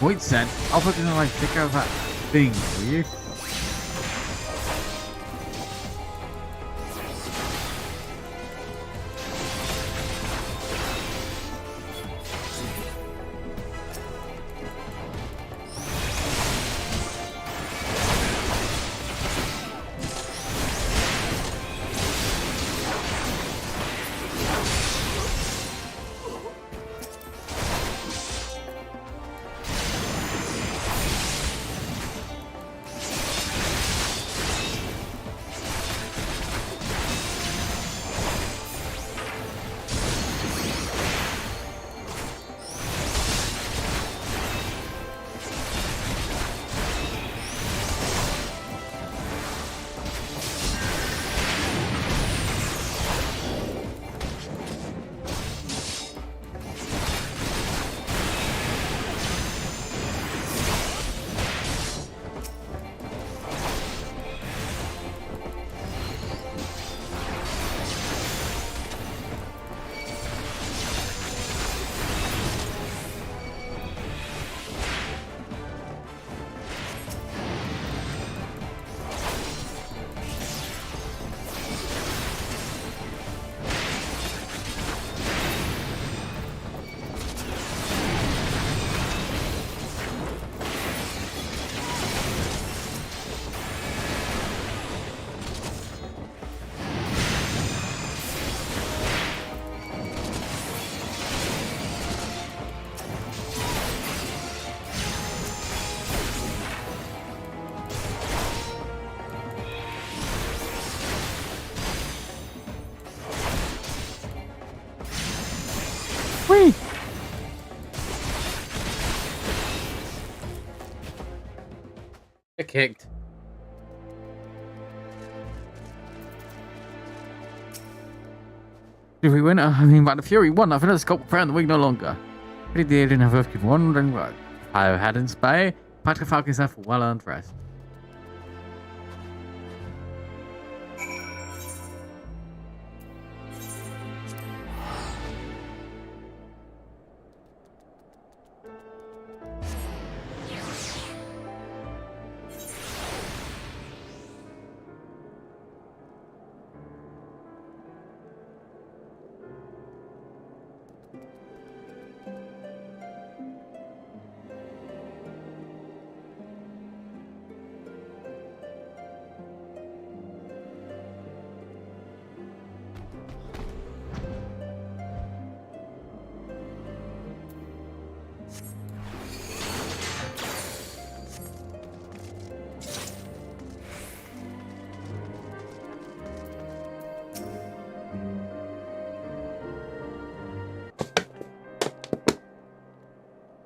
point then. I'll fucking like take care of that thing, will you? Whee! Get kicked. Did we win? I mean, but the Fury won. I feel the scope around the week no longer. Pretty dear didn't have Earthkeep one ring right. I had in spy. Patrick Falcon himself for well earned rest.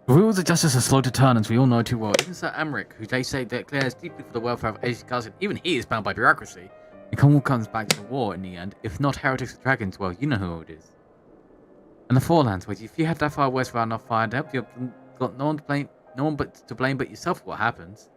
The wheels of justice are slow to turn, as we all know too well. Even Sir Amric, who they say that cares deeply for the welfare of Asian cousin, even he is bound by bureaucracy. The Commonwealth comes back to the war in the end. If not heretics and dragons, well, you know who it is. And the Forelands, wait, if you head that far west without enough fire to help, you've got no one to blame but yourself for what happens.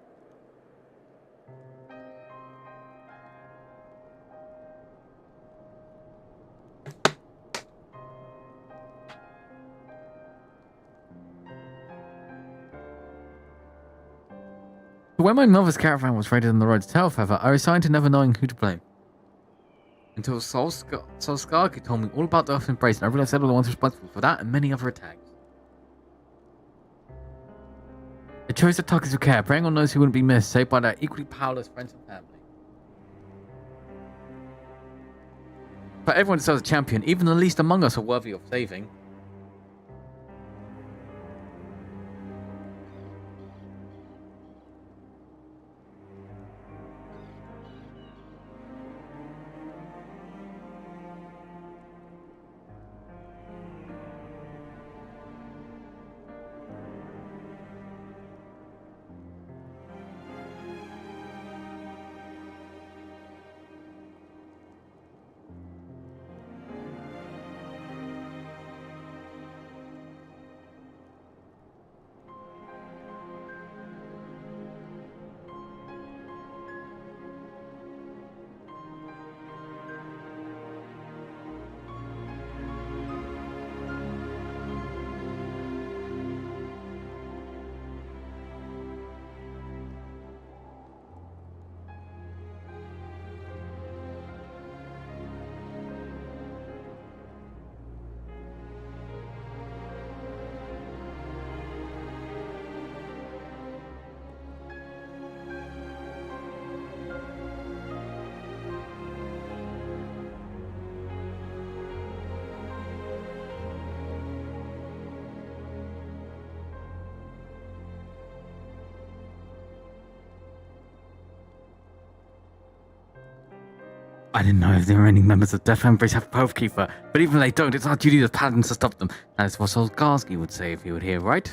When my mother's caravan was raided on the road to Telfeather, I resigned to never knowing who to blame. Until Solskjaer told me all about the Earth Embrace, and I realized they were the ones responsible for that and many other attacks. I chose the targets with care, praying on those who wouldn't be missed, saved by their equally powerless friends and family. But everyone deserves a champion, even the least among us are worthy of saving. I didn't know if the remaining members of Death Embrace have a Keeper, but even if they don't, it's our duty as paladins to stop them. That is what Solgarski would say if he were here, right?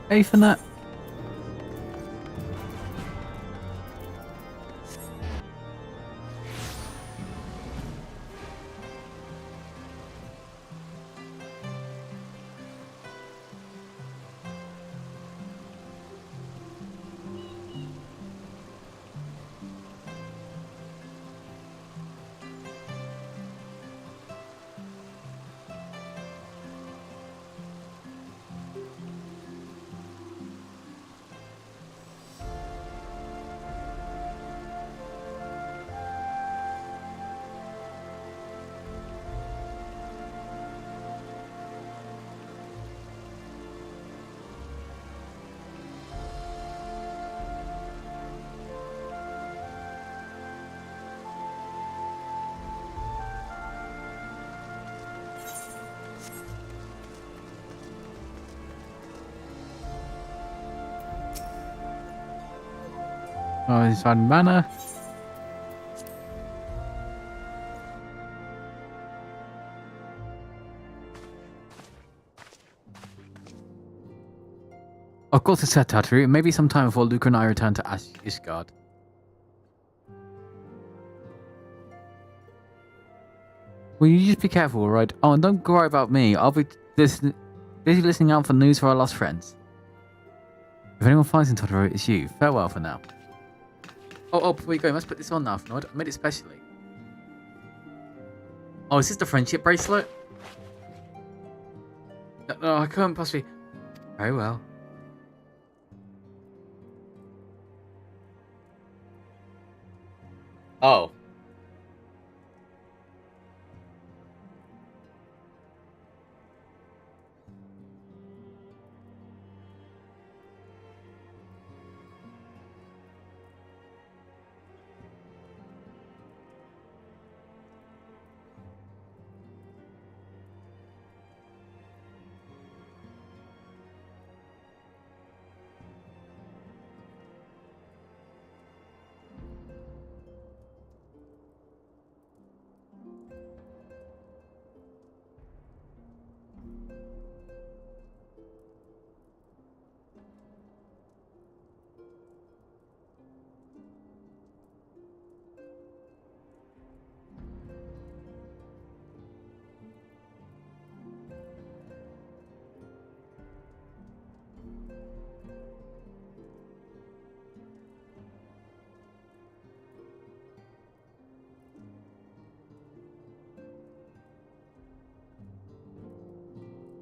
Hey for that. Oh, he's on mana. Of course, it's set Tattery. Maybe sometime before Luca and I return to Ishgard. Will you just be careful, alright? Oh, and don't worry about me. I'll be busy listening out for news for our lost friends. If anyone finds in Totoro, it's you. Farewell for now. Oh, before you go, let's put this on now. I made it specially. Oh, is this the friendship bracelet? No, I couldn't possibly. Very well. Oh.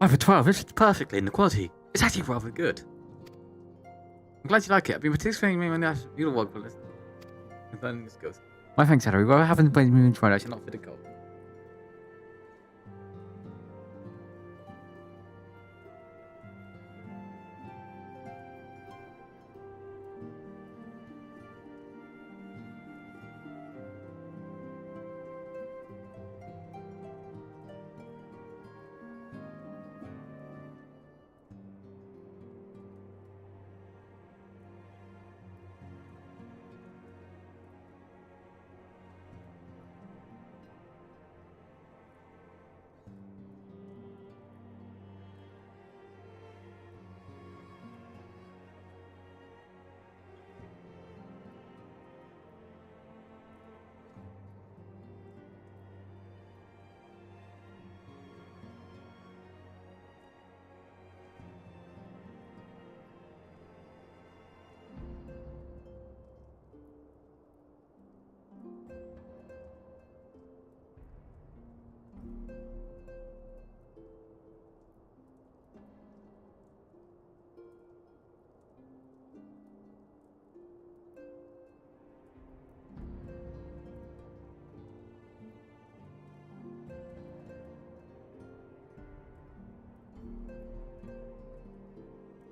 5 for 12, it's perfectly in the quality. It's actually rather good. I'm glad you like it. I've been participating in the beautiful work for this. Learning the skills. My thanks, Harry. What happened when you tried? I should not fit a goal.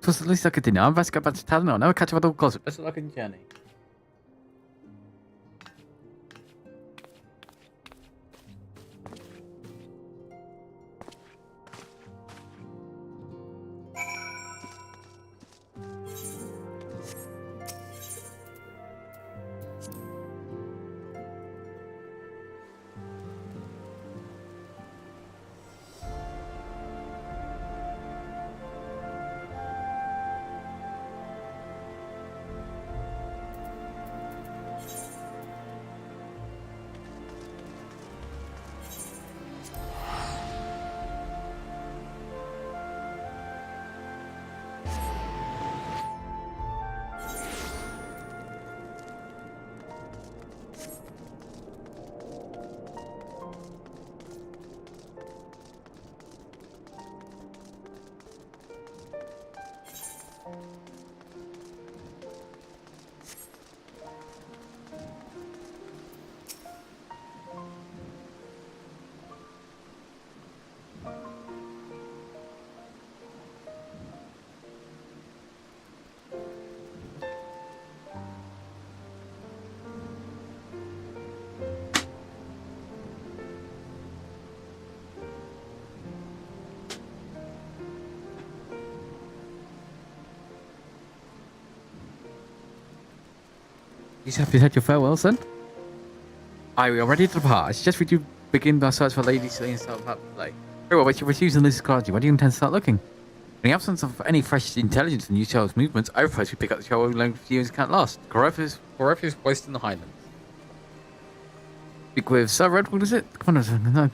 Plus, at least I could dinner. I'm about to go back to town now. Now catch up with all gossip. Best of luck in the journey. You have said your farewell, son? Aye, we are ready to depart. I suggest we do begin our search for Lady Celine South Play. Very well, but you're refusing this card. Where do you intend to start looking? In the absence of any fresh intelligence in New Shell's movements, I propose we pick up the show long viewers can't last. Corrupus wasted in the Highlands. Speak with Sir Redwood, is it? Come on, no.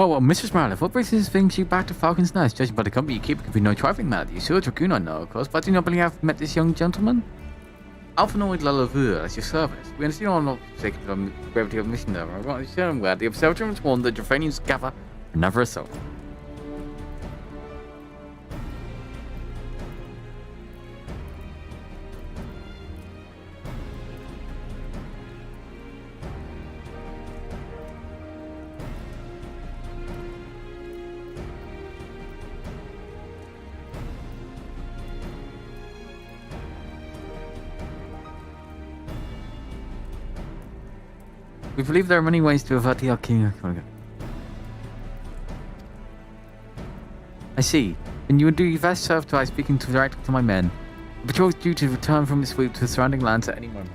Well, Mistress Marliff, what brings you back to Falcon's Nest? Judging by the company you keep, it could be no trifling matter. You still a dragoon, I know, of course, but I do not believe I have met this young gentleman. Alphanoid Lalaveur, at your service. We understand I'm not sick of the gravity of mission, though. I want to show him glad the observatory was warned that Drafanians gather are never assault. We believe there are many ways to avert the Alchemy. I see. And you would do your best served by speaking directly to my men. The patrol is due to return from this sweep to the surrounding lands at any moment.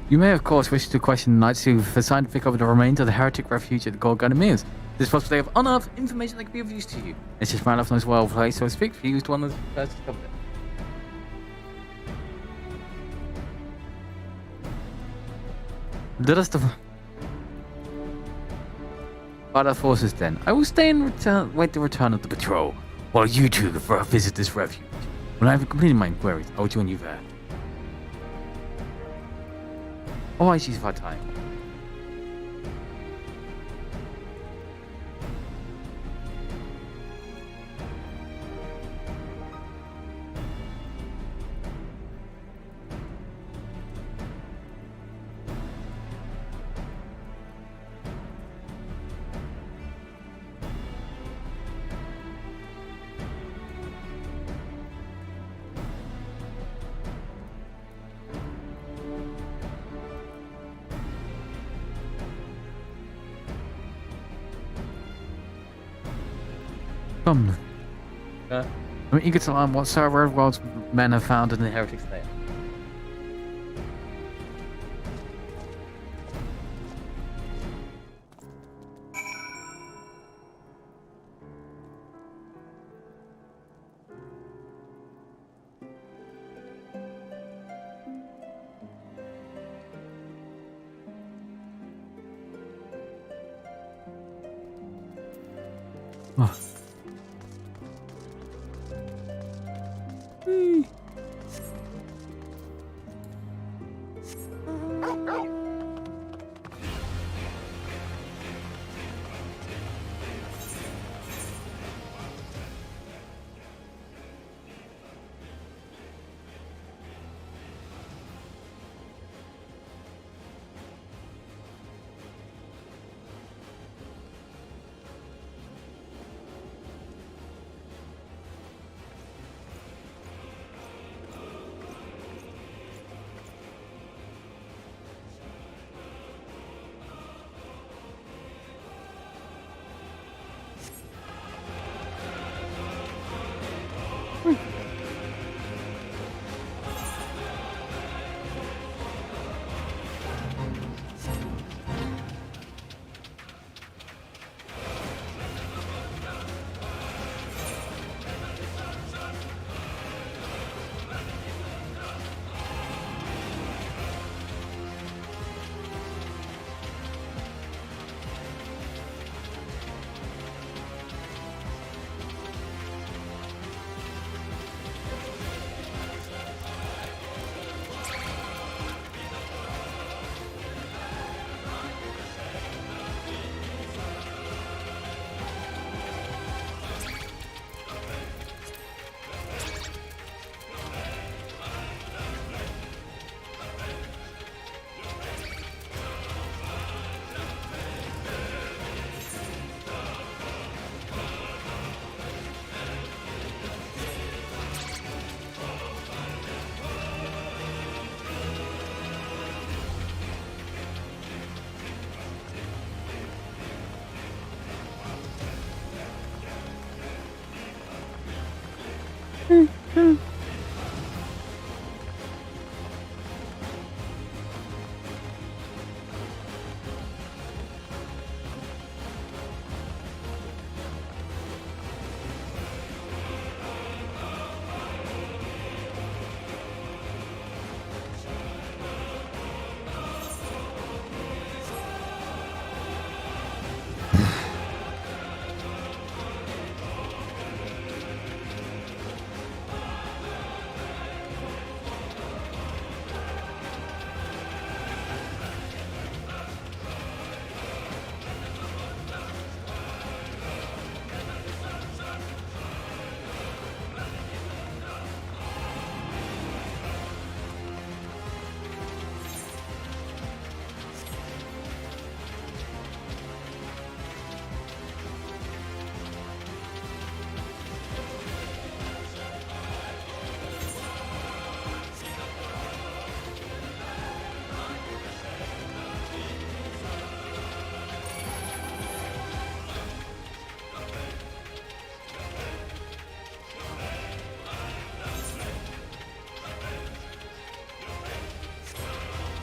You may, of course, wish to question the Knights who've assigned to pick up the remains of the heretic refuge at the Gorgon Mills. This is possibly of unearthed information that could be of use to you. It's just Marliff knows well place, so to speak, for you is one of the first to discover it. Let us divide our forces then. I will stay and wait the return of the patrol, while you two visit this refuge. When I have completed my inquiries, I will join you there. Oh, I see our time. Come. I'm eager to learn what Sir Redwald's men have found in the heretic's lair. Oh.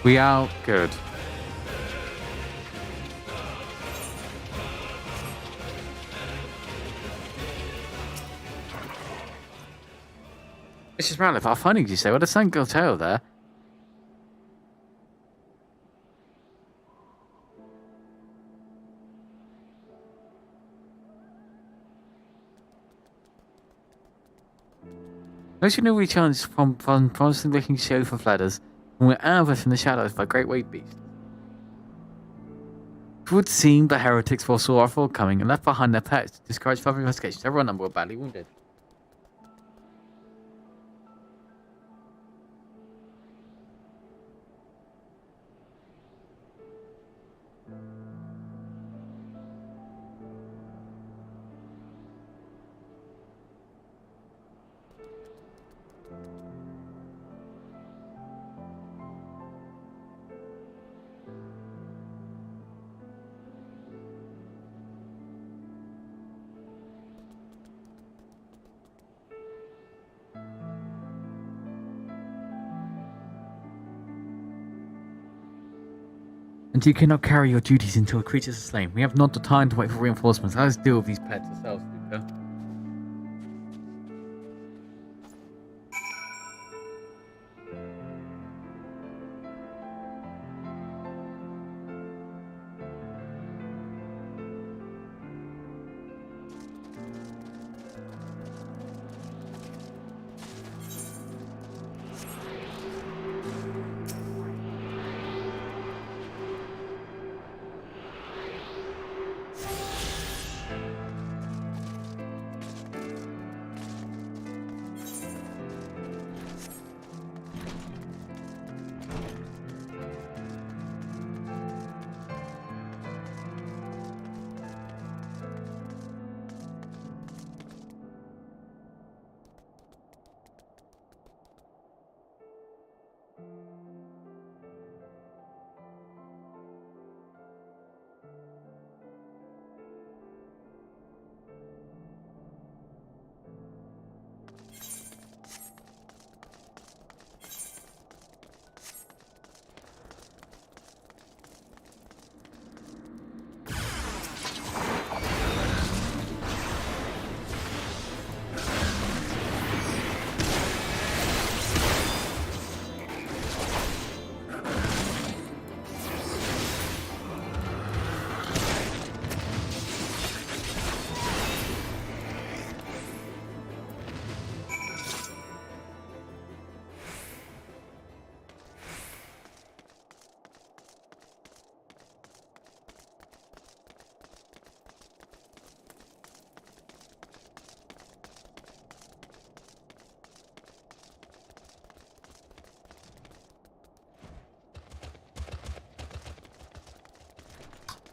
We are good. Mrs. Ratliff, how funny did you say? What a single tail there. Don't you know we challenged from constantly looking show for flatters, and we're ambushed from the shadows by great wade beasts? It would seem the heretics foresaw our forthcoming and left behind their pets to discourage further investigations. Several number were badly wounded. And you cannot carry your duties until creatures are slain. We have not the time to wait for reinforcements. Let us deal with these pets ourselves, Luca.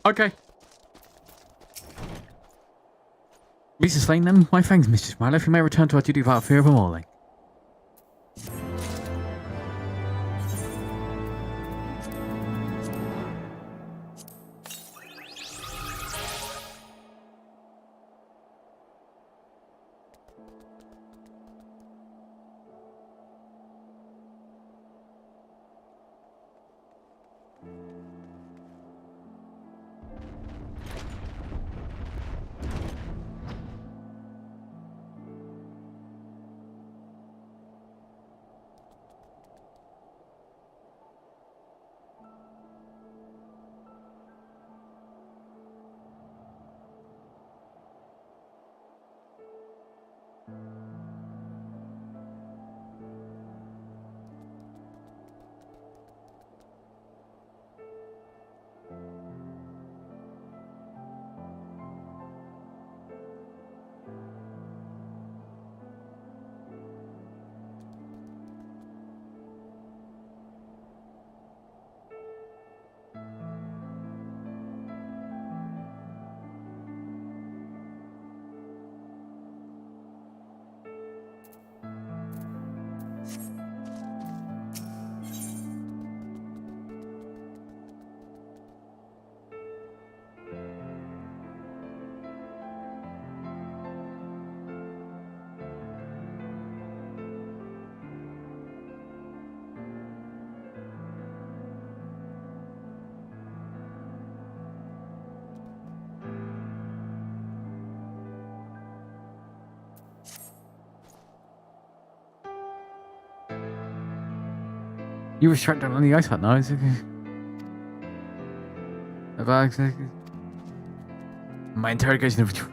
Okay. Mrs. Slane, then my thanks, Mr. Smiley. If you may return to our duty without fear of a mauling. You were strapped down on the ice hut now. It's okay. My interrogation of you.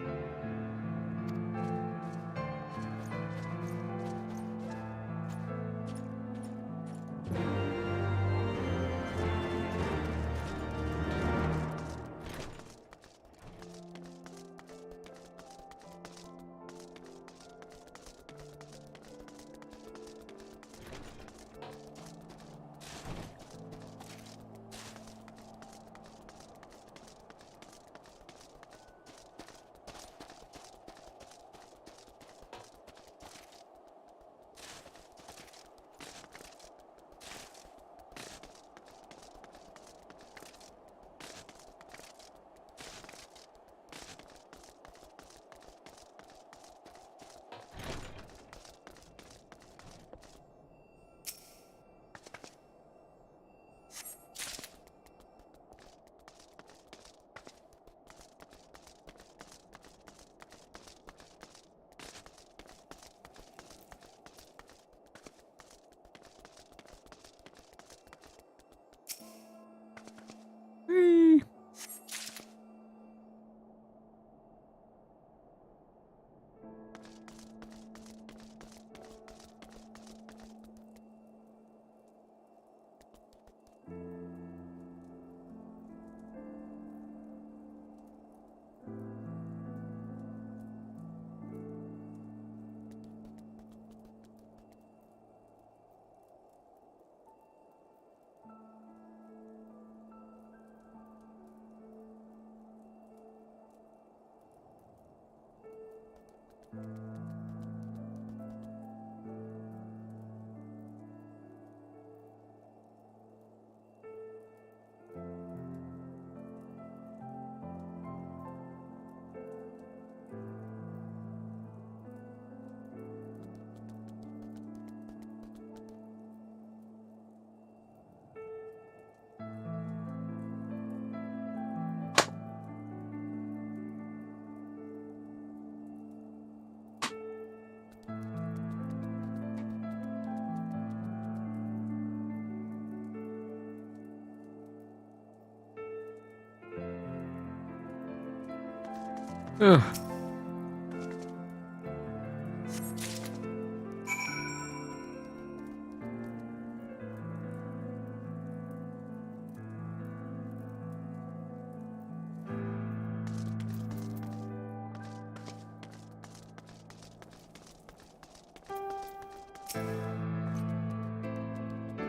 Ugh.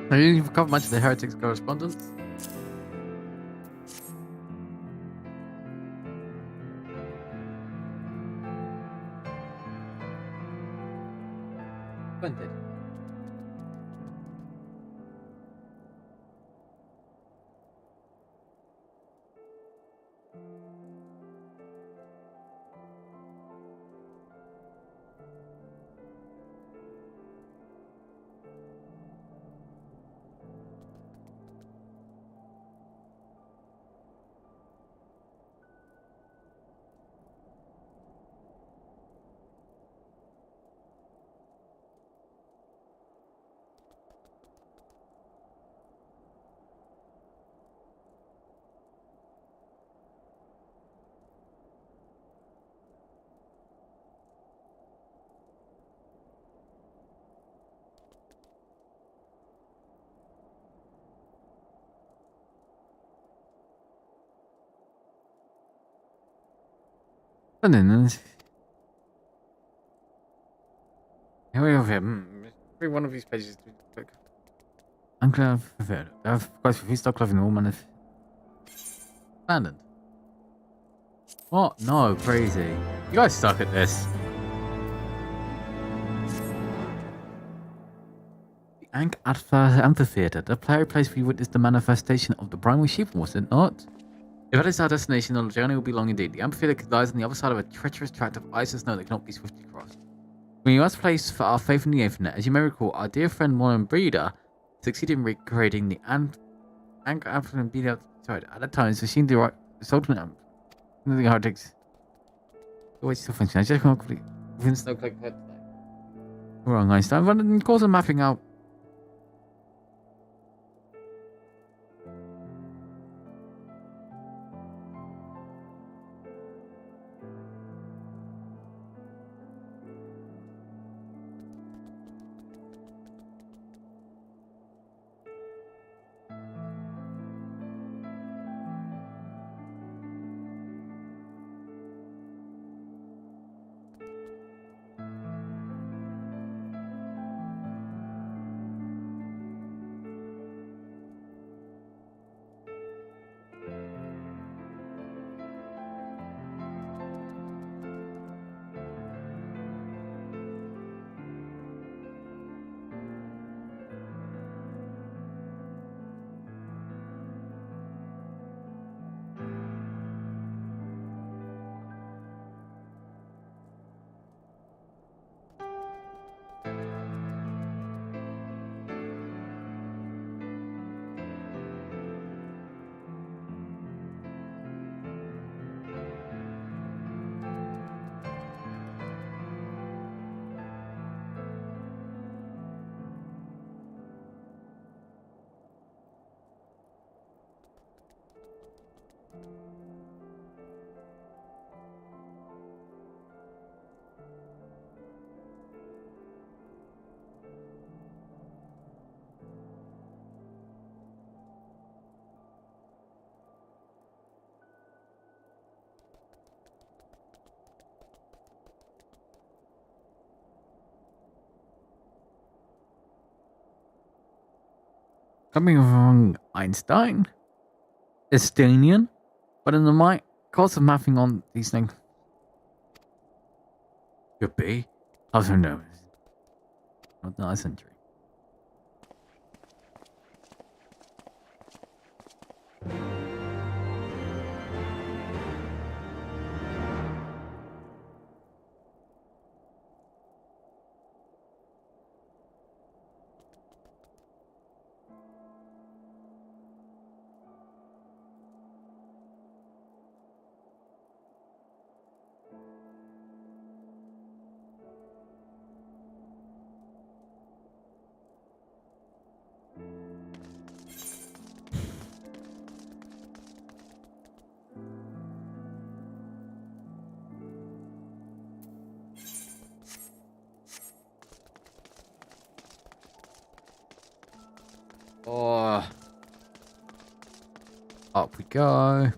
Have you covered much of the Heretics correspondence? Splendid. And then here we have him. Every one of these pages. I'm glad I've prepared. Of course, if we start clothing all man of abandoned. What? No, crazy. You guys suck at this. The Amphitheater. The place where you witnessed the manifestation of the primal sheep, was it not? If that is our destination, the journey will be long indeed. The amphitheater lies on the other side of a treacherous tract of ice and snow that cannot be swiftly crossed. We must place for our faith in the infinite. As you may recall, our dear friend Warren Breeder succeeded in recreating the Amphitheater at that time. So she the right resultant the Heretics. The way still function. I just can't complete within Snowflake head today. Wrong, Einstein. But in the course of mapping out Coming from Einstein? Estonian? But in the course of mapping on these things. Could be. Who knows? Not the century. Oh, up we go.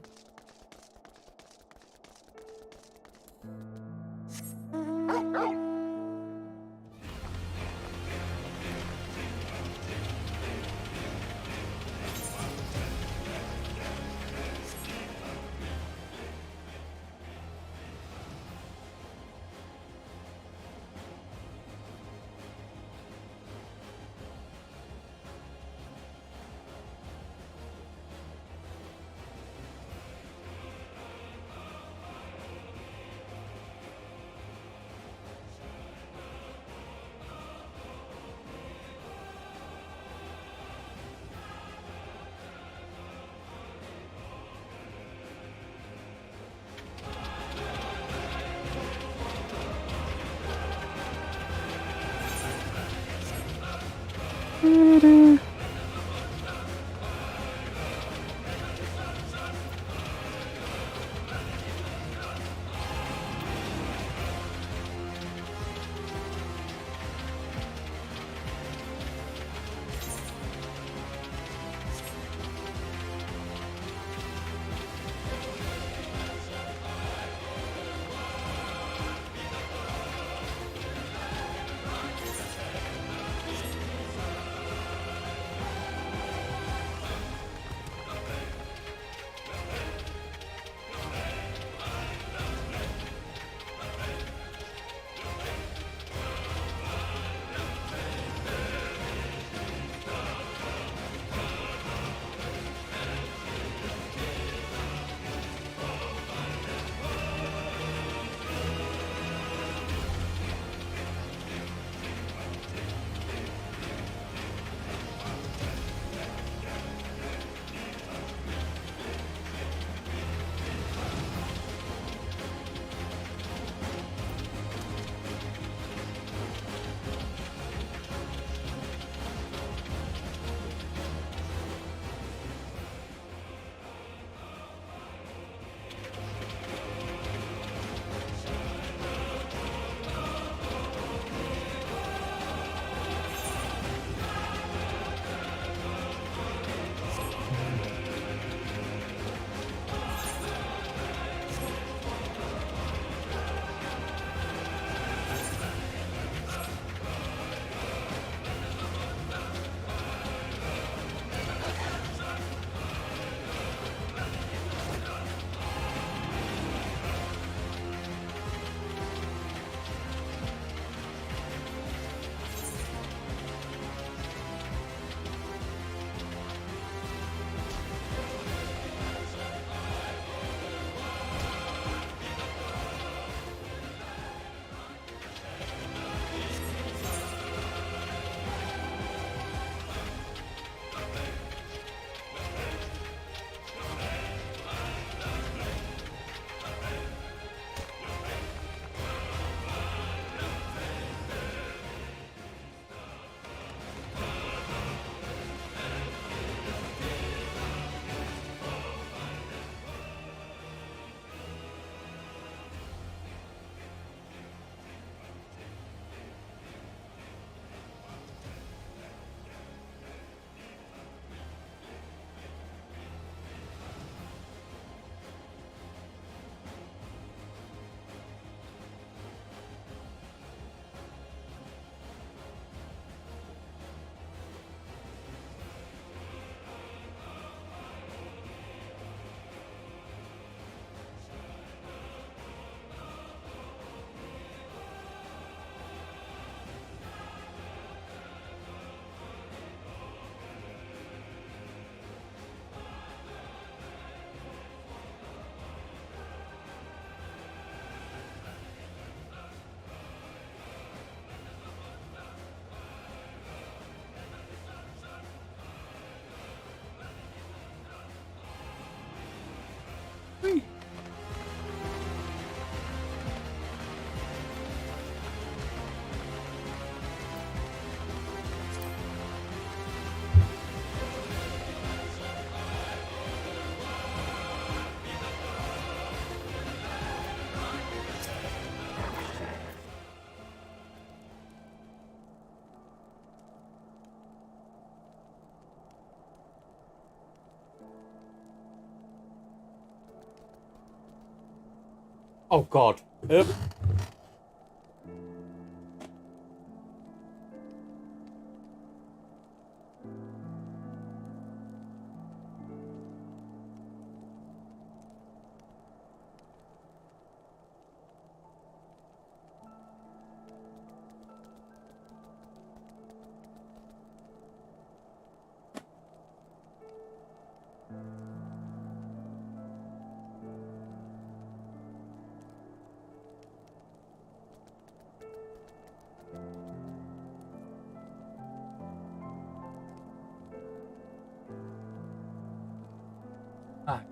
Oh God.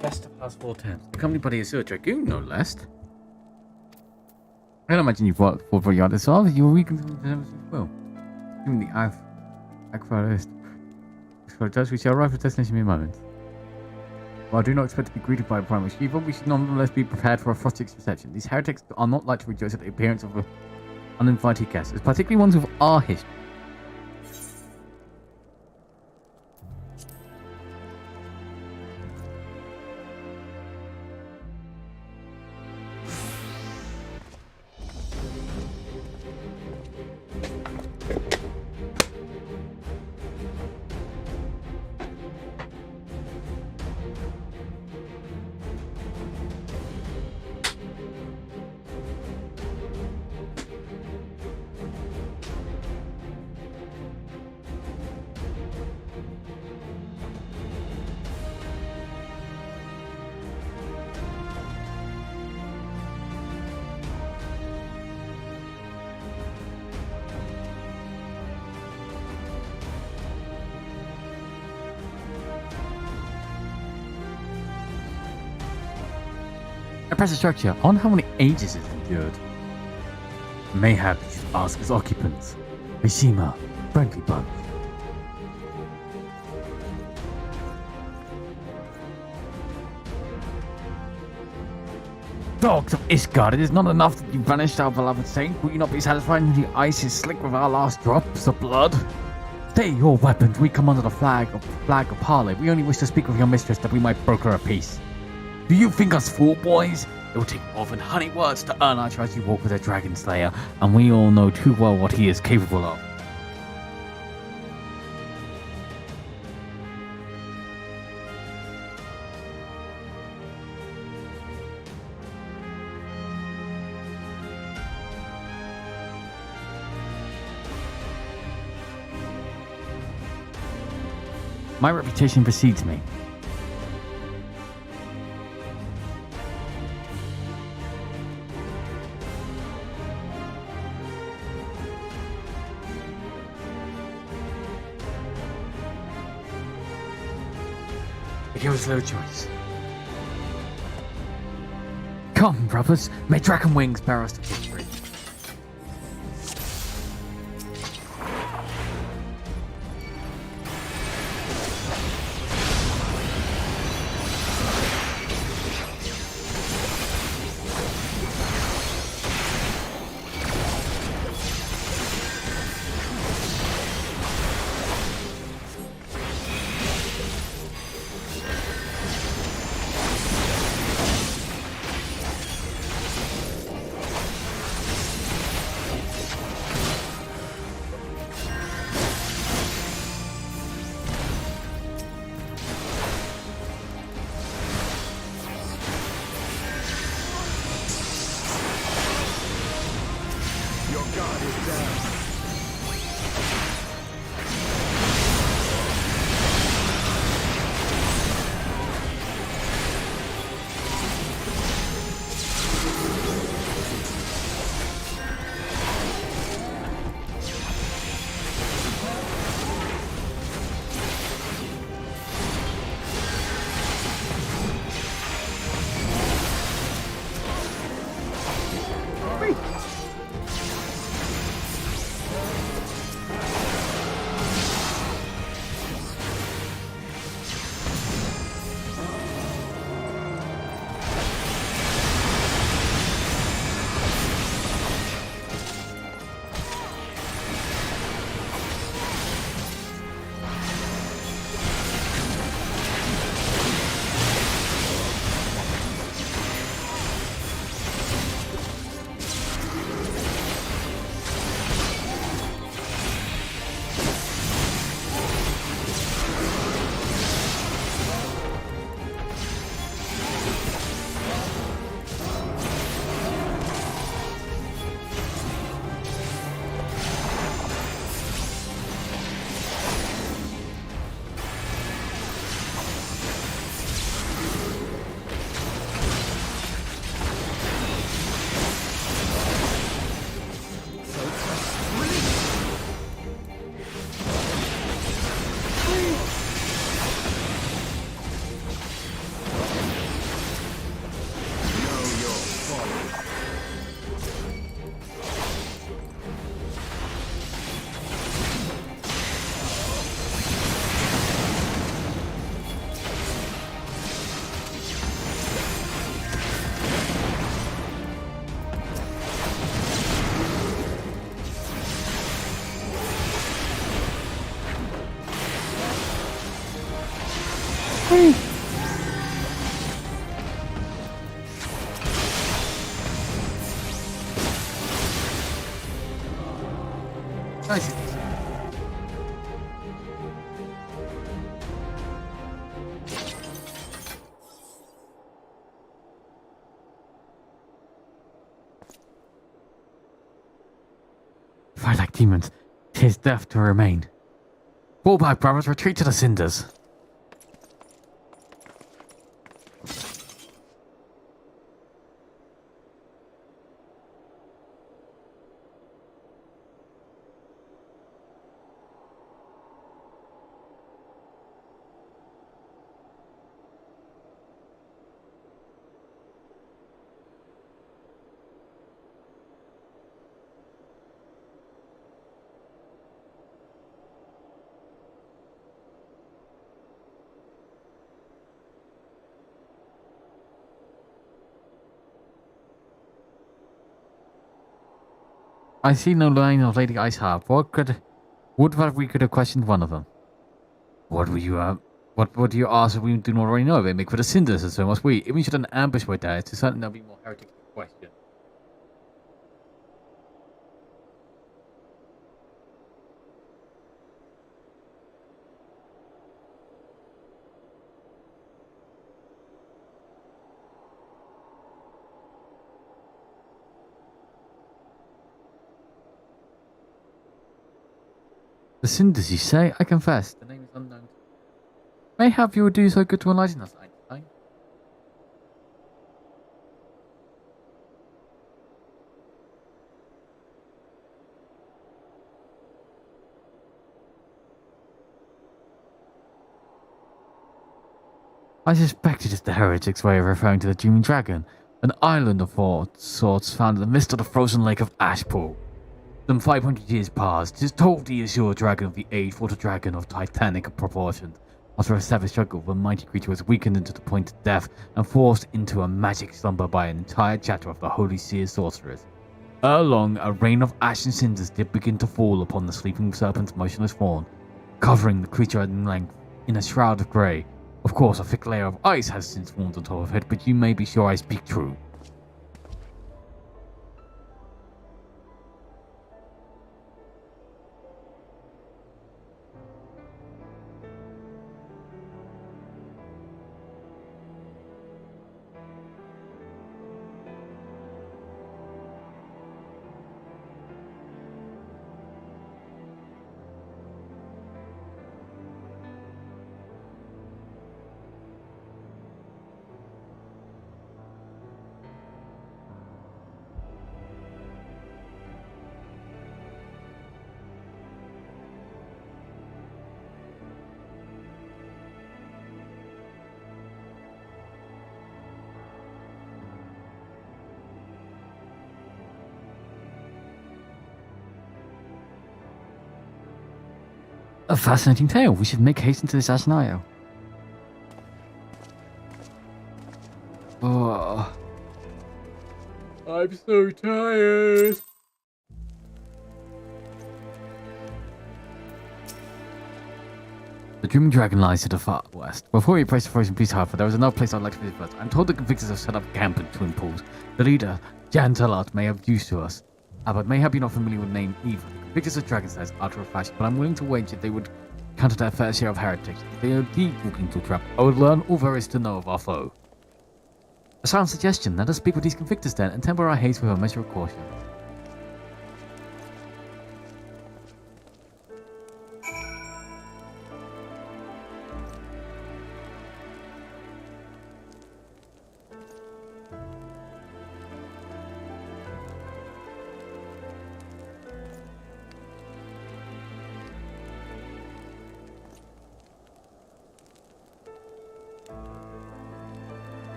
Guest of House 410. Accompanied by the Dragoon, no less. I don't imagine you've worked for Yard as well. You were weak as well. Even the Aquarist. We shall arrive at destination in a moment. While I do not expect to be greeted by a primary Shiva, we should nonetheless be prepared for a frostic's reception. These heretics are not like to rejoice at the appearance of uninvited guests, particularly ones with our history. Impressive structure. I wonder how many ages it's endured. Mayhap you should ask its occupants. Mishima, friendly bunch. Dogs of Ishgard, it is not enough that you vanished our beloved saint. Will you not be satisfied when the ice is slick with our last drops of blood? Stay your weapons. We come under the flag of parley. We only wish to speak with your mistress that we might broker a peace. Do you think us fool boys? It will take more than honey words to earn our trust. You walk with a dragon slayer, and we all know too well what he is capable of. My reputation precedes me. Give us no choice. Come, brothers, may dragon wings bear us to victory. Nice. Fight like demons. 'Tis death to remain. Fall back, brothers. Retreat to the cinders. I see no line of Lady Ice Harp. Would that we could have questioned one of them? What would you ask if we do not already know? They make for the cinders, and so must we. If we should an ambush with that, it's certain there'll be more heretics to question. The cinders, you say? I confess, the name is unknown. Mayhap you would do so good to enlighten us, Einstein. I suspect it is the heretics' way of referring to the Dreaming Dragon, an island of sorts found in the midst of the frozen lake of Ashpool. Some 500 years past, 'tis told the azure dragon of the age fought a dragon of titanic proportions. After a savage struggle, the mighty creature was weakened into the point of death and forced into a magic slumber by an entire chapter of the Holy Seer sorceress. Ere long, a rain of ash and cinders did begin to fall upon the sleeping serpent's motionless form, covering the creature at length in a shroud of grey. Of course, a thick layer of ice has since formed on top of it, but you may be sure I speak true. A fascinating tale. We should make haste into this scenario. Oh, I'm so tired. The Dreaming Dragon lies to the far west. Before we approach the frozen beast, however, there is another place I'd like to visit first. I'm told the convictors have set up camp in Twin Pools. The leader, Jan Talat, may have used to us. But mayhap you're not familiar with the name either. The convictors of dragon size are a fashion, but I'm willing to wager they would counter their fair share of heretics. If they are indeed walking into a trap, I would learn all there is to know of our foe. A sound suggestion. Let us speak with these convictors then, and temper our haste with a measure of caution.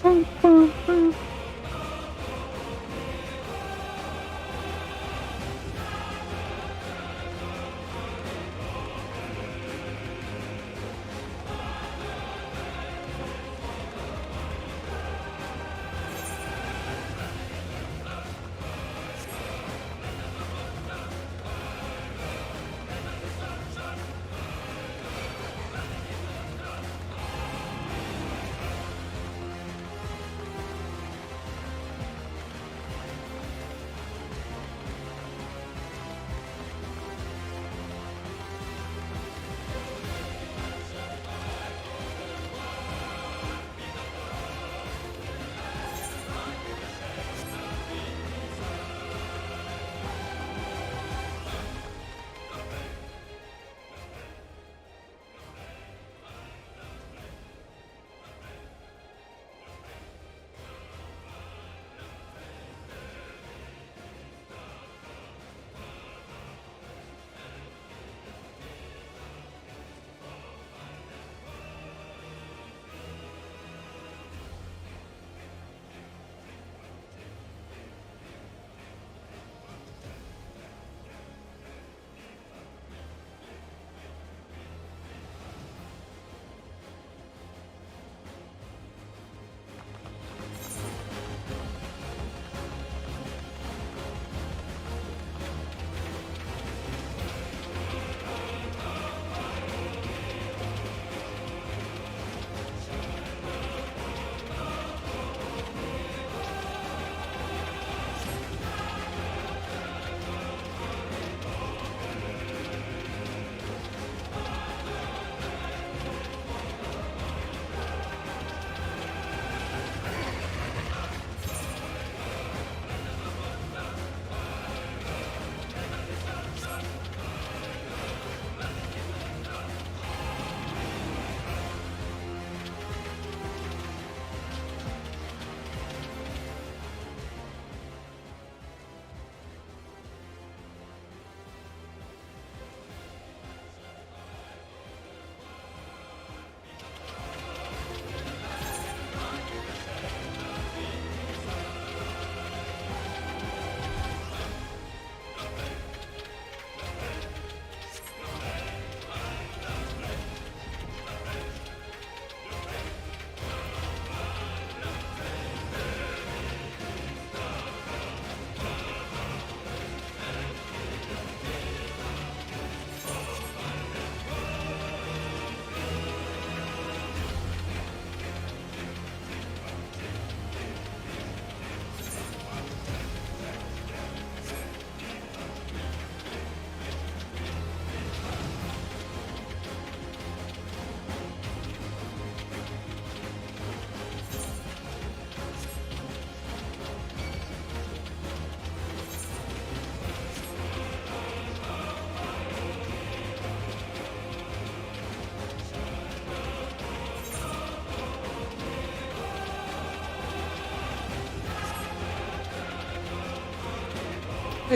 Hey,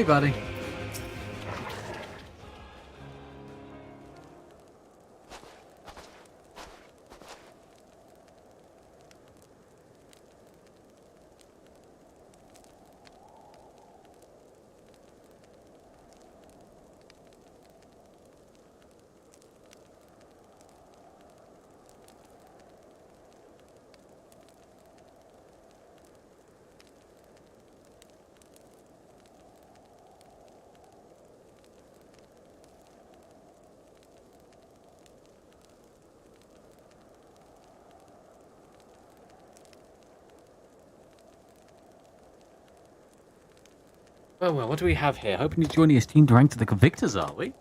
buddy. Well, what do we have here? Hoping to join the esteemed rank to the convictors, are we?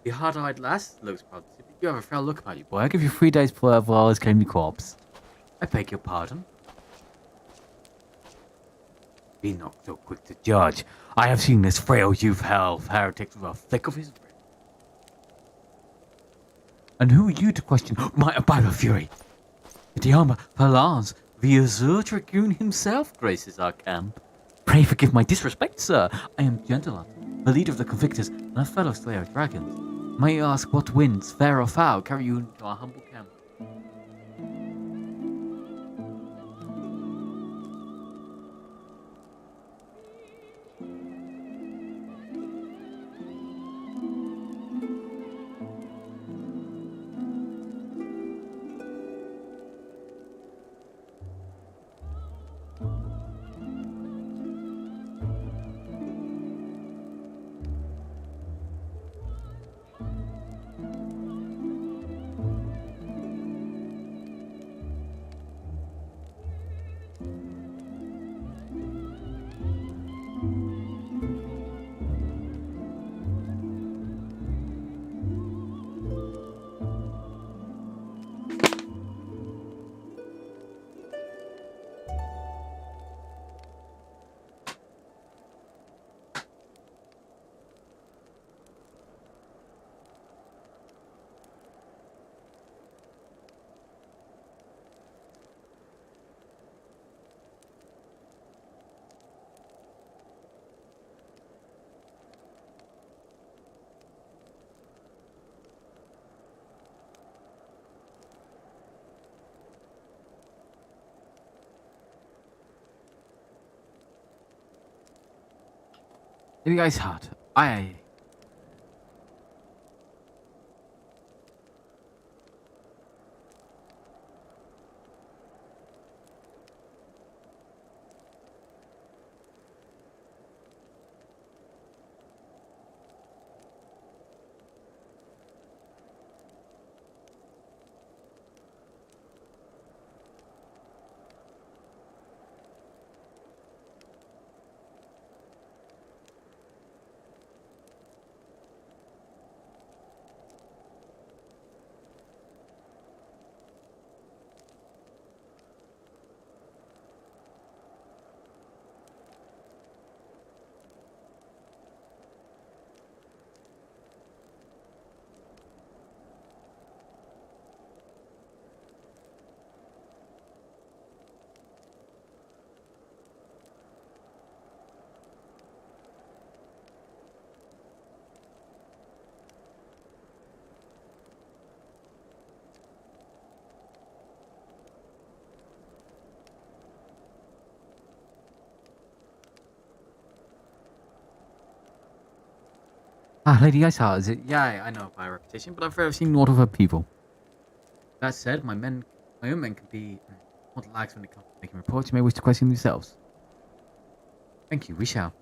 The hard-eyed lass looks promising. You have a frail look about you, boy. I'll give you 3 days before others claim your corpse. I beg your pardon. Be not so quick to judge. I have seen this frail youth held heretics with a flick of his wrist. And who are you to question my Bible fury? The armor Palans, the Azure Dragoon himself graces our camp. Pray forgive my disrespect, sir. I am Gentleman, the leader of the convictors and a fellow slayer of dragons. May I ask what winds, fair or foul, carry you into our humble camp? Lady Ice Heart, I... Ah, Lady Ice Heart, is it? Yeah, I know by reputation, but I've rarely seen naught of her people. That said, my own men can be more lax when it comes to making reports. You may wish to question yourselves. Thank you, we shall.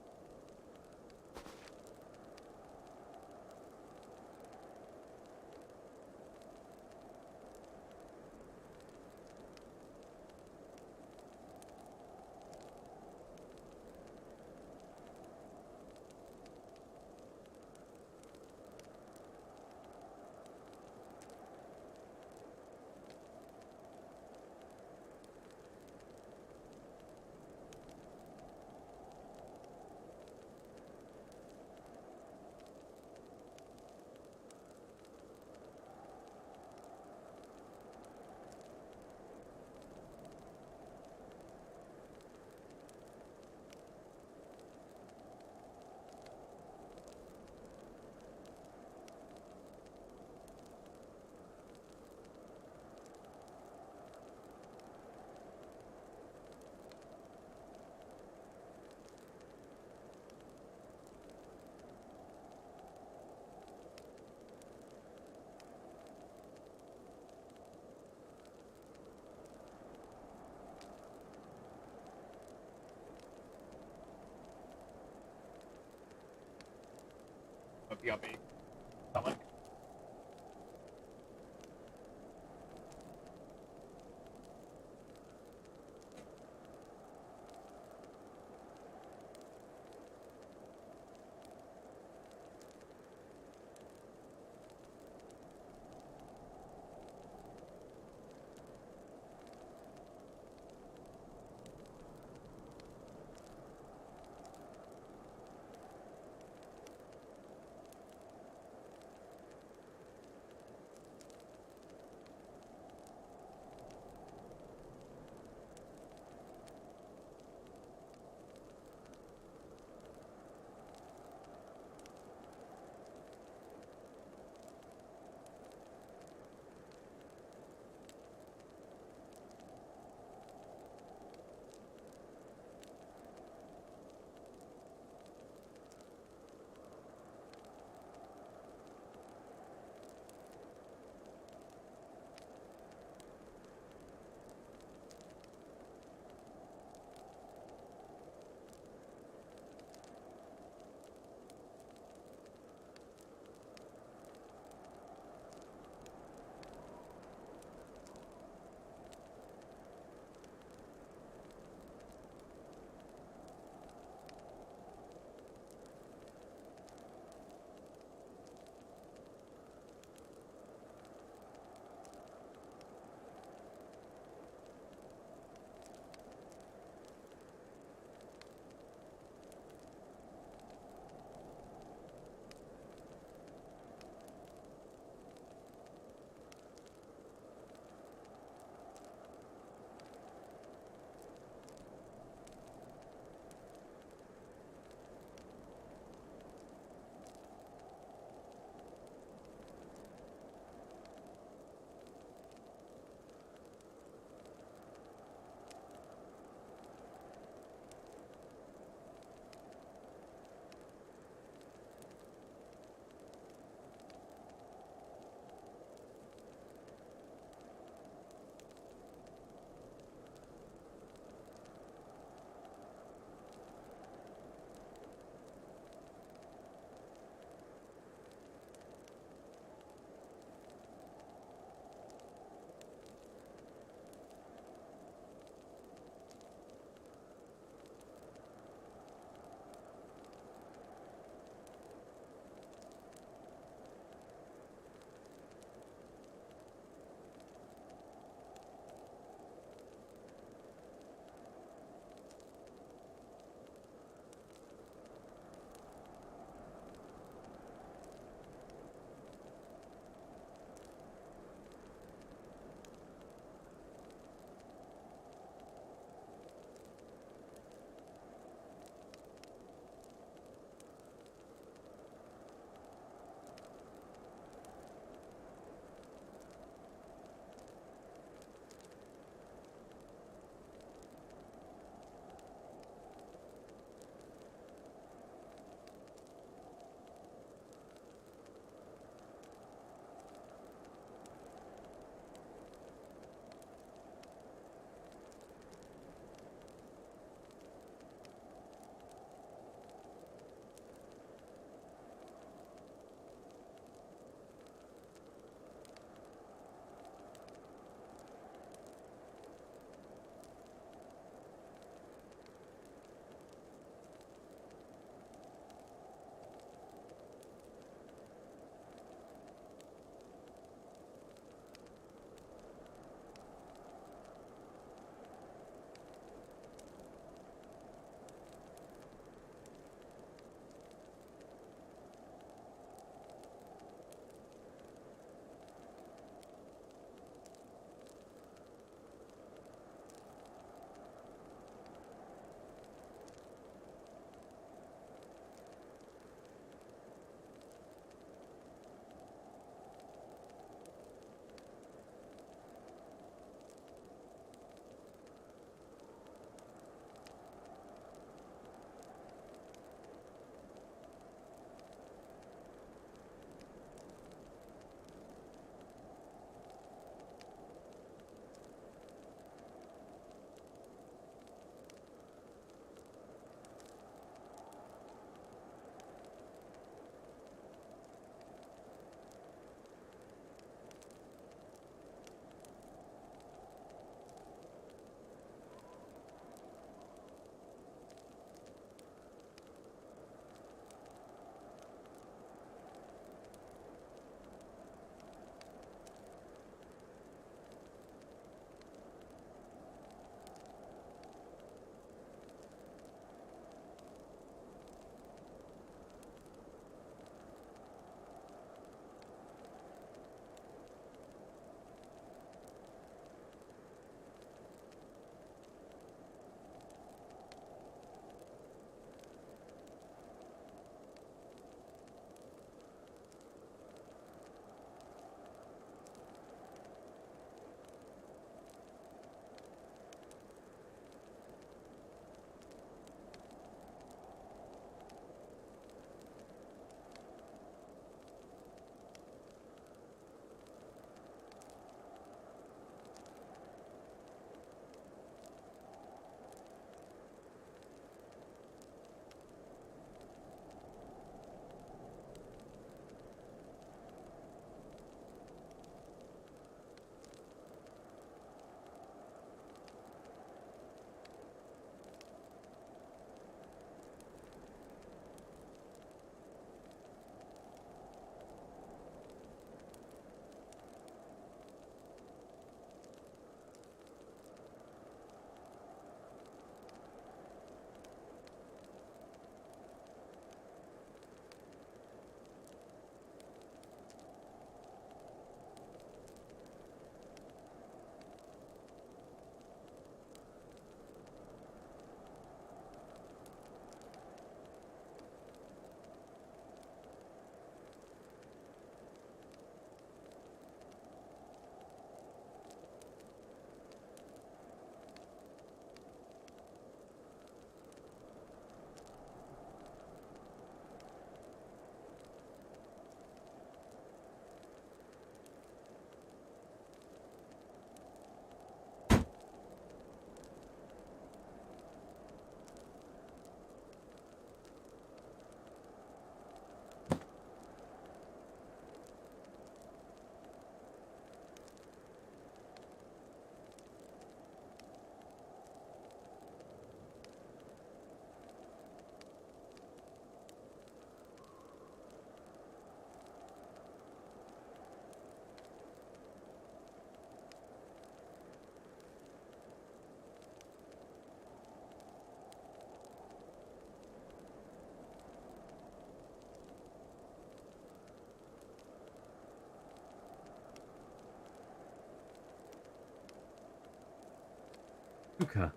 Luca.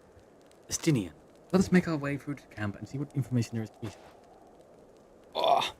Estinian. Let us make our way through the camp and see what information there is. Oh.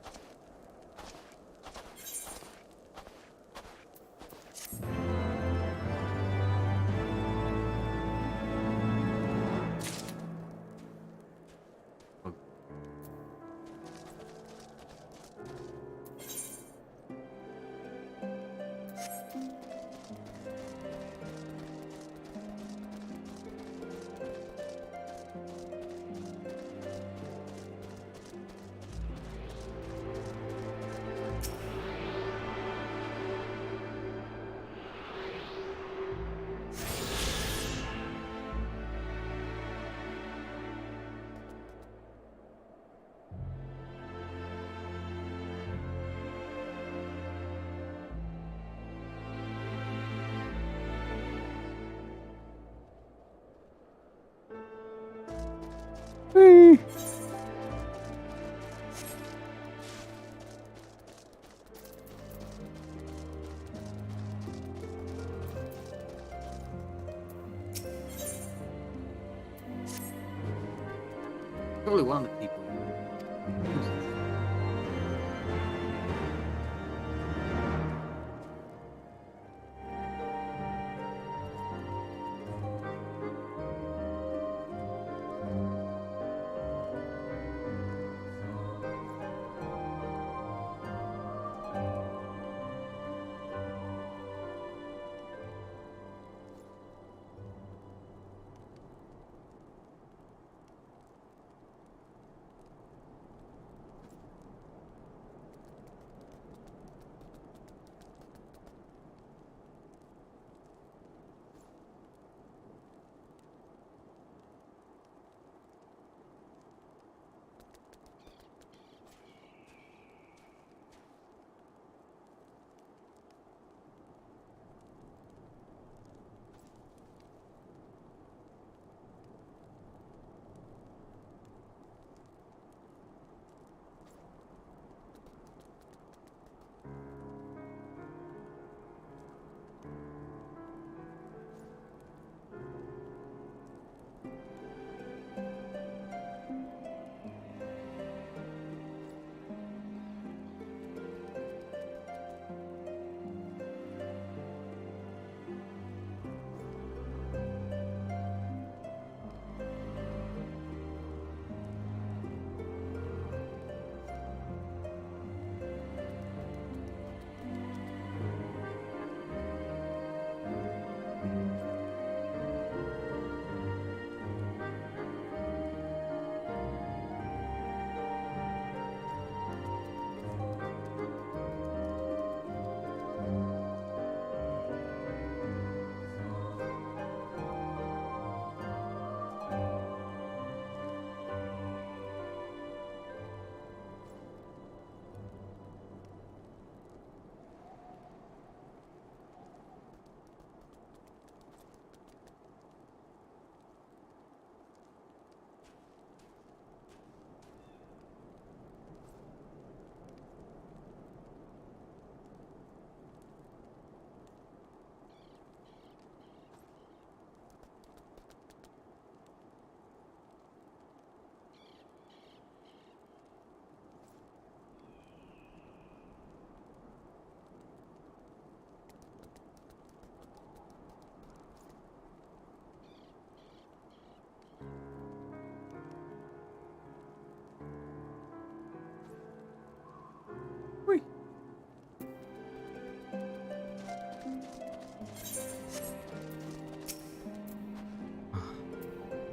Whee! Probably one of the people.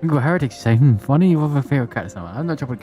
We got Heritage saying, funny, you have a favorite cat somewhere. I'm not trouble.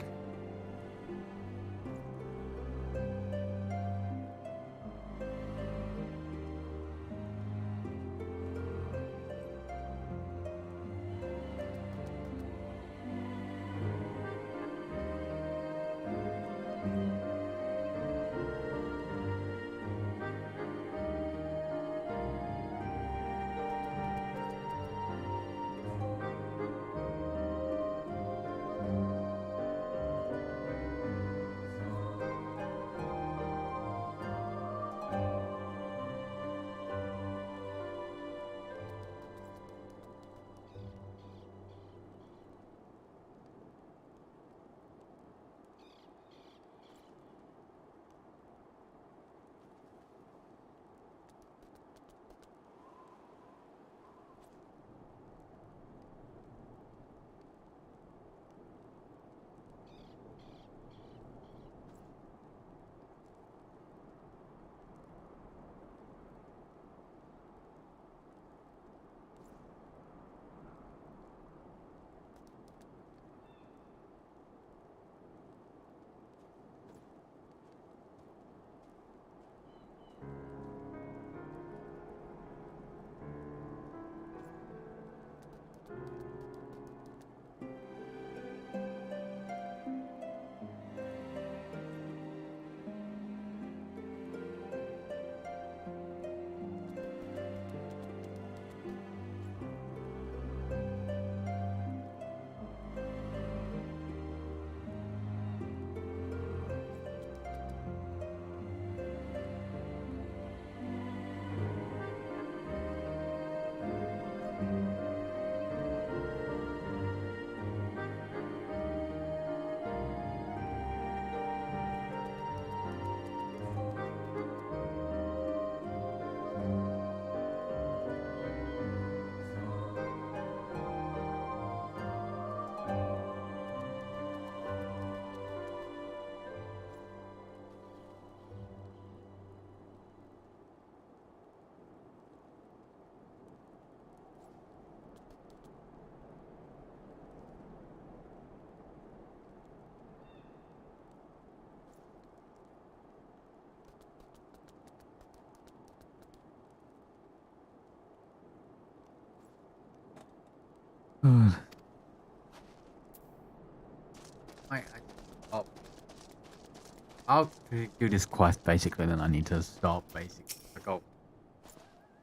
I'll do this quest basically, then I need to stop basically.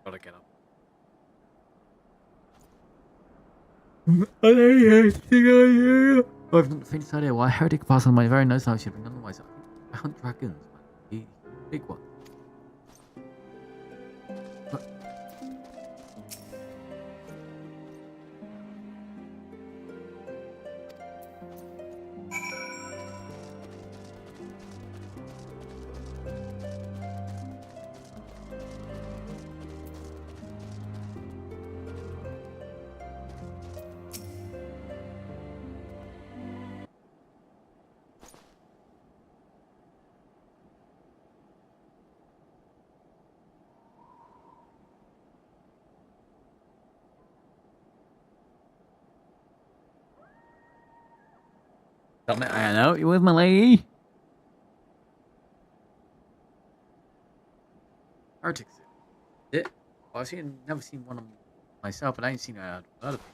Gotta get up. I have not the faintest idea why heretic passed on my very nose now shipping. Otherwise, I hunt dragons, man. The big one. I know, you with my lady? Heretics. Well, I've never seen one of them myself, but I ain't seen a lot of people.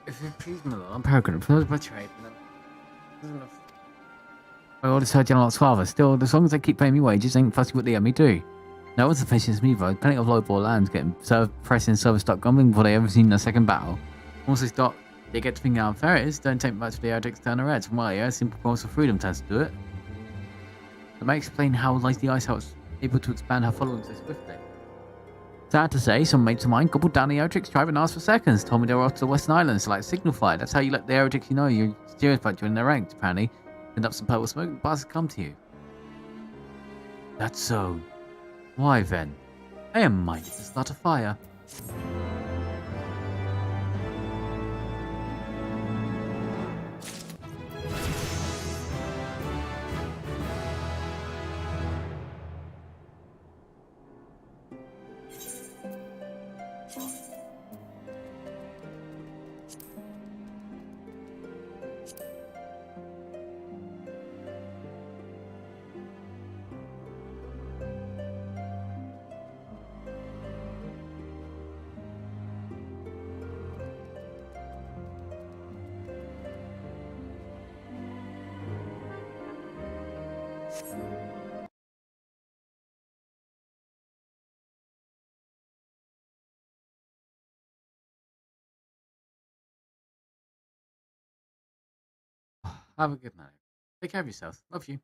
If you please, my lord, I'm Peregrine, for those trade. I already heard General's father. Still, as long as they keep paying me wages, ain't fussy what they let me do. No one's as efficient as me, though. Plenty of low-ball lands getting pressing service start grumbling before they ever seen a second battle. Once they get to thinking how unfair it is, don't take much for the heretics to turn their heads. From what I hear, simple calls for freedom tends to do it. That may explain how the Ice House able to expand her following so swiftly. Sad to say, some mates of mine gobbled down the heretics tribe and asked for seconds. Told me they were off to the Western Islands to like signal fire. That's how you let the heretics know you're serious about joining their ranks, apparently. Send up some purple smoke and bastards come to you. That's so. Why then? I am minded to start a fire. Have a good night. Take care of yourself. Love you.